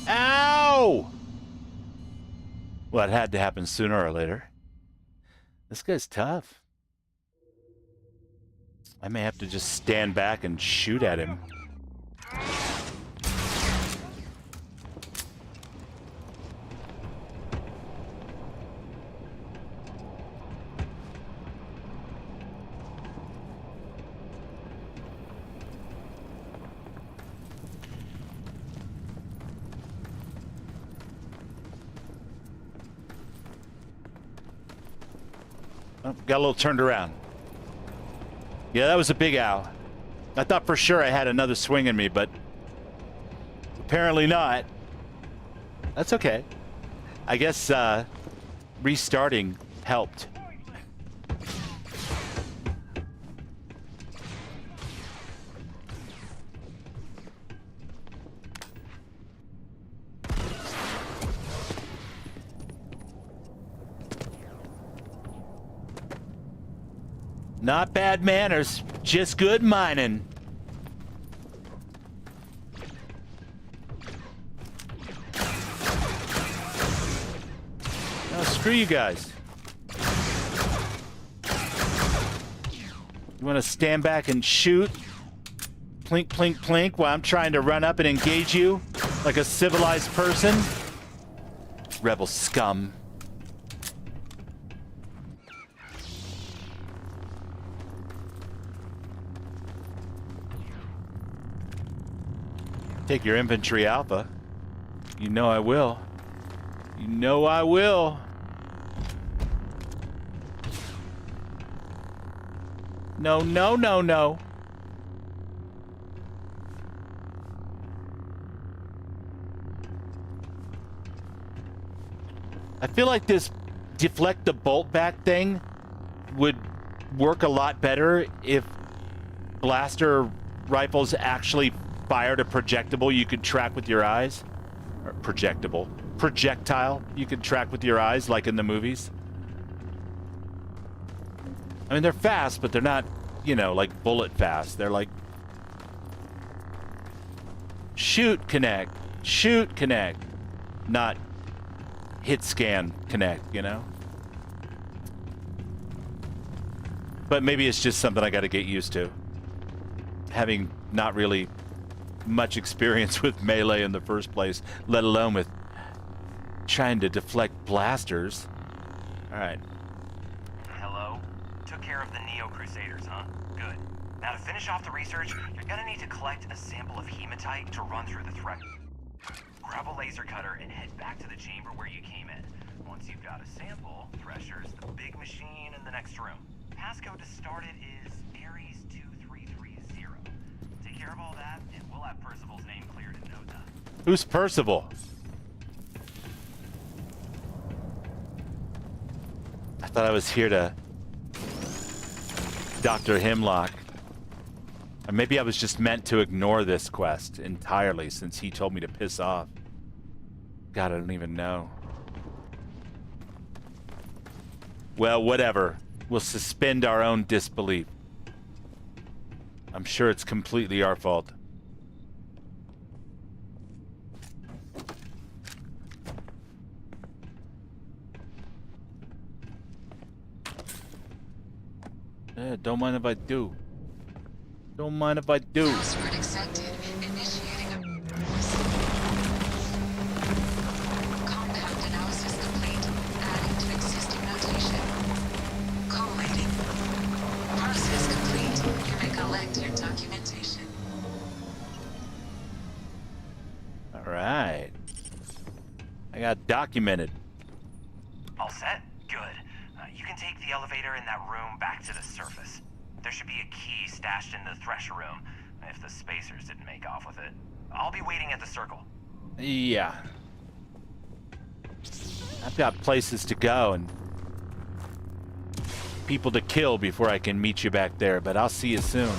[SPEAKER 1] Ow! Well, it had to happen sooner or later. This guy's tough. I may have to just stand back and shoot at him. Oh, got a little turned around. Yeah, that was a big owl. I thought for sure I had another swing in me, but apparently not. That's okay. I guess restarting helped. Not bad manners, just good mining. Oh, screw you guys. You want to stand back and shoot? Plink, plink, plink, while I'm trying to run up and engage you like a civilized person? Rebel scum. Take your infantry alpha. You know I will. You know I will. No, no, no, no. I feel like this deflect the bolt back thing would work a lot better if blaster rifles actually fired a projectable you could track with your eyes. Or projectile you could track with your eyes, like in the movies. I mean, they're fast, but they're not, you know, like bullet fast. They're like shoot, connect, not hit, scan, connect, you know? But maybe it's just something I got to get used to. Having not really much experience with melee in the first place, let alone with trying to deflect blasters. All right.
[SPEAKER 5] Hello? Took care of the Neo Crusaders, huh? Good. Now to finish off the research, you're gonna need to collect a sample of hematite to run through the threat. Grab a laser cutter and head back to the chamber where you came in. Once you've got a sample, Thresher's the big machine in the next room. Passcode to start it is Ares 2330. Take care of all that, and we'll have Percival's name cleared in no time.
[SPEAKER 1] Who's Percival? I thought I was here to Dr. Hemlock. Or maybe I was just meant to ignore this quest entirely since he told me to piss off. God, I don't even know. Well, whatever. We'll suspend our own disbelief. I'm sure it's completely our fault. Don't mind if I do. Don't mind if I do.
[SPEAKER 6] Password accepted. Initiating a compound analysis complete. Adding to existing notation. Collating. Process complete. You may collect your documentation.
[SPEAKER 1] All right. I got documented.
[SPEAKER 5] All set? Good. You can take the elevator in that room back to the surface. There should be a key stashed in the Thresher room, if the spacers didn't make off with it. I'll be waiting at the circle.
[SPEAKER 1] Yeah. I've got places to go and people to kill before I can meet you back there, but I'll see you soon.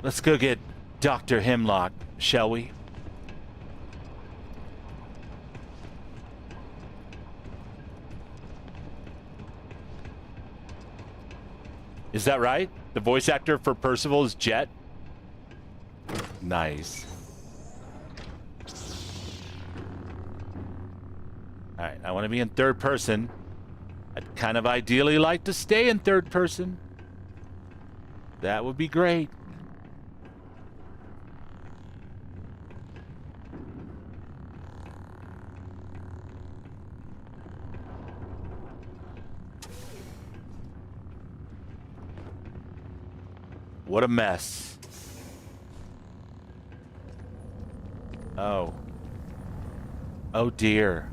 [SPEAKER 1] Let's go get Dr. Hemlock, shall we? Is that right? The voice actor for Percival is Jet? Nice. Alright, I want to be in third person. I'd kind of ideally like to stay in third person. That would be great. What a mess. Oh. Oh dear.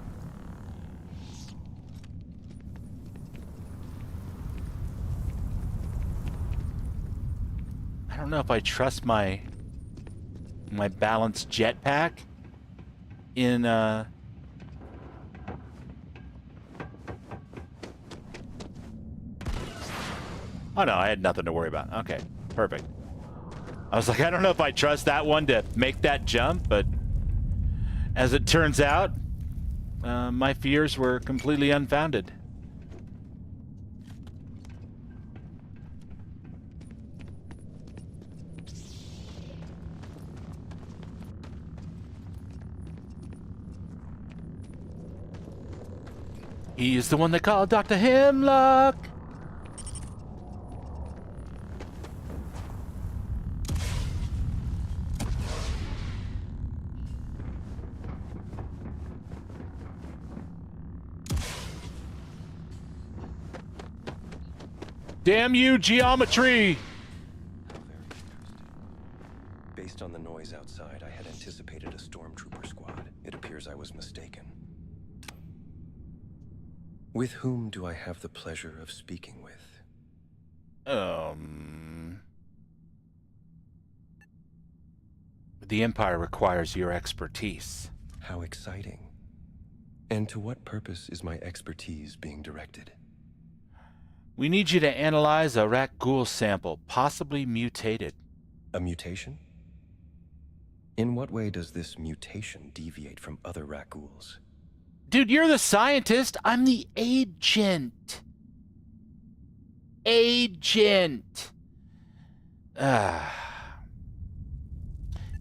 [SPEAKER 1] I don't know if I trust my balanced jetpack in Oh no, I had nothing to worry about. Okay. Perfect. I was like, I don't know if I trust that one to make that jump, but as it turns out, my fears were completely unfounded. He is the one they call Dr. Hemlock. Damn you, geometry!
[SPEAKER 8] Based on the noise outside, I had anticipated a stormtrooper squad. It appears I was mistaken. With whom do I have the pleasure of speaking with?
[SPEAKER 1] The Empire requires your expertise.
[SPEAKER 8] How exciting. And to what purpose is my expertise being directed?
[SPEAKER 1] We need you to analyze a rat ghoul sample, possibly mutated.
[SPEAKER 8] A mutation? In what way does this mutation deviate from other rat ghouls?
[SPEAKER 1] Dude, you're the scientist. I'm the agent. Agent.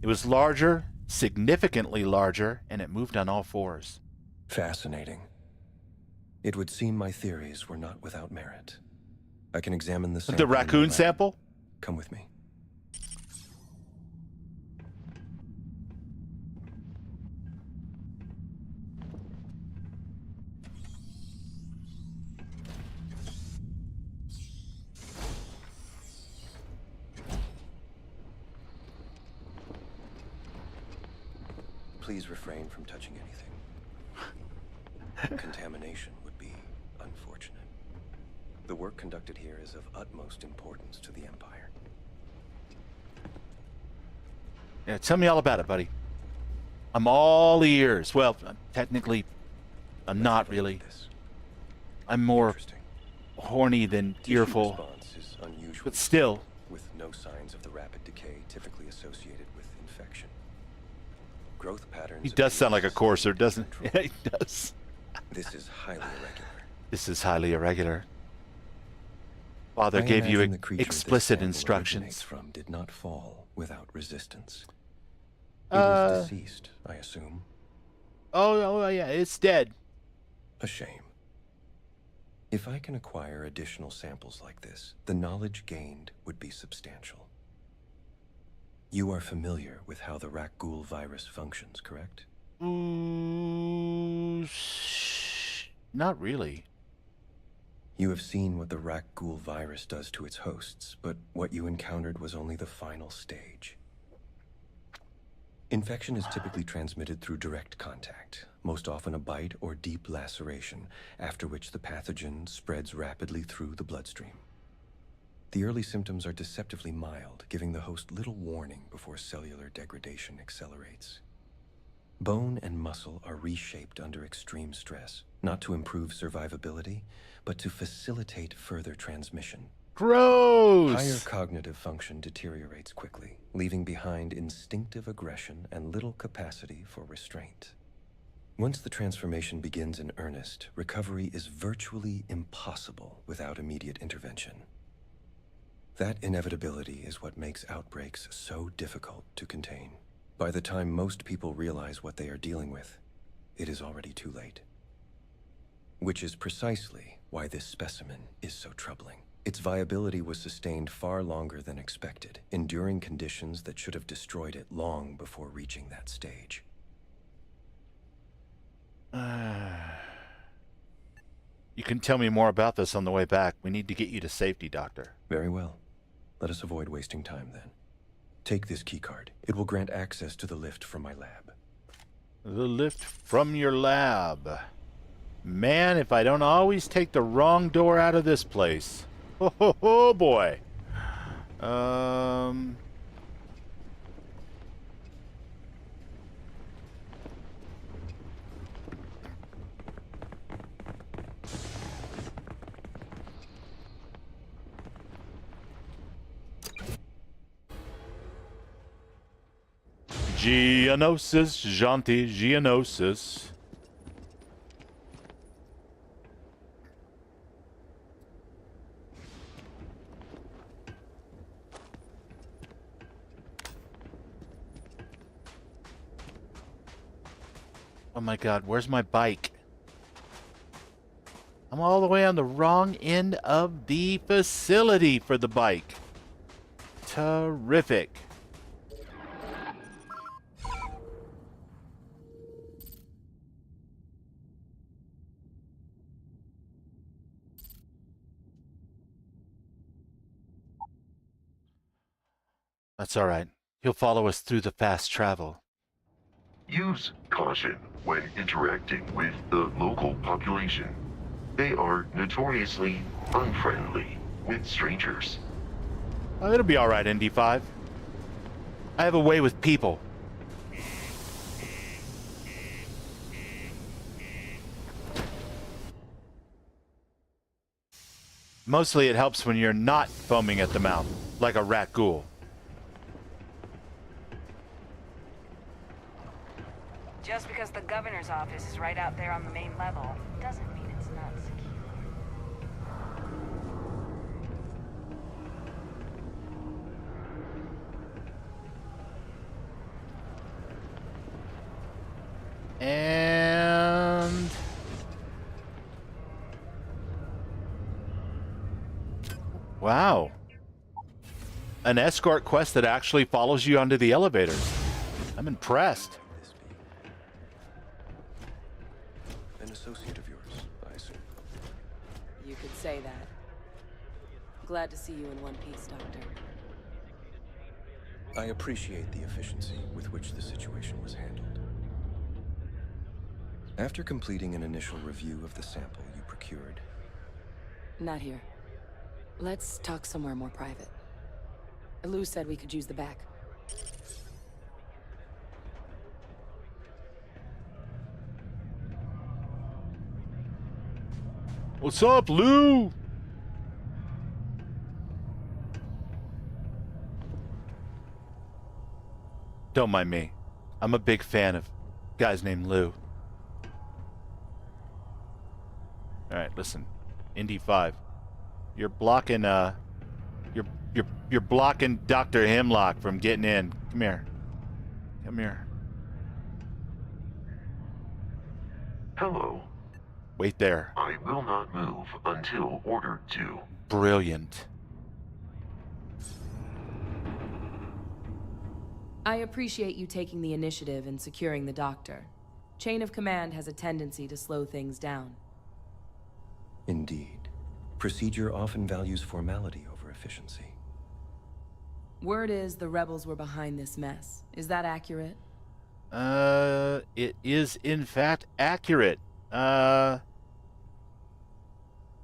[SPEAKER 1] It was larger, significantly larger, and it moved on all fours.
[SPEAKER 8] Fascinating. It would seem my theories were not without merit. I can examine the sample.
[SPEAKER 1] The raccoon sample?
[SPEAKER 8] Come with me. Please refrain from touching anything. Contamination would be unfortunate. The work conducted here is of utmost importance to the Empire.
[SPEAKER 1] Yeah, tell me all about it, buddy. I'm all ears. Well, technically, I'm not really. I'm more horny than earful.
[SPEAKER 8] Response is unusual,
[SPEAKER 1] but still.
[SPEAKER 8] With no signs of the rapid decay typically associated with infection. Growth patterns.
[SPEAKER 1] He does sound like a courser, doesn't he? Yeah, he does.
[SPEAKER 8] This is highly irregular.
[SPEAKER 1] This is highly irregular. Father gave you explicit instructions.
[SPEAKER 8] From did not fall without resistance. It is deceased, I assume.
[SPEAKER 1] Oh, yeah, it's dead.
[SPEAKER 8] A shame. If I can acquire additional samples like this, the knowledge gained would be substantial. You are familiar with how the rat ghoul virus functions, correct?
[SPEAKER 1] Not really.
[SPEAKER 8] You have seen what the rat ghoul virus does to its hosts, but what you encountered was only the final stage. Infection is typically transmitted through direct contact, most often a bite or deep laceration, after which the pathogen spreads rapidly through the bloodstream. The early symptoms are deceptively mild, giving the host little warning before cellular degradation accelerates. Bone and muscle are reshaped under extreme stress, not to improve survivability, but to facilitate further transmission.
[SPEAKER 1] Gross!
[SPEAKER 8] Higher cognitive function deteriorates quickly, leaving behind instinctive aggression and little capacity for restraint. Once the transformation begins in earnest, recovery is virtually impossible without immediate intervention. That inevitability is what makes outbreaks so difficult to contain. By the time most people realize what they are dealing with, it is already too late. Which is precisely why this specimen is so troubling. Its viability was sustained far longer than expected, enduring conditions that should have destroyed it long before reaching that stage.
[SPEAKER 1] You can tell me more about this on the way back. We need to get you to safety, Doctor.
[SPEAKER 8] Very well. Let us avoid wasting time then. Take this keycard. It will grant access to the lift from my lab.
[SPEAKER 1] The lift from your lab. Man, if I don't always take the wrong door out of this place. Oh boy. Geonosis, Janti, Geonosis. Oh my God, where's my bike? I'm all the way on the wrong end of the facility for the bike. Terrific. That's all right. He'll follow us through the fast travel.
[SPEAKER 14] Use caution when interacting with the local population. They are notoriously unfriendly with strangers.
[SPEAKER 1] Oh, it'll be alright, ND5. I have a way with people. Mostly it helps when you're not foaming at the mouth, like a rat ghoul.
[SPEAKER 10] Just because the governor's office is right out there on the main level, doesn't mean it's not secure.
[SPEAKER 1] And... wow. An escort quest that actually follows you onto the elevators. I'm impressed.
[SPEAKER 8] An associate of yours, I assume.
[SPEAKER 6] You could say that. Glad to see you in one piece, Doctor.
[SPEAKER 8] I appreciate the efficiency with which the situation was handled. After completing an initial review of the sample you procured...
[SPEAKER 6] Not here. Let's talk somewhere more private. Lou said we could use the back.
[SPEAKER 1] What's up, Lou? Don't mind me. I'm a big fan of guys named Lou. Alright, listen. Indy 5. You're blocking you're blocking Dr. Hemlock from getting in. Come here. Come here.
[SPEAKER 14] Hello.
[SPEAKER 1] Wait there.
[SPEAKER 14] I will not move until ordered to.
[SPEAKER 1] Brilliant.
[SPEAKER 6] I appreciate you taking the initiative in securing the doctor. Chain of command has a tendency to slow things down.
[SPEAKER 8] Indeed. Procedure often values formality over efficiency.
[SPEAKER 6] Word is the rebels were behind this mess. Is that accurate?
[SPEAKER 1] It is in fact accurate.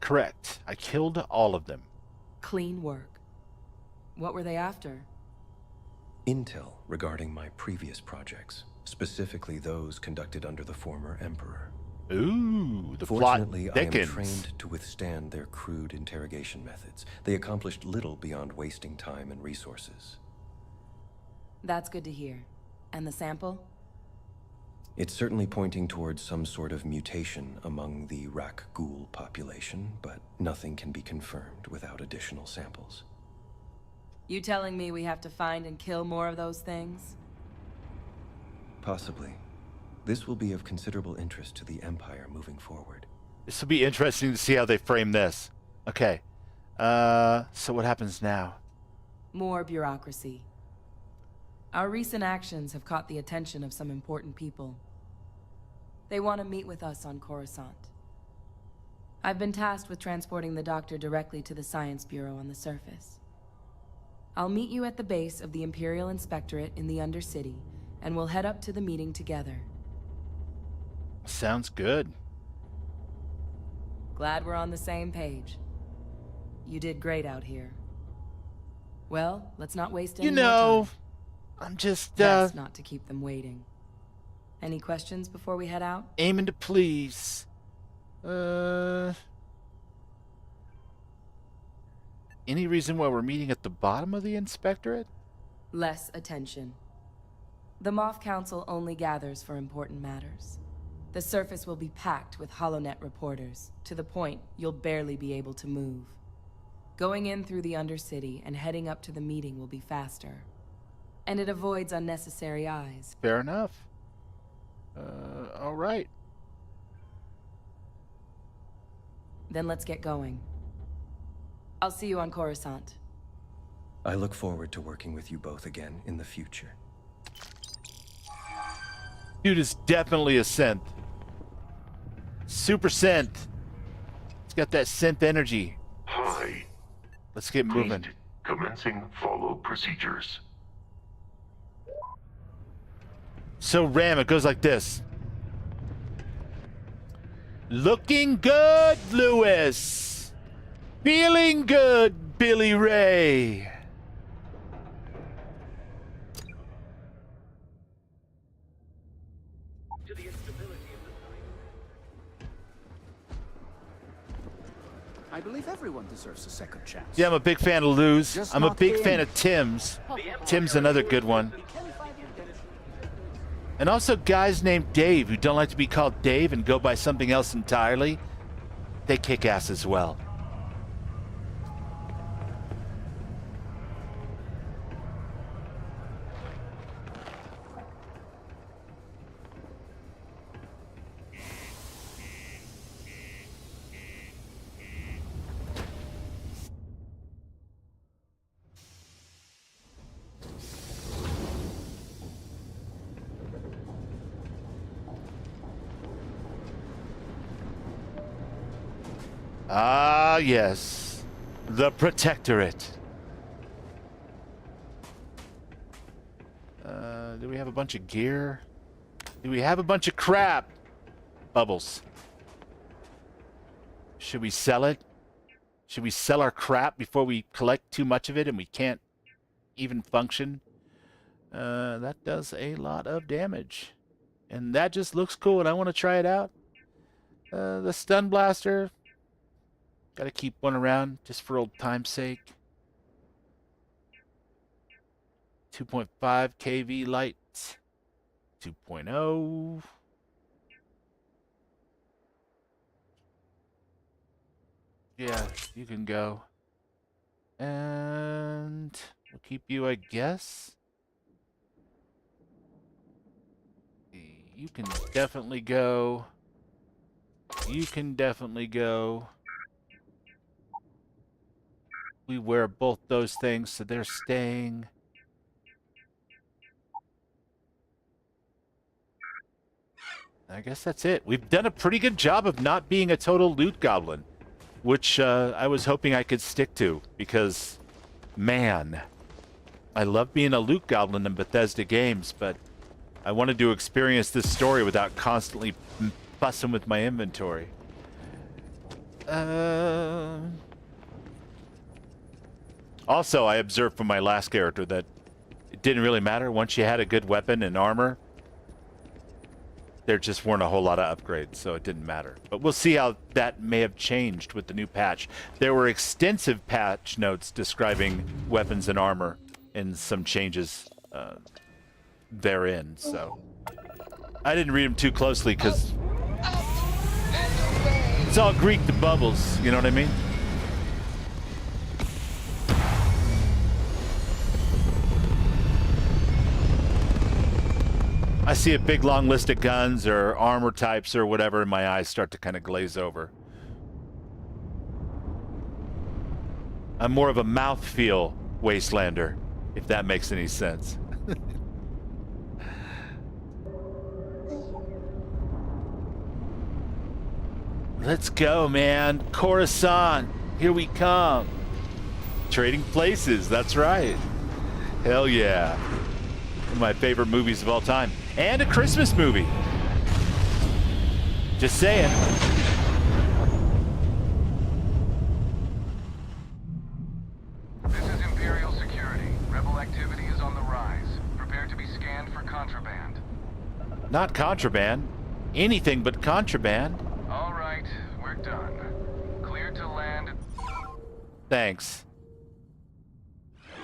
[SPEAKER 1] Correct. I killed all of them.
[SPEAKER 6] Clean work. What were they after?
[SPEAKER 8] Intel regarding my previous projects, specifically those conducted under the former Emperor.
[SPEAKER 1] Ooh, the
[SPEAKER 8] Fortunately,
[SPEAKER 1] plot
[SPEAKER 8] I am
[SPEAKER 1] thickens.
[SPEAKER 8] trained to withstand their crude interrogation methods. They accomplished little beyond wasting time and resources.
[SPEAKER 6] That's good to hear. And the sample?
[SPEAKER 8] It's certainly pointing towards some sort of mutation among the Rak Ghoul population, but nothing can be confirmed without additional samples.
[SPEAKER 6] You telling me we have to find and kill more of those things?
[SPEAKER 8] Possibly. This will be of considerable interest to the Empire moving forward.
[SPEAKER 1] This will be interesting to see how they frame this. Okay. So what happens now?
[SPEAKER 6] More bureaucracy. Our recent actions have caught the attention of some important people. They want to meet with us on Coruscant. I've been tasked with transporting the doctor directly to the Science Bureau on the surface. I'll meet you at the base of the Imperial Inspectorate in the Undercity, and we'll head up to the meeting together.
[SPEAKER 1] Sounds good.
[SPEAKER 6] Glad we're on the same page. You did great out here. Well, let's not waste any more time.
[SPEAKER 1] I'm just,
[SPEAKER 6] Best not to keep them waiting. Any questions before we head out?
[SPEAKER 1] aiming to please. Any reason why we're meeting at the bottom of the Inspectorate?
[SPEAKER 6] Less attention. The Moff Council only gathers for important matters. The surface will be packed with HoloNet reporters, to the point you'll barely be able to move. Going in through the Undercity and heading up to the meeting will be faster. And it avoids unnecessary eyes.
[SPEAKER 1] Fair enough. All right.
[SPEAKER 6] Then let's get going. I'll see you on Coruscant.
[SPEAKER 8] I look forward to working with you both again in the future.
[SPEAKER 1] Dude is definitely a synth. Super synth. It's got that synth energy.
[SPEAKER 14] Hi.
[SPEAKER 1] Let's get moving.
[SPEAKER 14] Please, commencing follow procedures.
[SPEAKER 1] So Ram, it goes like this. Looking good, Lewis. Feeling good, Billy Ray.
[SPEAKER 12] I believe everyone deserves a second chance.
[SPEAKER 1] Yeah, I'm a big fan of Lou's.
[SPEAKER 12] Just
[SPEAKER 1] I'm a
[SPEAKER 12] not
[SPEAKER 1] big
[SPEAKER 12] him.
[SPEAKER 1] fan of Tim's. Tim's another good one. And also guys named Dave who don't like to be called Dave and go by something else entirely. They kick ass as well. Ah, yes. The Protectorate. Do we have a bunch of gear? Do we have a bunch of crap? Bubbles. Should we sell it? Should we sell our crap before we collect too much of it and we can't even function? That does a lot of damage. And that just looks cool and I want to try it out. The Stun Blaster. Gotta keep one around just for old time's sake. 2.5 kV light. 2.0. Yeah, you can go. And we'll keep you, I guess. You can definitely go. You can definitely go. We wear both those things, so they're staying. I guess that's it. We've done a pretty good job of not being a total loot goblin, which I was hoping I could stick to, because, man, I love being a loot goblin in Bethesda games, but I wanted to experience this story without constantly fussing with my inventory. Also, I observed from my last character that it didn't really matter. Once you had a good weapon and armor, there just weren't a whole lot of upgrades, so it didn't matter. But we'll see how that may have changed with the new patch. There were extensive patch notes describing weapons and armor and some changes therein, so I didn't read them too closely because it's all Greek to Bubbles, you know what I mean? I see a big long list of guns or armor types or whatever, and my eyes start to kind of glaze over. I'm more of a mouthfeel wastelander, if that makes any sense. Let's go, man. Coruscant, here we come. Trading places, that's right. Hell yeah. One of my favorite movies of all time. And a Christmas movie. Just saying.
[SPEAKER 18] This is Imperial Security. Rebel activity is on the rise. Prepare to be scanned for contraband.
[SPEAKER 1] Not contraband. Anything but contraband.
[SPEAKER 18] All right, we're done. Clear to land.
[SPEAKER 1] Thanks.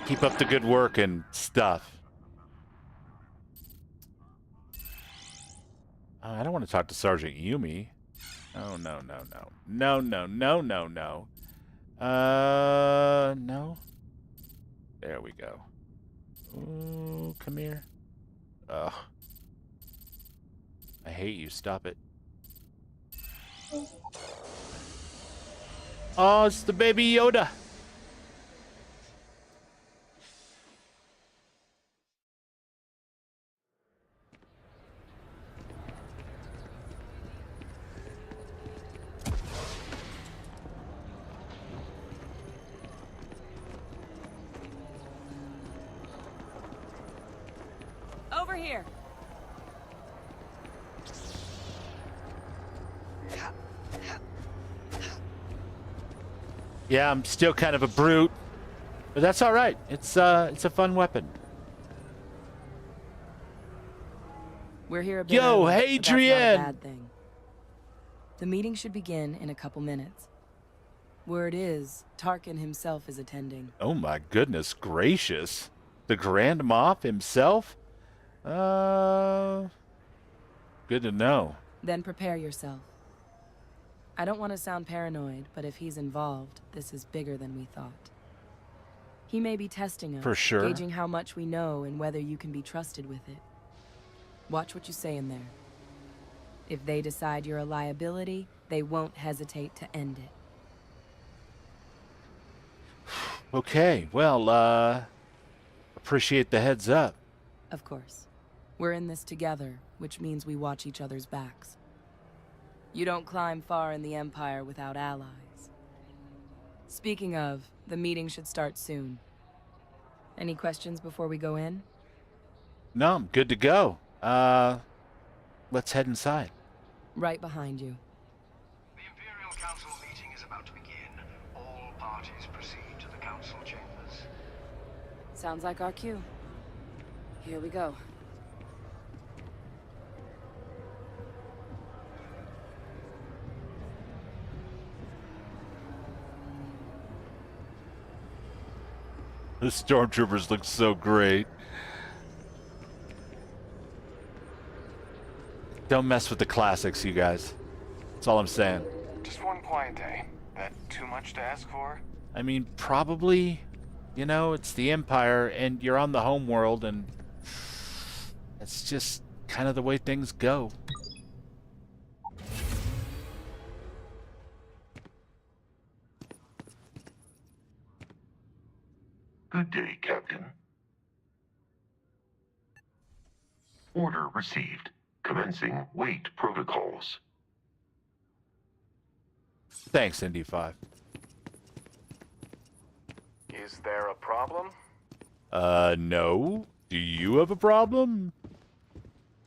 [SPEAKER 1] Keep up the good work and stuff. I don't want to talk to Sergeant Yumi. Oh, no, no, no. No, no, no, no, no. No. There we go. Ooh, come here. Ugh. I hate you. Stop it. Oh, it's the baby Yoda.
[SPEAKER 10] Over here.
[SPEAKER 1] Yeah, I'm still kind of a brute, but that's all right. It's a fun weapon.
[SPEAKER 6] We're here a bit
[SPEAKER 1] Yo,
[SPEAKER 6] early,
[SPEAKER 1] hey,
[SPEAKER 6] but that's not a
[SPEAKER 1] Adrienne.
[SPEAKER 6] bad thing. The meeting should begin in a couple minutes. Word is, Tarkin himself is attending.
[SPEAKER 1] Oh my goodness gracious. The Grand Moff himself? Good to know.
[SPEAKER 6] Then prepare yourself. I don't want to sound paranoid, but if he's involved, this is bigger than we thought. He may be testing us,
[SPEAKER 1] For sure.
[SPEAKER 6] gauging how much we know and whether you can be trusted with it. Watch what you say in there. If they decide you're a liability, they won't hesitate to end it.
[SPEAKER 1] Okay, well, appreciate the heads up.
[SPEAKER 6] Of course. We're in this together, which means we watch each other's backs. You don't climb far in the Empire without allies. Speaking of, the meeting should start soon. Any questions before we go in?
[SPEAKER 1] No, I'm good to go. Let's head inside.
[SPEAKER 6] Right behind you.
[SPEAKER 18] The Imperial Council meeting is about to begin. All parties proceed to the council chambers.
[SPEAKER 6] Sounds like our cue. Here we go.
[SPEAKER 1] The stormtroopers look so great. Don't mess with the classics, you guys. That's all I'm saying.
[SPEAKER 9] Just one quiet day. That too much to ask for?
[SPEAKER 1] I mean, probably, you know, it's the Empire, and you're on the home world, and it's just kind of the way things go.
[SPEAKER 14] Good day, Captain. Order received. Commencing wait protocols.
[SPEAKER 1] Thanks, ND5.
[SPEAKER 18] Is there a problem?
[SPEAKER 1] No. Do you have a problem?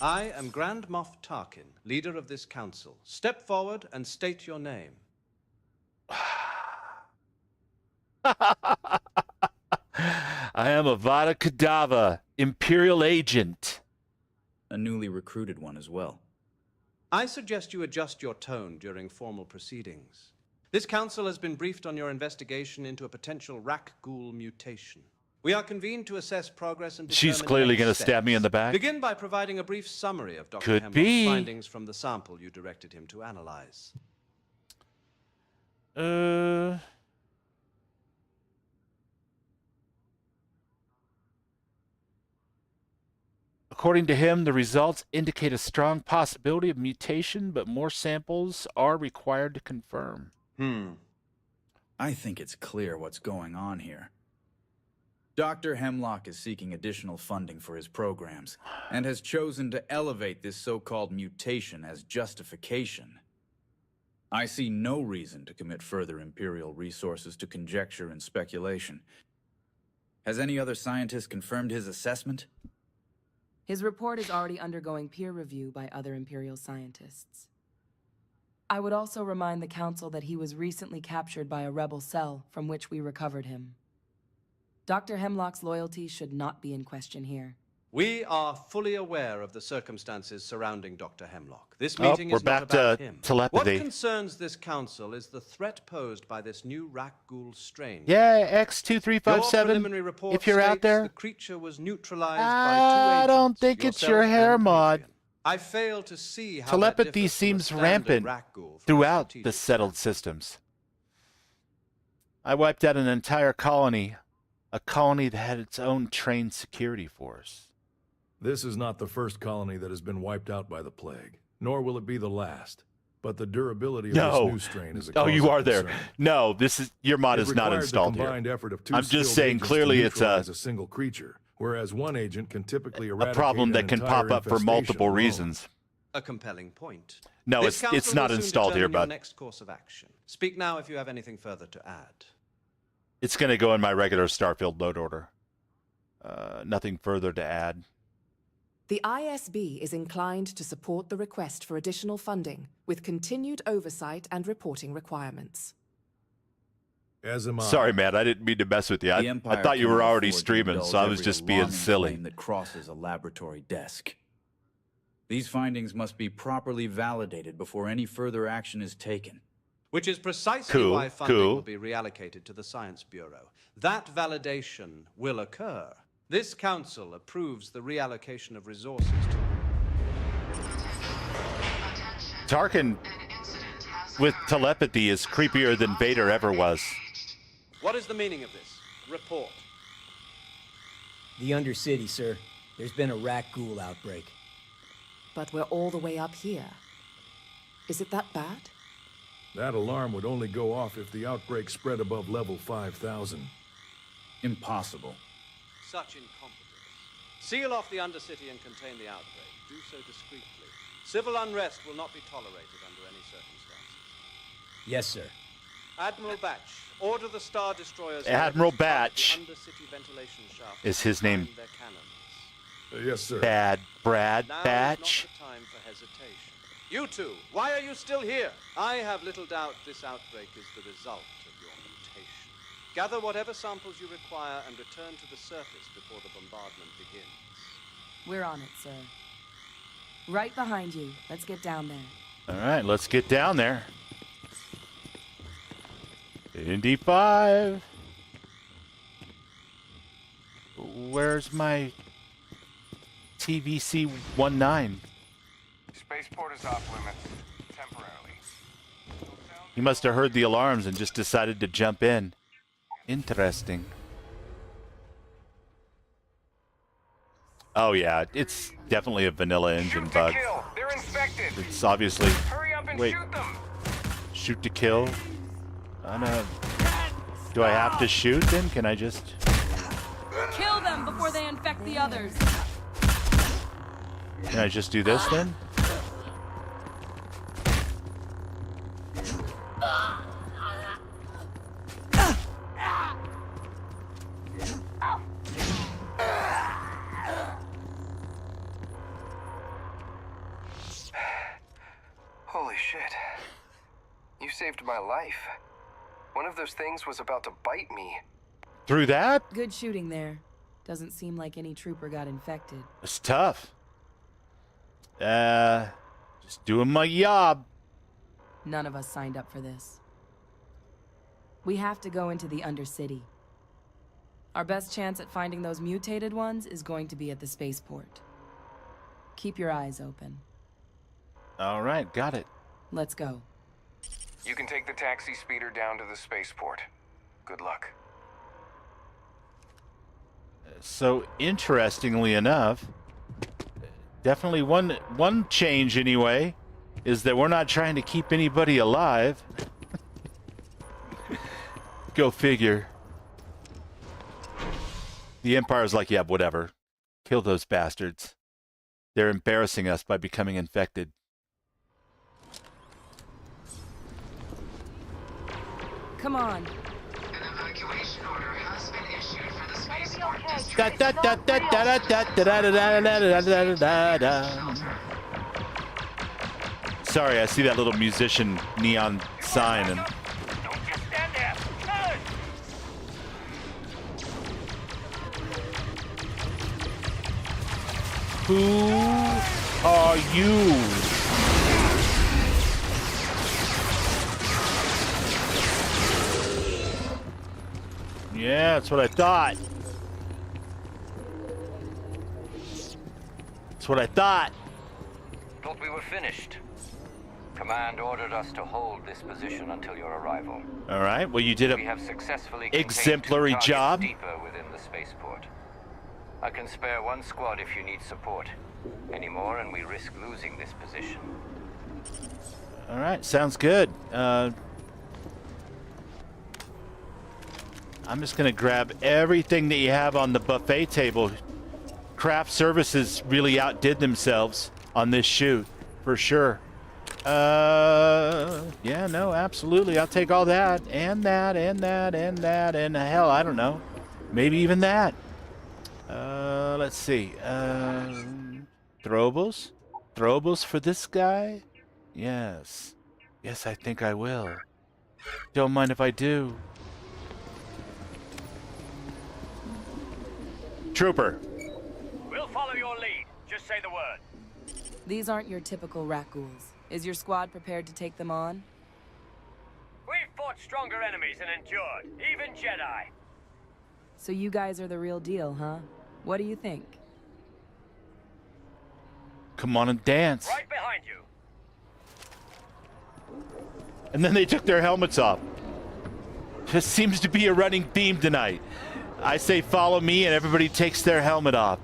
[SPEAKER 11] I am Grand Moff Tarkin, leader of this council. Step forward and state your name.
[SPEAKER 1] I am Avada Kadava, Imperial Agent.
[SPEAKER 13] A newly recruited one as well.
[SPEAKER 11] I suggest you adjust your tone during formal proceedings. This council has been briefed on your investigation into a potential Rakghoul mutation. We are convened to assess progress and determine
[SPEAKER 1] She's clearly
[SPEAKER 11] next
[SPEAKER 1] going to
[SPEAKER 11] steps.
[SPEAKER 1] stab me in the back.
[SPEAKER 11] Begin by providing a brief summary of Dr.
[SPEAKER 1] Could
[SPEAKER 11] Hemlock's
[SPEAKER 1] be.
[SPEAKER 11] findings from the sample you directed him to analyze.
[SPEAKER 1] According to him, the results indicate a strong possibility of mutation, but more samples are required to confirm.
[SPEAKER 13] I think it's clear what's going on here. Dr. Hemlock is seeking additional funding for his programs, and has chosen to elevate this so-called mutation as justification. I see no reason to commit further Imperial resources to conjecture and speculation. Has any other scientist confirmed his assessment?
[SPEAKER 6] His report is already undergoing peer review by other Imperial scientists. I would also remind the Council that he was recently captured by a rebel cell from which we recovered him. Dr. Hemlock's loyalty should not be in question here.
[SPEAKER 11] We are fully aware of the circumstances surrounding Dr. Hemlock. This meeting
[SPEAKER 1] we're
[SPEAKER 11] is not
[SPEAKER 1] back
[SPEAKER 11] about
[SPEAKER 1] to
[SPEAKER 11] him.
[SPEAKER 1] telepathy.
[SPEAKER 11] What concerns this council is the threat posed by this new Rakghoul strain.
[SPEAKER 1] Yeah,
[SPEAKER 11] Your
[SPEAKER 1] X2357,
[SPEAKER 11] preliminary report
[SPEAKER 1] if you're out
[SPEAKER 11] states
[SPEAKER 1] there.
[SPEAKER 11] the creature was neutralized by two
[SPEAKER 1] I
[SPEAKER 11] agents,
[SPEAKER 1] don't think it's your
[SPEAKER 11] yourself
[SPEAKER 1] hair
[SPEAKER 11] and
[SPEAKER 1] mod.
[SPEAKER 11] Adrian. I fail to see how that
[SPEAKER 1] Telepathy
[SPEAKER 11] differs from a
[SPEAKER 1] seems
[SPEAKER 11] standard
[SPEAKER 1] rampant
[SPEAKER 11] Rakghoul from
[SPEAKER 1] throughout
[SPEAKER 11] strategic
[SPEAKER 1] the settled systems. I wiped out an entire colony, a colony that had its own trained security force.
[SPEAKER 15] This is not the first colony that has been wiped out by the plague, nor will it be the last. But the durability of this new strain is a cause
[SPEAKER 1] you
[SPEAKER 15] of
[SPEAKER 1] are there.
[SPEAKER 15] concern.
[SPEAKER 1] No, this is your mod
[SPEAKER 15] It
[SPEAKER 1] is not
[SPEAKER 15] required the
[SPEAKER 1] installed here.
[SPEAKER 15] combined effort of two
[SPEAKER 1] I'm just
[SPEAKER 15] skilled
[SPEAKER 1] saying
[SPEAKER 15] agents
[SPEAKER 1] clearly
[SPEAKER 15] to
[SPEAKER 1] it's
[SPEAKER 15] neutralize a single creature, whereas one agent can typically
[SPEAKER 1] a
[SPEAKER 15] eradicate
[SPEAKER 1] problem that
[SPEAKER 15] an
[SPEAKER 1] can
[SPEAKER 15] entire
[SPEAKER 1] pop up for
[SPEAKER 15] infestation
[SPEAKER 1] multiple
[SPEAKER 15] alone.
[SPEAKER 1] reasons.
[SPEAKER 11] A compelling point.
[SPEAKER 1] No,
[SPEAKER 11] This
[SPEAKER 1] it's
[SPEAKER 11] council
[SPEAKER 1] not
[SPEAKER 11] will soon
[SPEAKER 1] installed here,
[SPEAKER 11] determine your
[SPEAKER 1] bud.
[SPEAKER 11] next course of action. Speak now if you have anything further to add.
[SPEAKER 1] It's going to go in my regular Starfield load order. Nothing further to add.
[SPEAKER 24] The ISB is inclined to support the request for additional funding, with continued oversight and reporting requirements.
[SPEAKER 15] As am I.
[SPEAKER 1] Sorry, man. I didn't mean to mess with you. I thought you were
[SPEAKER 13] cannot
[SPEAKER 1] already
[SPEAKER 13] afford to
[SPEAKER 1] streaming,
[SPEAKER 13] indulge
[SPEAKER 1] so I was
[SPEAKER 13] every
[SPEAKER 1] just being
[SPEAKER 13] alarming
[SPEAKER 1] silly.
[SPEAKER 13] claim that crosses a laboratory desk. These findings must be properly validated before any further action is taken.
[SPEAKER 11] Which is precisely why funding will be reallocated to the Science Bureau. That validation will occur. This council approves the reallocation of resources to
[SPEAKER 1] Tarkin with telepathy is creepier than Vader ever was.
[SPEAKER 11] What is the meaning of this? Report.
[SPEAKER 2] The Undercity, sir. There's been a rat ghoul outbreak.
[SPEAKER 24] But we're all the way up here. Is it that bad?
[SPEAKER 15] That alarm would only go off if the outbreak spread above level 5,000.
[SPEAKER 13] Impossible.
[SPEAKER 11] Such incompetence. Seal off the Undercity and contain the outbreak. Do so discreetly. Civil unrest will not be tolerated under any circumstances.
[SPEAKER 2] Yes, sir.
[SPEAKER 11] Admiral Batch, order the Star Destroyers...
[SPEAKER 1] Admiral Batch
[SPEAKER 11] Undercity ventilation shaft
[SPEAKER 1] is his name.
[SPEAKER 11] their cannons.
[SPEAKER 15] Yes, sir.
[SPEAKER 1] Bad Brad
[SPEAKER 11] Now
[SPEAKER 1] Batch.
[SPEAKER 11] is not the time for hesitation. You two, why are you still here? I have little doubt this outbreak is the result of your mutation. Gather whatever samples you require and return to the surface before the bombardment begins.
[SPEAKER 24] We're on it, sir. Right behind you. Let's get down there.
[SPEAKER 1] All right, let's get down there. Indy 5. Where's my TVC-19?
[SPEAKER 18] Spaceport is off limits, temporarily.
[SPEAKER 1] He must have heard the alarms and just decided to jump in. Interesting. Oh yeah, it's definitely a vanilla engine bug.
[SPEAKER 18] They're infected.
[SPEAKER 1] It's obviously...
[SPEAKER 18] Hurry up and
[SPEAKER 1] Wait.
[SPEAKER 18] shoot them.
[SPEAKER 1] Shoot to kill? I know. Do I have to shoot then? Can I just...
[SPEAKER 24] Kill them before they infect the others.
[SPEAKER 1] Can I just do this then?
[SPEAKER 16] Holy shit. You saved my life. One of those things was about to bite me.
[SPEAKER 1] Through that?
[SPEAKER 24] Good shooting there. Doesn't seem like any trooper got infected.
[SPEAKER 1] It's tough. Just doing my job.
[SPEAKER 24] None of us signed up for this. We have to go into the Undercity. Our best chance at finding those mutated ones is going to be at the spaceport. Keep your eyes open.
[SPEAKER 1] All right, got it.
[SPEAKER 24] Let's go.
[SPEAKER 16] You can take the taxi speeder down to the spaceport. Good luck.
[SPEAKER 1] So, interestingly enough, definitely one change anyway, is that we're not trying to keep anybody alive. Go figure. The Empire's like, yeah, whatever. Kill those bastards. They're embarrassing us by becoming infected.
[SPEAKER 24] Come on.
[SPEAKER 23] An evacuation order has been issued for the spaceport district.
[SPEAKER 1] Sorry, I see that little musician neon sign and...
[SPEAKER 7] Don't just stand there. Hey!
[SPEAKER 1] Who are you? Yeah, that's what I thought. That's what I thought.
[SPEAKER 17] Thought we were finished. Command ordered us to hold this position until your arrival.
[SPEAKER 1] All right. Well, you did
[SPEAKER 17] We have successfully
[SPEAKER 1] exemplary
[SPEAKER 17] contained 2
[SPEAKER 1] job.
[SPEAKER 17] targets deeper within the spaceport. I can spare 1 squad if you need support. Any more, and we risk losing this position.
[SPEAKER 1] All right. Sounds good. I'm just going to grab everything that you have on the buffet table. Craft services really outdid themselves on this shoot, for sure. Yeah, no, absolutely. I'll take all that, and that, and that, and that, and hell, I don't know. Maybe even that. Let's see. Throwables? Throwables for this guy? Yes. Yes, I think I will. Don't mind if I do. Trooper.
[SPEAKER 7] We'll follow your lead. Just say the word.
[SPEAKER 24] These aren't your typical rat ghouls. Is your squad prepared to take them on?
[SPEAKER 7] We've fought stronger enemies and endured, even Jedi.
[SPEAKER 24] So you guys are the real deal, huh? What do you think?
[SPEAKER 1] Come on and dance.
[SPEAKER 7] Right behind you.
[SPEAKER 1] And then they took their helmets off. This seems to be a running theme tonight. I say follow me and everybody takes their helmet off.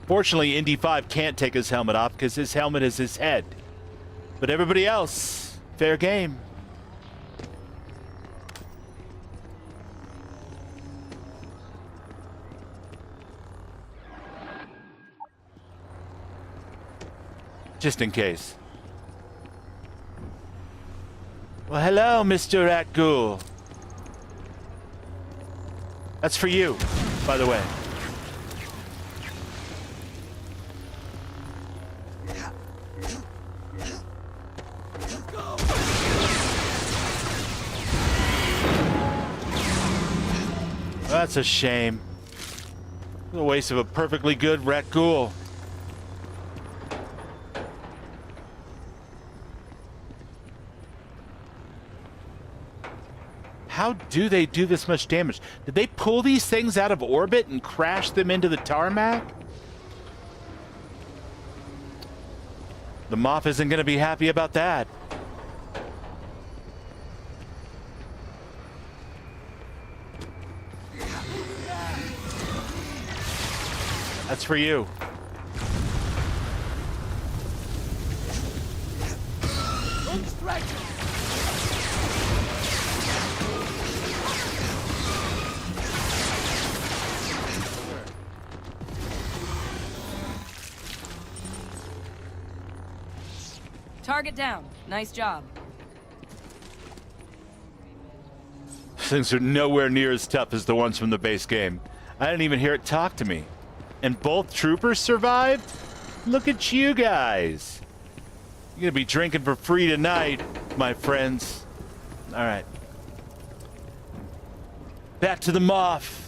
[SPEAKER 1] Fortunately, Indy 5 can't take his helmet off because his helmet is his head. But everybody else, fair game. Just in case. Well, hello, Mr. Rat Ghoul. That's for you, by the way. That's a shame. The waste of a perfectly good Rat Ghoul. How do they do this much damage? Did they pull these things out of orbit and crash them into the tarmac? The Moff isn't going to be happy about that. That's for you.
[SPEAKER 24] Target down. Nice job.
[SPEAKER 1] Things are nowhere near as tough as the ones from the base game. I didn't even hear it talk to me. And both troopers survived? Look at you guys. You're gonna be drinking for free tonight, my friends. All right. Back to the Moff.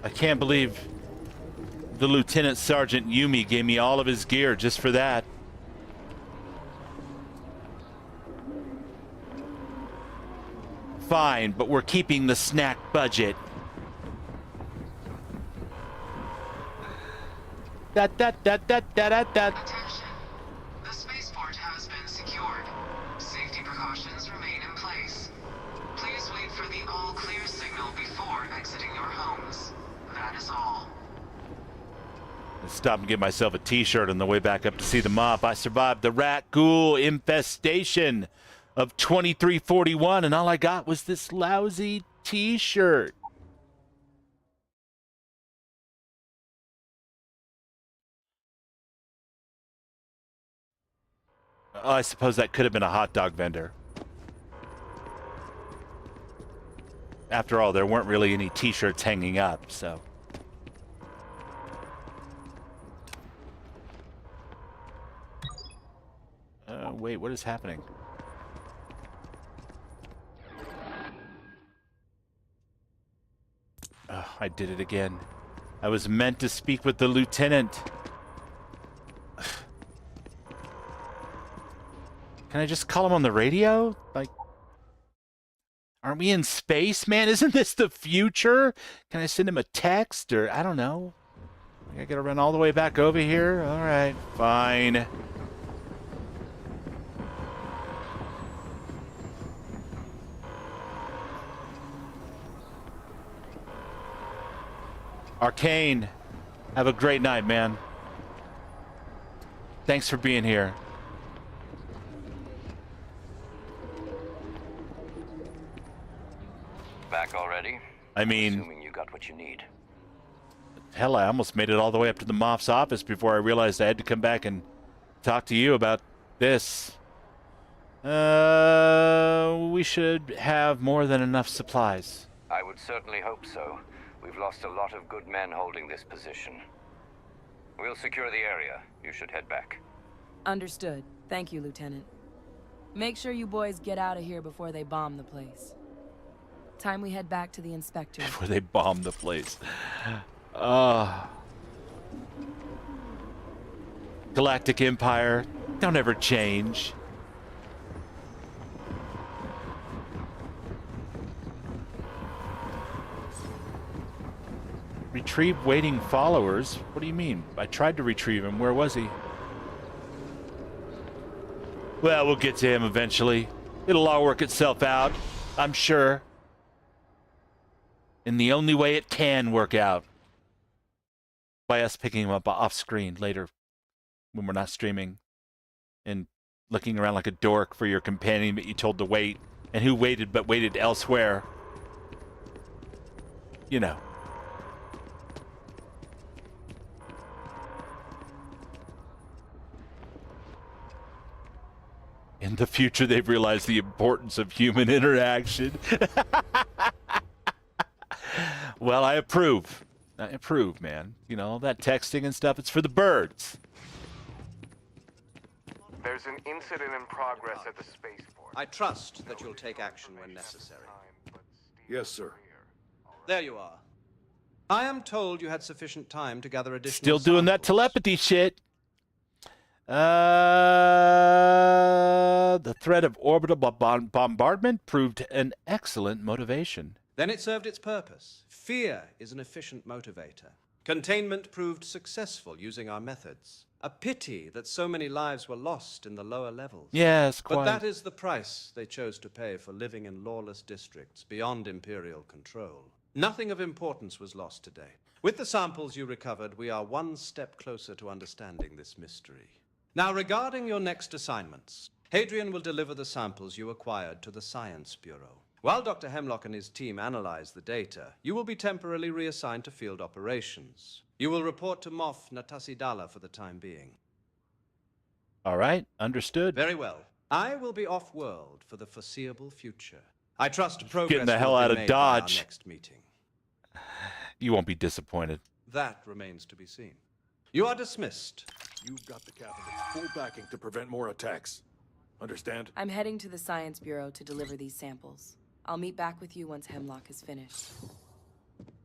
[SPEAKER 1] I can't believe the Lieutenant Sergeant Yumi gave me all of his gear just for that. Fine, but we're keeping the snack budget. Da da da da da da da.
[SPEAKER 19] Attention. The spaceport has been secured. Safety precautions remain in place. Please wait for the all clear signal before exiting your homes. That is all.
[SPEAKER 1] Stop and get myself a t-shirt on the way back up to see the Moff. I survived the rat ghoul infestation of 2341, and all I got was this lousy t-shirt. Oh, I suppose that could have been a hot dog vendor. After all, there weren't really any t-shirts hanging up, so. Wait, what is happening? Oh, I did it again. I was meant to speak with the lieutenant. Can I just call him on the radio? Like, aren't we in space, man? Isn't this the future? Can I send him a text or I don't know? I gotta run all the way back over here? All right, fine. Arcane, have a great night, man. Thanks for being here.
[SPEAKER 17] Back already?
[SPEAKER 1] I mean,
[SPEAKER 17] assuming you got what you need.
[SPEAKER 1] Hell, I almost made it all the way up to the Moff's office before I realized I had to come back and talk to you about this. We should have more than enough supplies.
[SPEAKER 17] I would certainly hope so. We've lost a lot of good men holding this position. We'll secure the area. You should head back.
[SPEAKER 24] Understood. Thank you, Lieutenant. Make sure you boys get out of here before they bomb the place. Time we head back to the inspector.
[SPEAKER 1] Before they bomb the place. Galactic Empire, don't ever change. Retrieve waiting followers? What do you mean? I tried to retrieve him. Where was he? Well, we'll get to him eventually. It'll all work itself out, I'm sure. In the only way it can work out. By us picking him up off screen later when we're not streaming. And looking around like a dork for your companion that you told to wait. And who waited but waited elsewhere. You know. In the future, they've realized the importance of human interaction. Well, I approve. I approve, man. You know, that texting and stuff, it's for the birds.
[SPEAKER 18] There's an incident in progress at the spaceport.
[SPEAKER 11] I trust that you'll take action when necessary.
[SPEAKER 15] Yes, sir.
[SPEAKER 11] There you are. I am told you had sufficient time to gather additional
[SPEAKER 1] Still doing that telepathy shit. The threat of orbital bombardment proved an excellent motivation.
[SPEAKER 11] Then it served its purpose. Fear is an efficient motivator. Containment proved successful using our methods. A pity that so many lives were lost in the lower levels.
[SPEAKER 1] Yes, quite.
[SPEAKER 11] But that is the price they chose to pay for living in lawless districts beyond Imperial control. Nothing of importance was lost today. With the samples you recovered, we are one step closer to understanding this mystery. Now, regarding your next assignments, Hadrian will deliver the samples you acquired to the Science Bureau. While Dr. Hemlock and his team analyze the data, you will be temporarily reassigned to field operations. You will report to Moff Natasidala for the time being.
[SPEAKER 1] All right, understood.
[SPEAKER 11] Very well. I will be off-world for the foreseeable future. I trust progress
[SPEAKER 1] Getting the hell
[SPEAKER 11] will be
[SPEAKER 1] out of
[SPEAKER 11] made by our
[SPEAKER 1] Dodge.
[SPEAKER 11] next meeting.
[SPEAKER 1] You won't be disappointed.
[SPEAKER 11] That remains to be seen. You are dismissed.
[SPEAKER 15] You've got the Cabinet's full backing to prevent more attacks. Understand?
[SPEAKER 24] I'm heading to the Science Bureau to deliver these samples. I'll meet back with you once Hemlock is finished.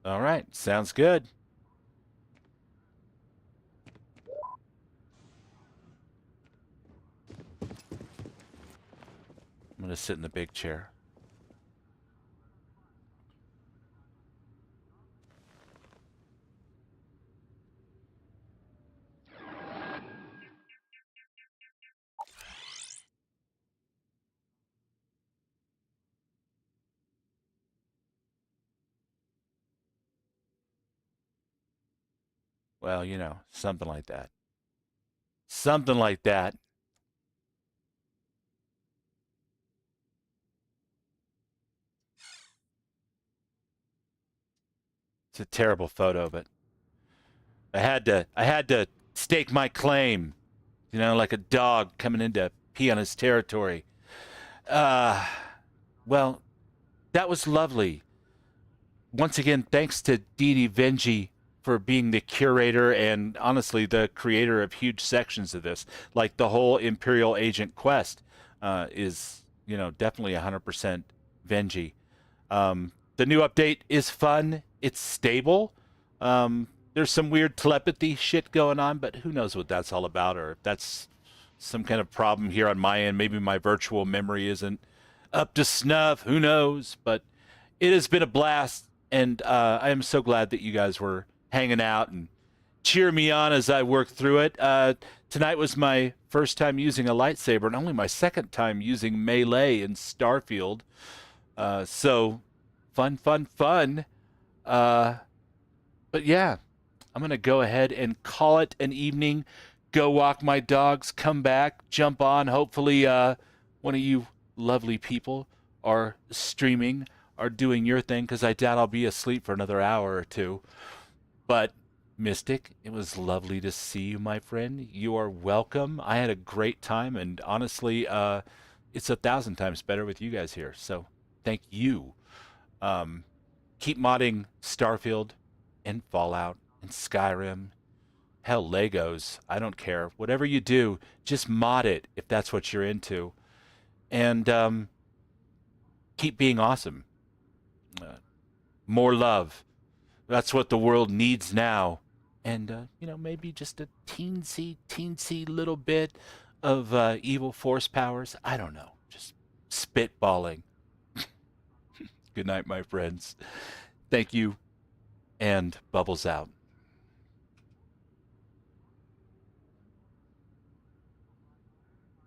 [SPEAKER 1] All right, sounds good. I'm going to sit in the big chair. Well, you know, something like that. Something like that. It's a terrible photo, but I had to stake my claim, you know, like a dog coming in to pee on his territory. Well, that was lovely. Once again, thanks to DeityVengy for being the curator and honestly the creator of huge sections of this. Like the whole Imperial Agent quest is, you know, definitely 100% Vengy. The new update is fun. It's stable. There's some weird telepathy shit going on, but who knows what that's all about, or if that's some kind of problem here on my end. Maybe my virtual memory isn't up to snuff. Who knows? But it has been a blast, and I am so glad that you guys were hanging out and cheer me on as I work through it. Tonight was my first time using a lightsaber and only my second time using melee in Starfield. So fun. But yeah, I'm going to go ahead and call it an evening. Go walk my dogs, come back, jump on. Hopefully one of you lovely people are streaming, are doing your thing, because I doubt I'll be asleep for another hour or two. But Mystic, it was lovely to see you, my friend. You are welcome. I had a great time, and honestly, it's 1,000 times better with you guys here. So thank you. Keep modding Starfield and Fallout and Skyrim. Hell, Legos. I don't care. Whatever you do, just mod it if that's what you're into. And keep being awesome. More love. That's what the world needs now. And, maybe just a teensy little bit of evil force powers. I don't know. Just spitballing. Good night, my friends. Thank you. And Bubbles out.